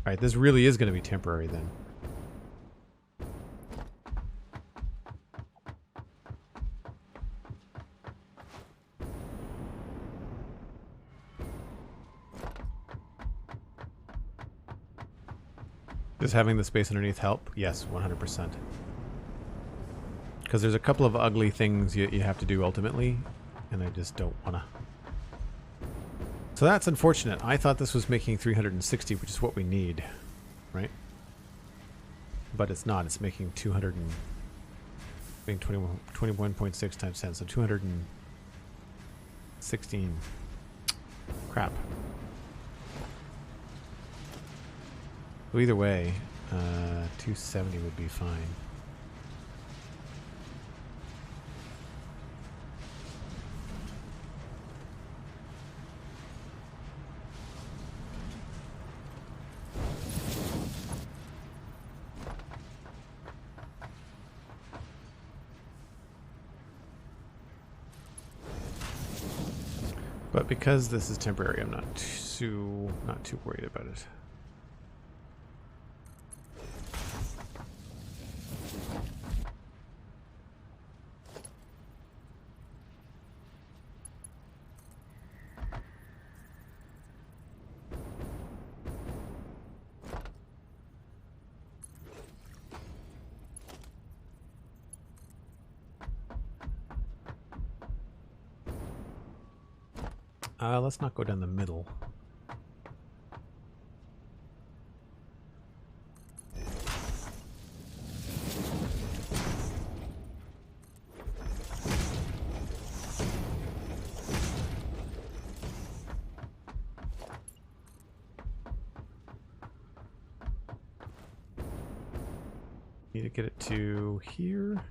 Alright, this really is going to be temporary then. Does having the space underneath help? Yes, 100%. Because there's a couple of ugly things you have to do ultimately, and I just don't want to. So that's unfortunate. I thought this was making 360, which is what we need, right? But it's not. It's making 200 and being 21.6 times 10, so 216. Crap. So either way, 270 would be fine. But because this is temporary, I'm not too worried about it. Let's not go down the middle. Need to get it to here.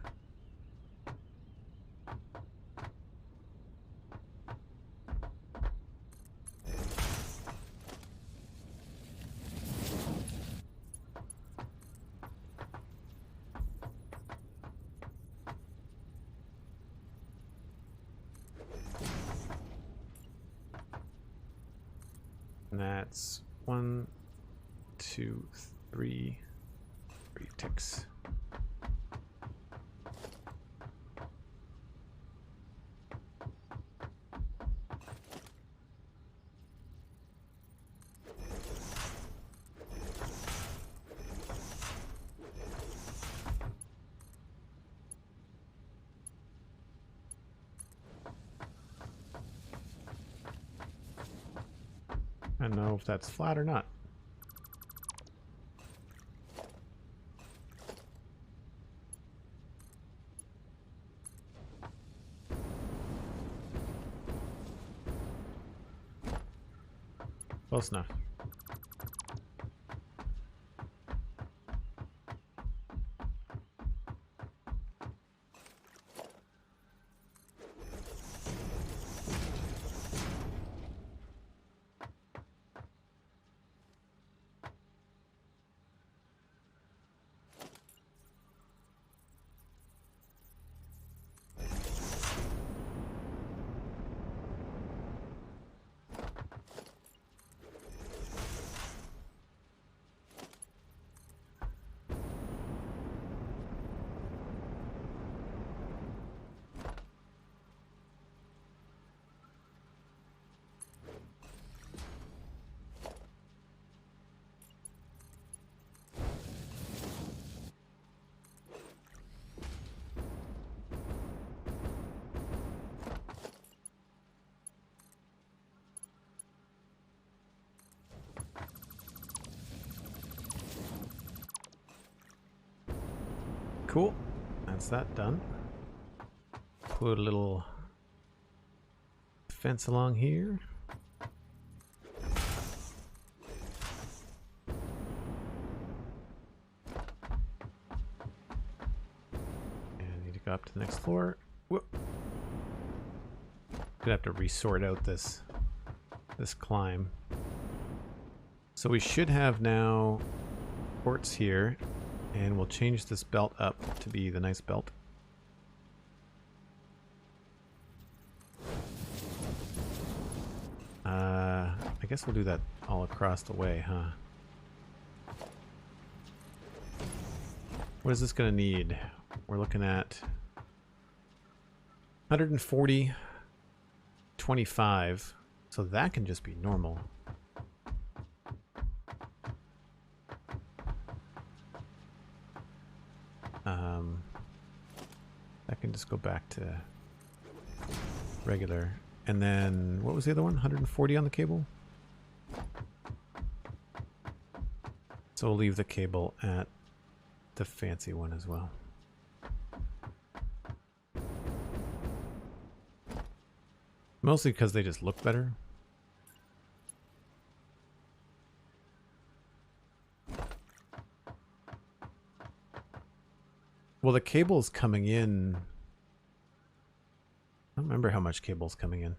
And that's 1, 2, 3 ticks. I don't know if that's flat or not. Close enough. Cool. That's that done. Put a little fence along here. And I need to go up to the next floor. Whoop. Gonna have to resort out this climb. So we should have now ports here. And we'll change this belt up to be the nice belt. I guess we'll do that all across the way, huh? What is this going to need? We're looking at 140, 25. So that can just be normal. That can just go back to regular. And then, what was the other one? 140 on the cable? So we'll leave the cable at the fancy one as well. Mostly because they just look better. Well, the cable's coming in. I don't remember how much cable's coming in.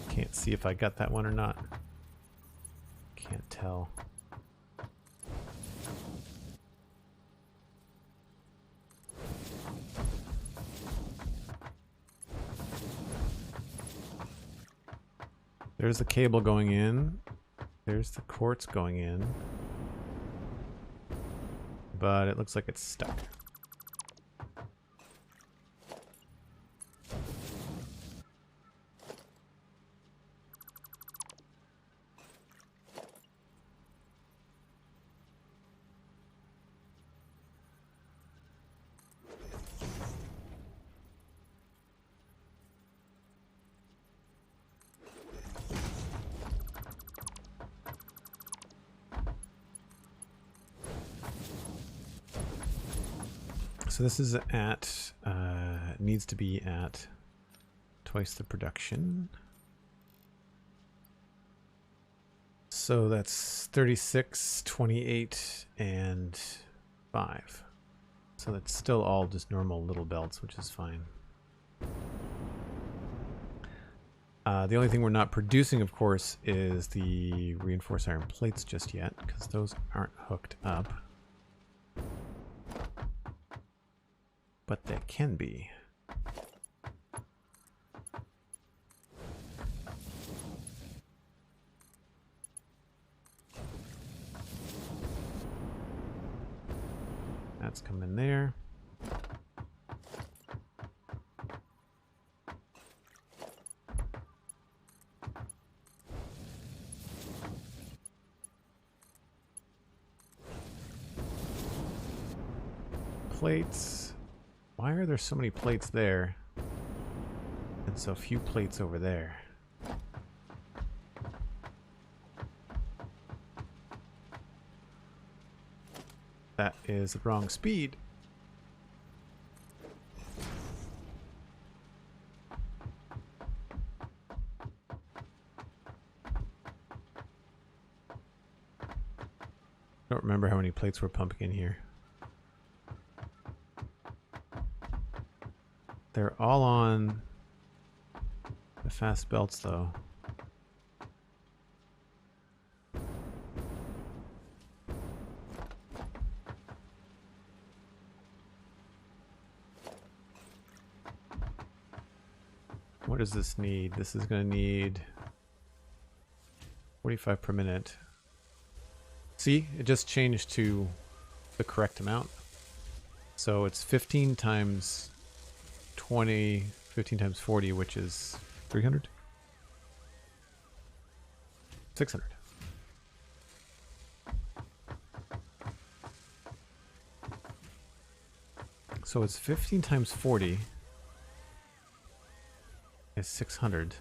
Can't see if I got that one or not. Can't tell. There's the cable going in. There's the quartz going in. But it looks like it's stuck. So this is at, needs to be at twice the production. So that's 36, 28, and 5. So that's still all just normal little belts, which is fine. The only thing we're not producing, of course, is the reinforced iron plates just yet, because those aren't hooked up. But they can be. That's coming there. Plates. Why are there so many plates there and so few plates over there? That is the wrong speed. I don't remember how many plates we're pumping in here. They're all on the fast belts, though. What does this need? This is going to need 45 per minute. See, it just changed to the correct amount. So it's 15 times 20, 15 times 40, which is 300? 600. So it's 15 times 40 is 600.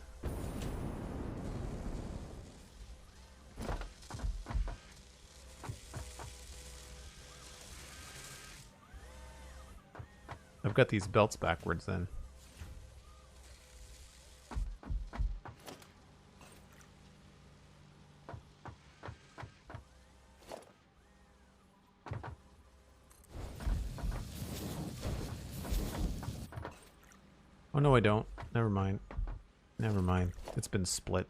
got these belts backwards then. Oh no, I don't. Never mind. Never mind. It's been split.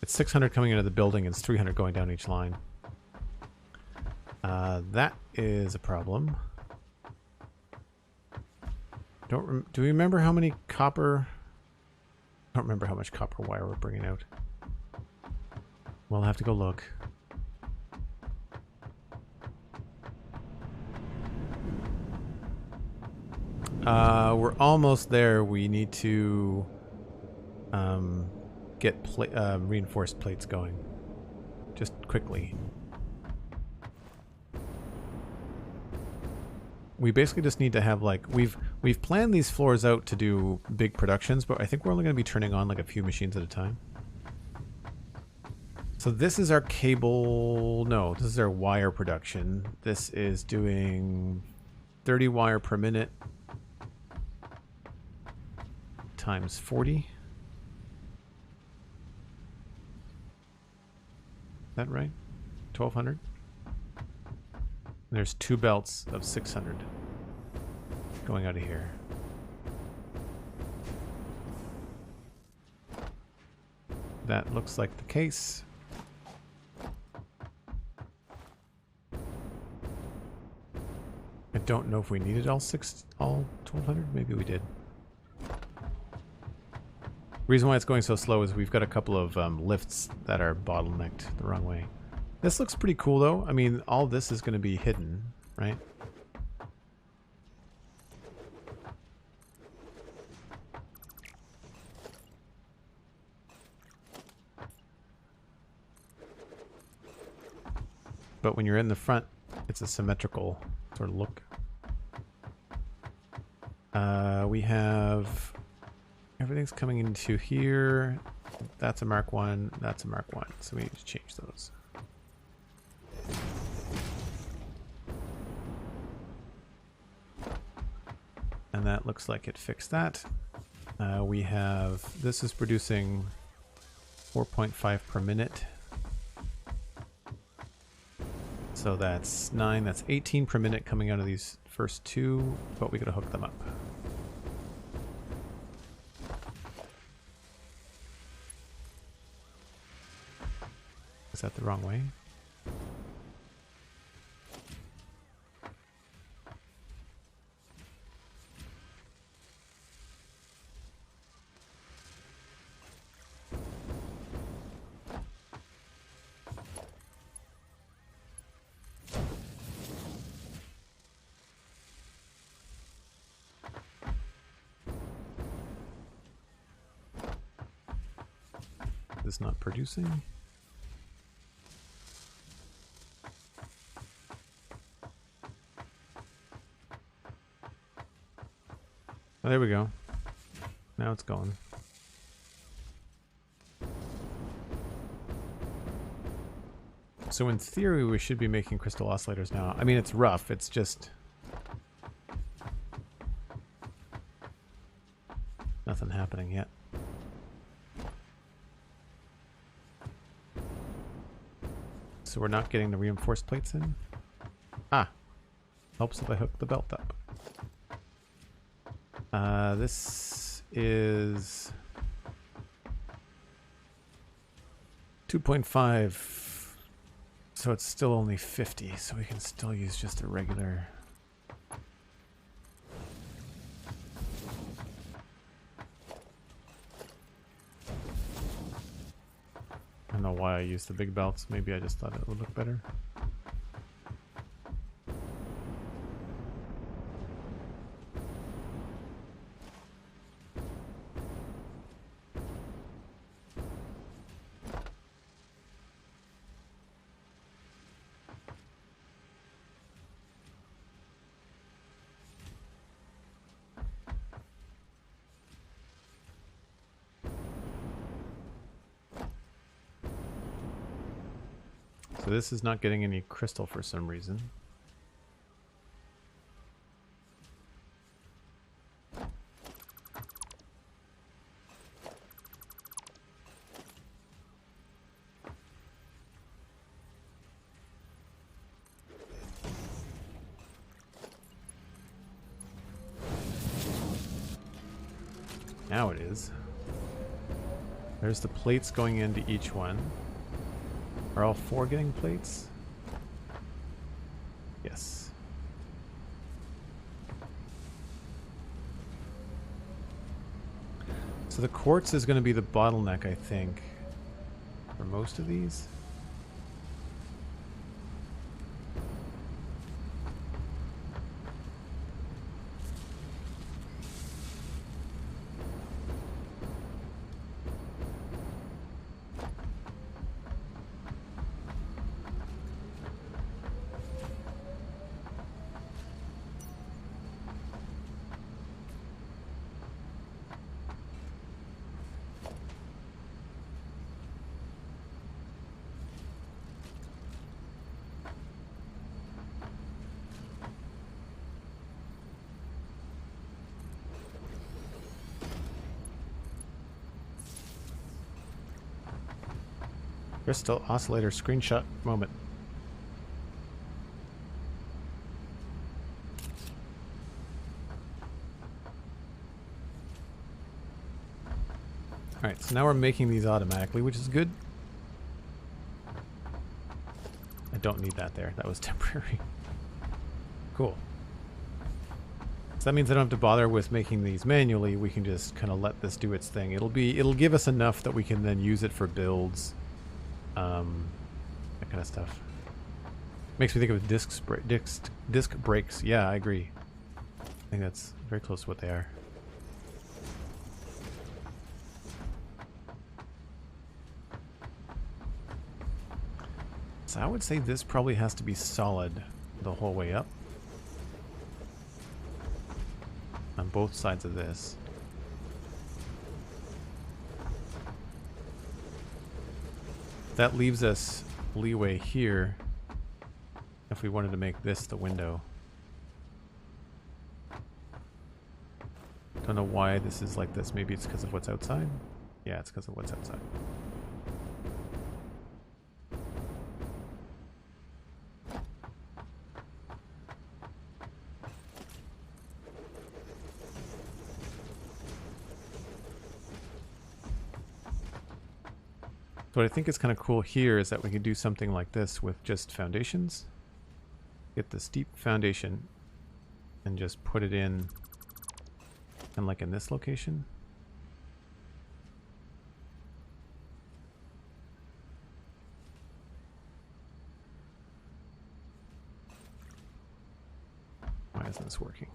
It's 600 coming into the building and it's 300 going down each line. That is a problem. Do we remember how many copper? I don't remember how much copper wire we're bringing out. We'll have to go look. We're almost there. We need to get reinforced plates going. Just quickly. We basically just need to have like we've planned these floors out to do big productions, but I think we're only going to be turning on like a few machines at a time. So this is our cable. No, this is our wire production. This is doing 30 wire per minute times 40. Is that right? 1200. There's 2 belts of 600 going out of here. That looks like the case. I don't know if we needed all 1200. Maybe we did. Reason why it's going so slow is we've got a couple of lifts that are bottlenecked the wrong way. This looks pretty cool though. I mean, all this is going to be hidden, right? But when you're in the front, it's a symmetrical sort of look. We have everything's coming into here. That's a Mark 1, that's a Mark 1. So we need to change those. And that looks like it fixed that. We have, this is producing 4.5 per minute. So that's 9, that's 18 per minute coming out of these first 2, but we gotta hook them up. Is that the wrong way? Is not producing. Oh, there we go. Now it's going. So in theory, we should be making crystal oscillators now. I mean, it's rough. It's just nothing happening yet. So we're not getting the reinforced plates in? Ah, helps if I hook the belt up. This is 2.5, so it's still only 50, so we can still use just a regular. I don't know why I used the big belts. Maybe I just thought it would look better. So this is not getting any crystal for some reason. Now it is. There's the plates going into each one. Are all 4 getting plates? Yes. So the quartz is going to be the bottleneck, I think, for most of these. Crystal oscillator screenshot moment. Alright, so now we're making these automatically, which is good. I don't need that there. That was temporary. Cool. So that means I don't have to bother with making these manually. We can just kind of let this do its thing. It'll give us enough that we can then use it for builds. That kind of stuff. Makes me think of disc brakes. Yeah, I agree. I think that's very close to what they are. So I would say this probably has to be solid the whole way up. On both sides of this. That leaves us leeway here if we wanted to make this the window. Don't know why this is like this. Maybe it's because of what's outside? Yeah, it's because of what's outside. So what I think is kind of cool here is that we can do something like this with just foundations. Get the steep foundation and just put it in, and like in this location. Why isn't this working?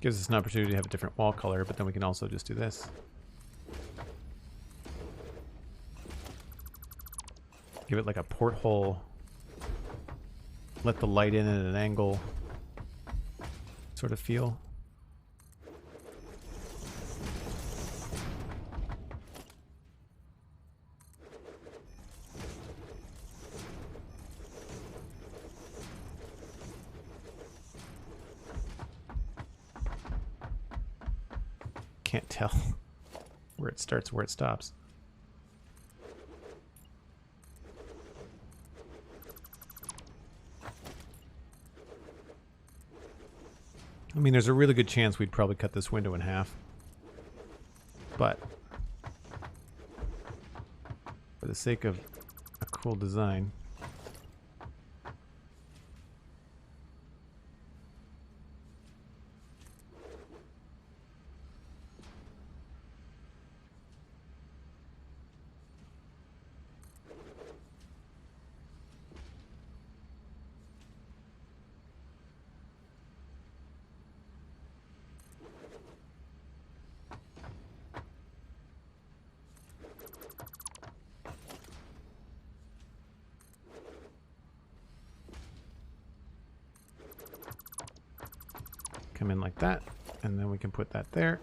Gives us an opportunity to have a different wall color, but then we can also just do this. Give it like a porthole. Let the light in at an angle sort of feel. Can't tell where it starts, where it stops. I mean, there's a really good chance we'd probably cut this window in half. But for the sake of a cool design, come in like that, and then we can put that there.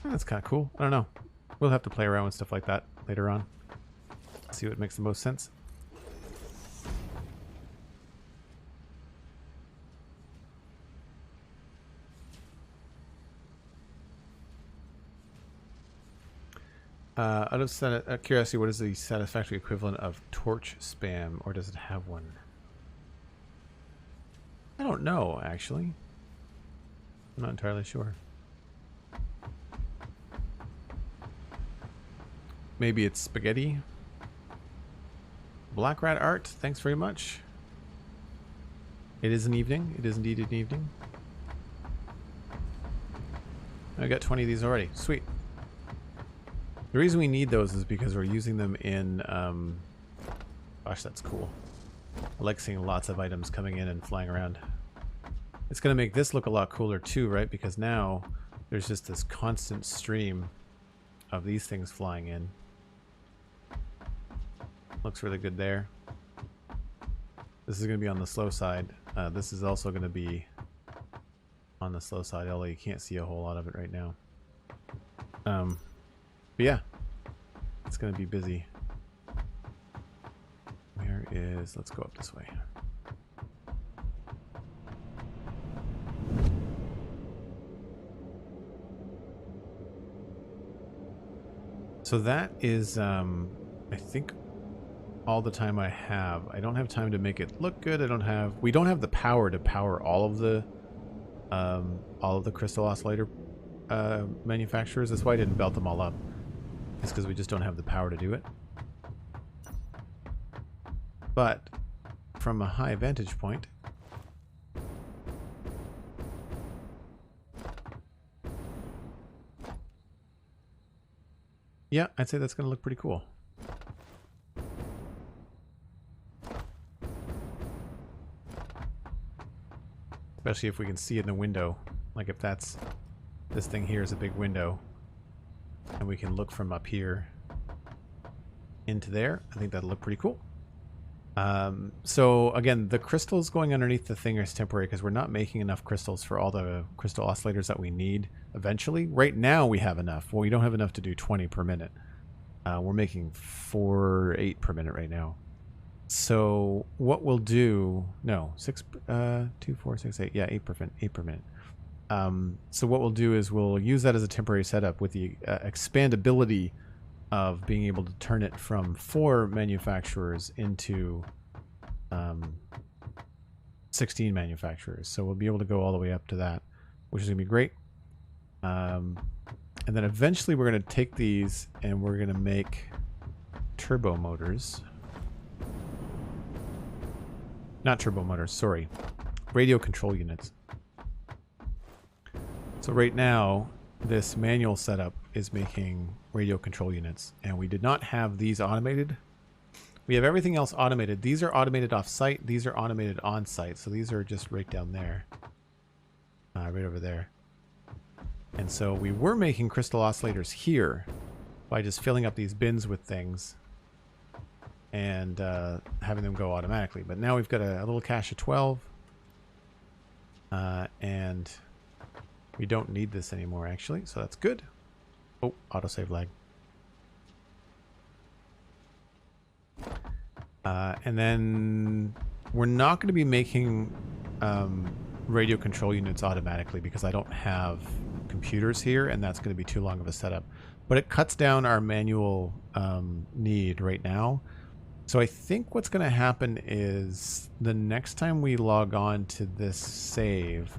That's kind of cool. I don't know. We'll have to play around with stuff like that later on. See what makes the most sense. Out of curiosity, what is the satisfactory equivalent of torch spam, or does it have one? I don't know, actually. I'm not entirely sure. Maybe it's spaghetti. Black Rat Art, thanks very much. It is an evening. It is indeed an evening. I got 20 of these already. Sweet. The reason we need those is because we're using them in... gosh, that's cool. I like seeing lots of items coming in and flying around. It's going to make this look a lot cooler too, right? Because now there's just this constant stream of these things flying in. Looks really good there. This is going to be on the slow side. This is also going to be on the slow side, although you can't see a whole lot of it right now. But yeah, it's going to be busy. Where is... let's go up this way. So that is, I think, all the time I have. I don't have time to make it look good. We don't have the power to power all of the crystal oscillator manufacturers. That's why I didn't belt them all up. It's because we just don't have the power to do it. But from a high vantage point, yeah, I'd say that's going to look pretty cool. Especially if we can see it in the window. Like if that's... this thing here is a big window. And we can look from up here into there. I think that'll look pretty cool. So again, the crystals going underneath the thing is temporary because we're not making enough crystals for all the crystal oscillators that we need eventually. Right now we have enough. Well, we don't have enough to do 20 per minute. We're making 8 per minute right now. So what we'll do, no, 6, 2, 4, 6, 8, yeah, 8 per minute. So what we'll do is we'll use that as a temporary setup with the expandability of being able to turn it from 4 manufacturers into 16 manufacturers. So we'll be able to go all the way up to that, which is going to be great. And then eventually we're going to take these and we're going to make turbo motors. Not turbo motors, sorry. Radio control units. So right now, this manual setup is making radio control units, and we did not have these automated. We have everything else automated. These are automated off-site. These are automated on-site. So these are just right down there. Right over there. And so we were making crystal oscillators here by just filling up these bins with things and having them go automatically. But now we've got a little cache of 12. And we don't need this anymore, actually. So that's good. Oh, autosave lag. And then we're not going to be making radio control units automatically because I don't have computers here, and that's going to be too long of a setup. But it cuts down our manual need right now. So I think what's going to happen is the next time we log on to this save,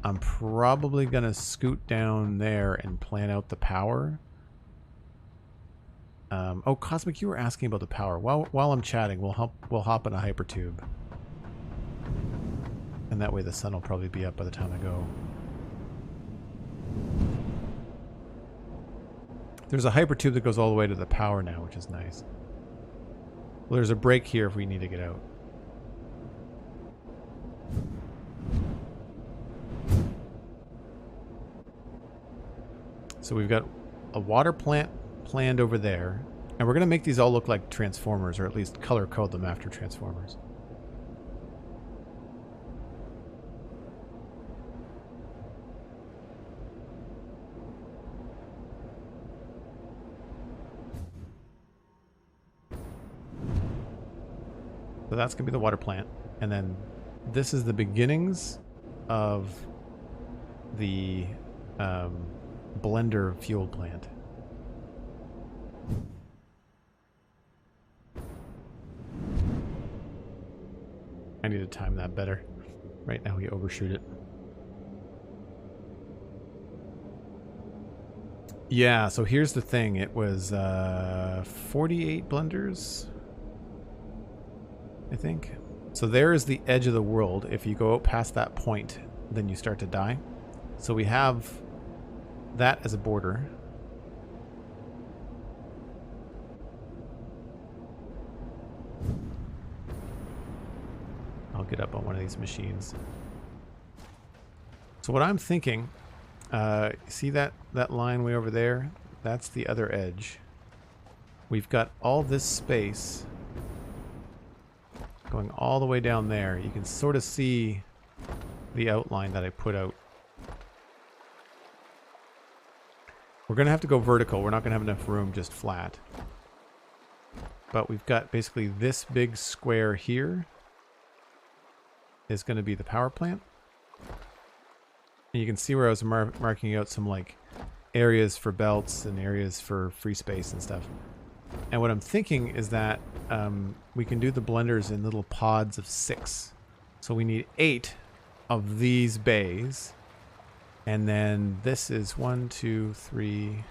I'm probably going to scoot down there and plan out the power. Oh, Cosmic, you were asking about the power. While I'm chatting, we'll hop in a hypertube. And that way the sun will probably be up by the time I go. There's a hypertube that goes all the way to the power now, which is nice. Well, there's a break here if we need to get out. So we've got a water plant planned over there, and we're going to make these all look like transformers, or at least color code them after transformers. So that's going to be the water plant, and then this is the beginnings of the blender fuel plant. I need to time that better. Right now we overshoot it. Yeah, so here's the thing. It was 48 blenders, I think. So there is the edge of the world. If you go out past that point, then you start to die. So we have that as a border. I'll get up on one of these machines. So what I'm thinking, see that line way over there? That's the other edge. We've got all this space going all the way down there. You can sort of see the outline that I put out. We're going to have to go vertical. We're not going to have enough room just flat. But we've got basically this big square here is going to be the power plant. And you can see where I was marking out some like areas for belts and areas for free space and stuff. And what I'm thinking is that we can do the blenders in little pods of 6. So we need 8 of these bays. And then this is 1, 2, 3,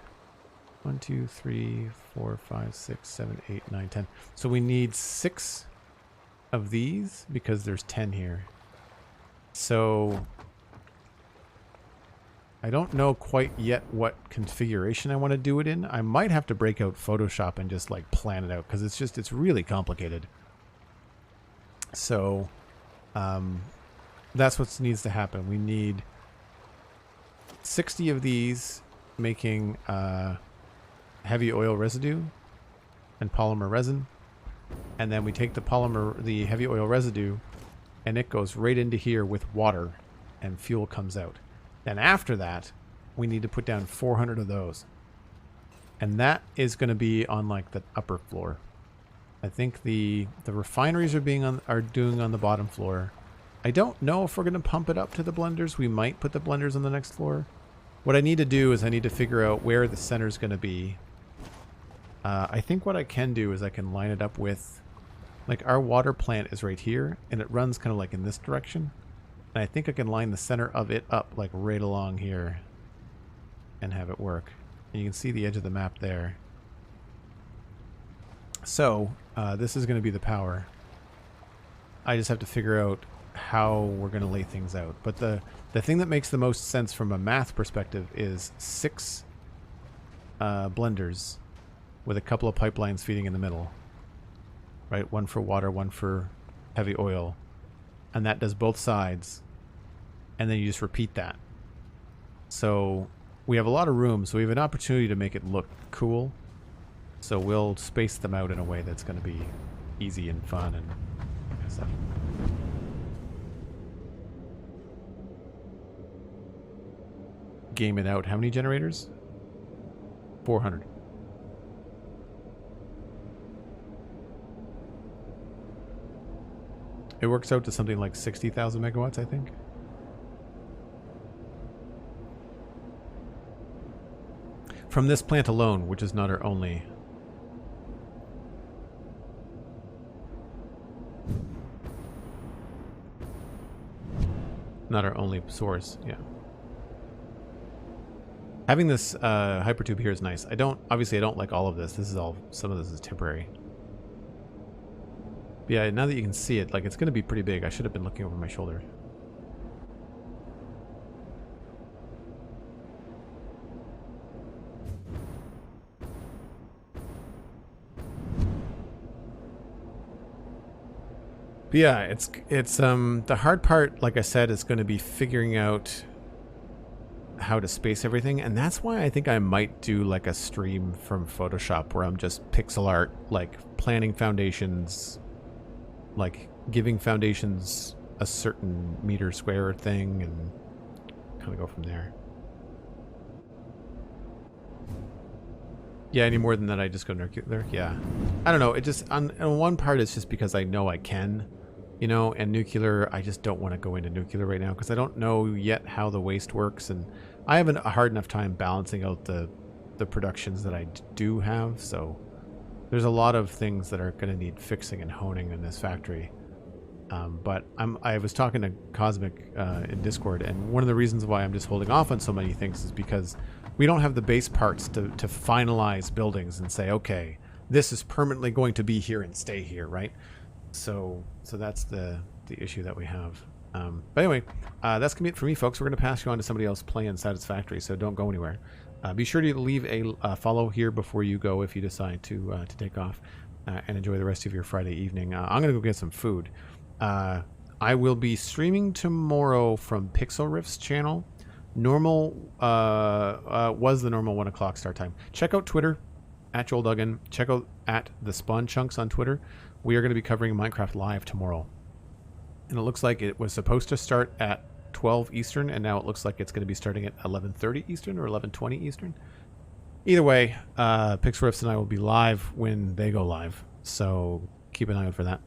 4, 5, 6, 7, 8, 9, 10. So we need 6 of these because there's 10 here. So I don't know quite yet what configuration I want to do it in. I might have to break out Photoshop and just like plan it out because it's really complicated. So that's what needs to happen. We need 60 of these making heavy oil residue and polymer resin. And then we take the heavy oil residue, and it goes right into here with water, and fuel comes out. Then after that, we need to put down 400 of those. And that is going to be on like the upper floor. I think the refineries are doing on the bottom floor. I don't know if we're going to pump it up to the blenders. We might put the blenders on the next floor. What I need to do is I need to figure out where the center is going to be. I think what I can do is I can line it up with, like, our water plant is right here, and it runs kind of like in this direction. And I think I can line the center of it up like right along here and have it work. And you can see the edge of the map there. So this is going to be the power. I just have to figure out how we're going to lay things out. But the thing that makes the most sense from a math perspective is 6 blenders with a couple of pipelines feeding in the middle. Right? One for water, one for heavy oil. And that does both sides. And then you just repeat that. So we have a lot of room, so we have an opportunity to make it look cool. So we'll space them out in a way that's going to be easy and fun and stuff. Game it out. How many generators? 400. It works out to something like 60,000 megawatts, I think. From this plant alone, which is not our only. Not our only source, yeah. Having this hypertube here is nice. Obviously I don't like all of this. Some of this is temporary. But yeah, now that you can see it, like, it's going to be pretty big. I should have been looking over my shoulder. But yeah, it's the hard part, like I said, is going to be figuring out how to space everything, and that's why I think I might do like a stream from Photoshop where I'm just pixel art, like planning foundations, like giving foundations a certain meter square thing, and kind of go from there. Yeah, any more than that I just go nuclear. Yeah, I don't know, it just on one part it's just because I know I can, you know, and nuclear, I just don't want to go into nuclear right now because I don't know yet how the waste works, and I have a hard enough time balancing out the productions that I do have. So there's a lot of things that are going to need fixing and honing in this factory. But I was talking to Cosmic in Discord, and one of the reasons why I'm just holding off on so many things is because we don't have the base parts to finalize buildings and say, okay, this is permanently going to be here and stay here, right? So that's the issue that we have. But anyway, that's gonna be it for me, folks. We're gonna pass you on to somebody else playing Satisfactory, so don't go anywhere. Be sure to leave a follow here before you go if you decide to take off, and enjoy the rest of your Friday evening. I'm gonna go get some food. I will be streaming tomorrow from Pixel Riff's channel. Normal was the normal 1 o'clock start time. Check out Twitter at Joel Duggan. Check out at the Spawn Chunks on Twitter. We are going to be covering Minecraft Live tomorrow, and it looks like it was supposed to start at 12 Eastern, and now it looks like it's going to be starting at 11:30 Eastern or 11:20 Eastern. Either way, Pixel Riffs and I will be live when they go live, so keep an eye out for that.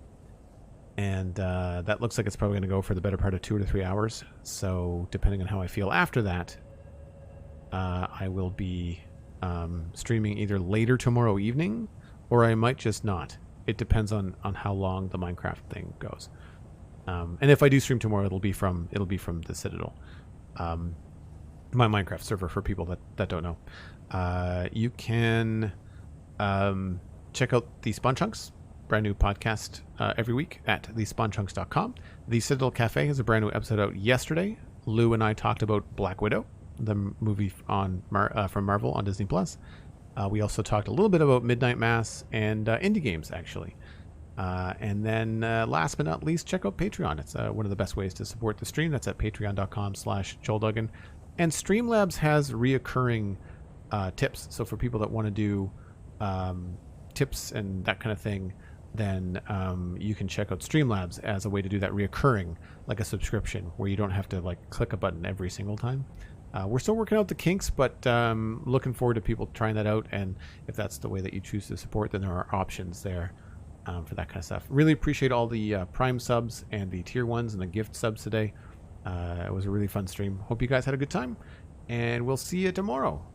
And that looks like it's probably going to go for the better part of 2 to 3 hours. So depending on how I feel after that, I will be streaming either later tomorrow evening, or I might just not. It depends on how long the Minecraft thing goes. And if I do stream tomorrow, it'll be from the Citadel, my Minecraft server, for people that don't know. You can check out the Spawn Chunks. Brand new podcast every week at thespawnchunks.com. The Citadel Cafe has a brand new episode out yesterday. Lou and I talked about Black Widow, the movie from Marvel on Disney Plus. We also talked a little bit about Midnight Mass and indie games, actually. And then last but not least, check out Patreon. It's one of the best ways to support the stream. That's at patreon.com/JoelDuggan. And Streamlabs has reoccurring tips. So for people that want to do tips and that kind of thing, then you can check out Streamlabs as a way to do that reoccurring, like a subscription, where you don't have to like click a button every single time. We're still working out the kinks, but looking forward to people trying that out. And if that's the way that you choose to support, then there are options there for that kind of stuff. Really appreciate all the Prime subs and the Tier 1s and the gift subs today. It was a really fun stream. Hope you guys had a good time, and we'll see you tomorrow.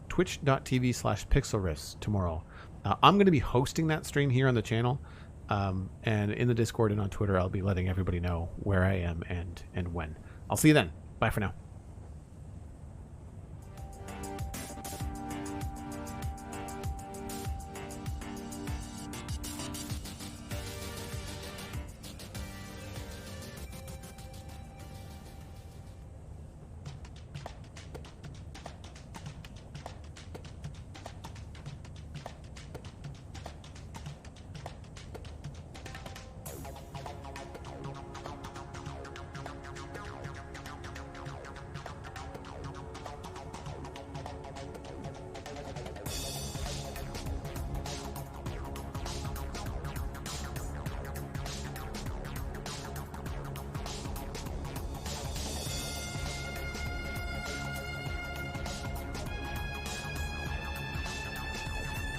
Twitch.tv/pixelriffs tomorrow. I'm going to be hosting that stream here on the channel, and in the Discord and on Twitter, I'll be letting everybody know where I am and when. I'll see you then. Bye for now.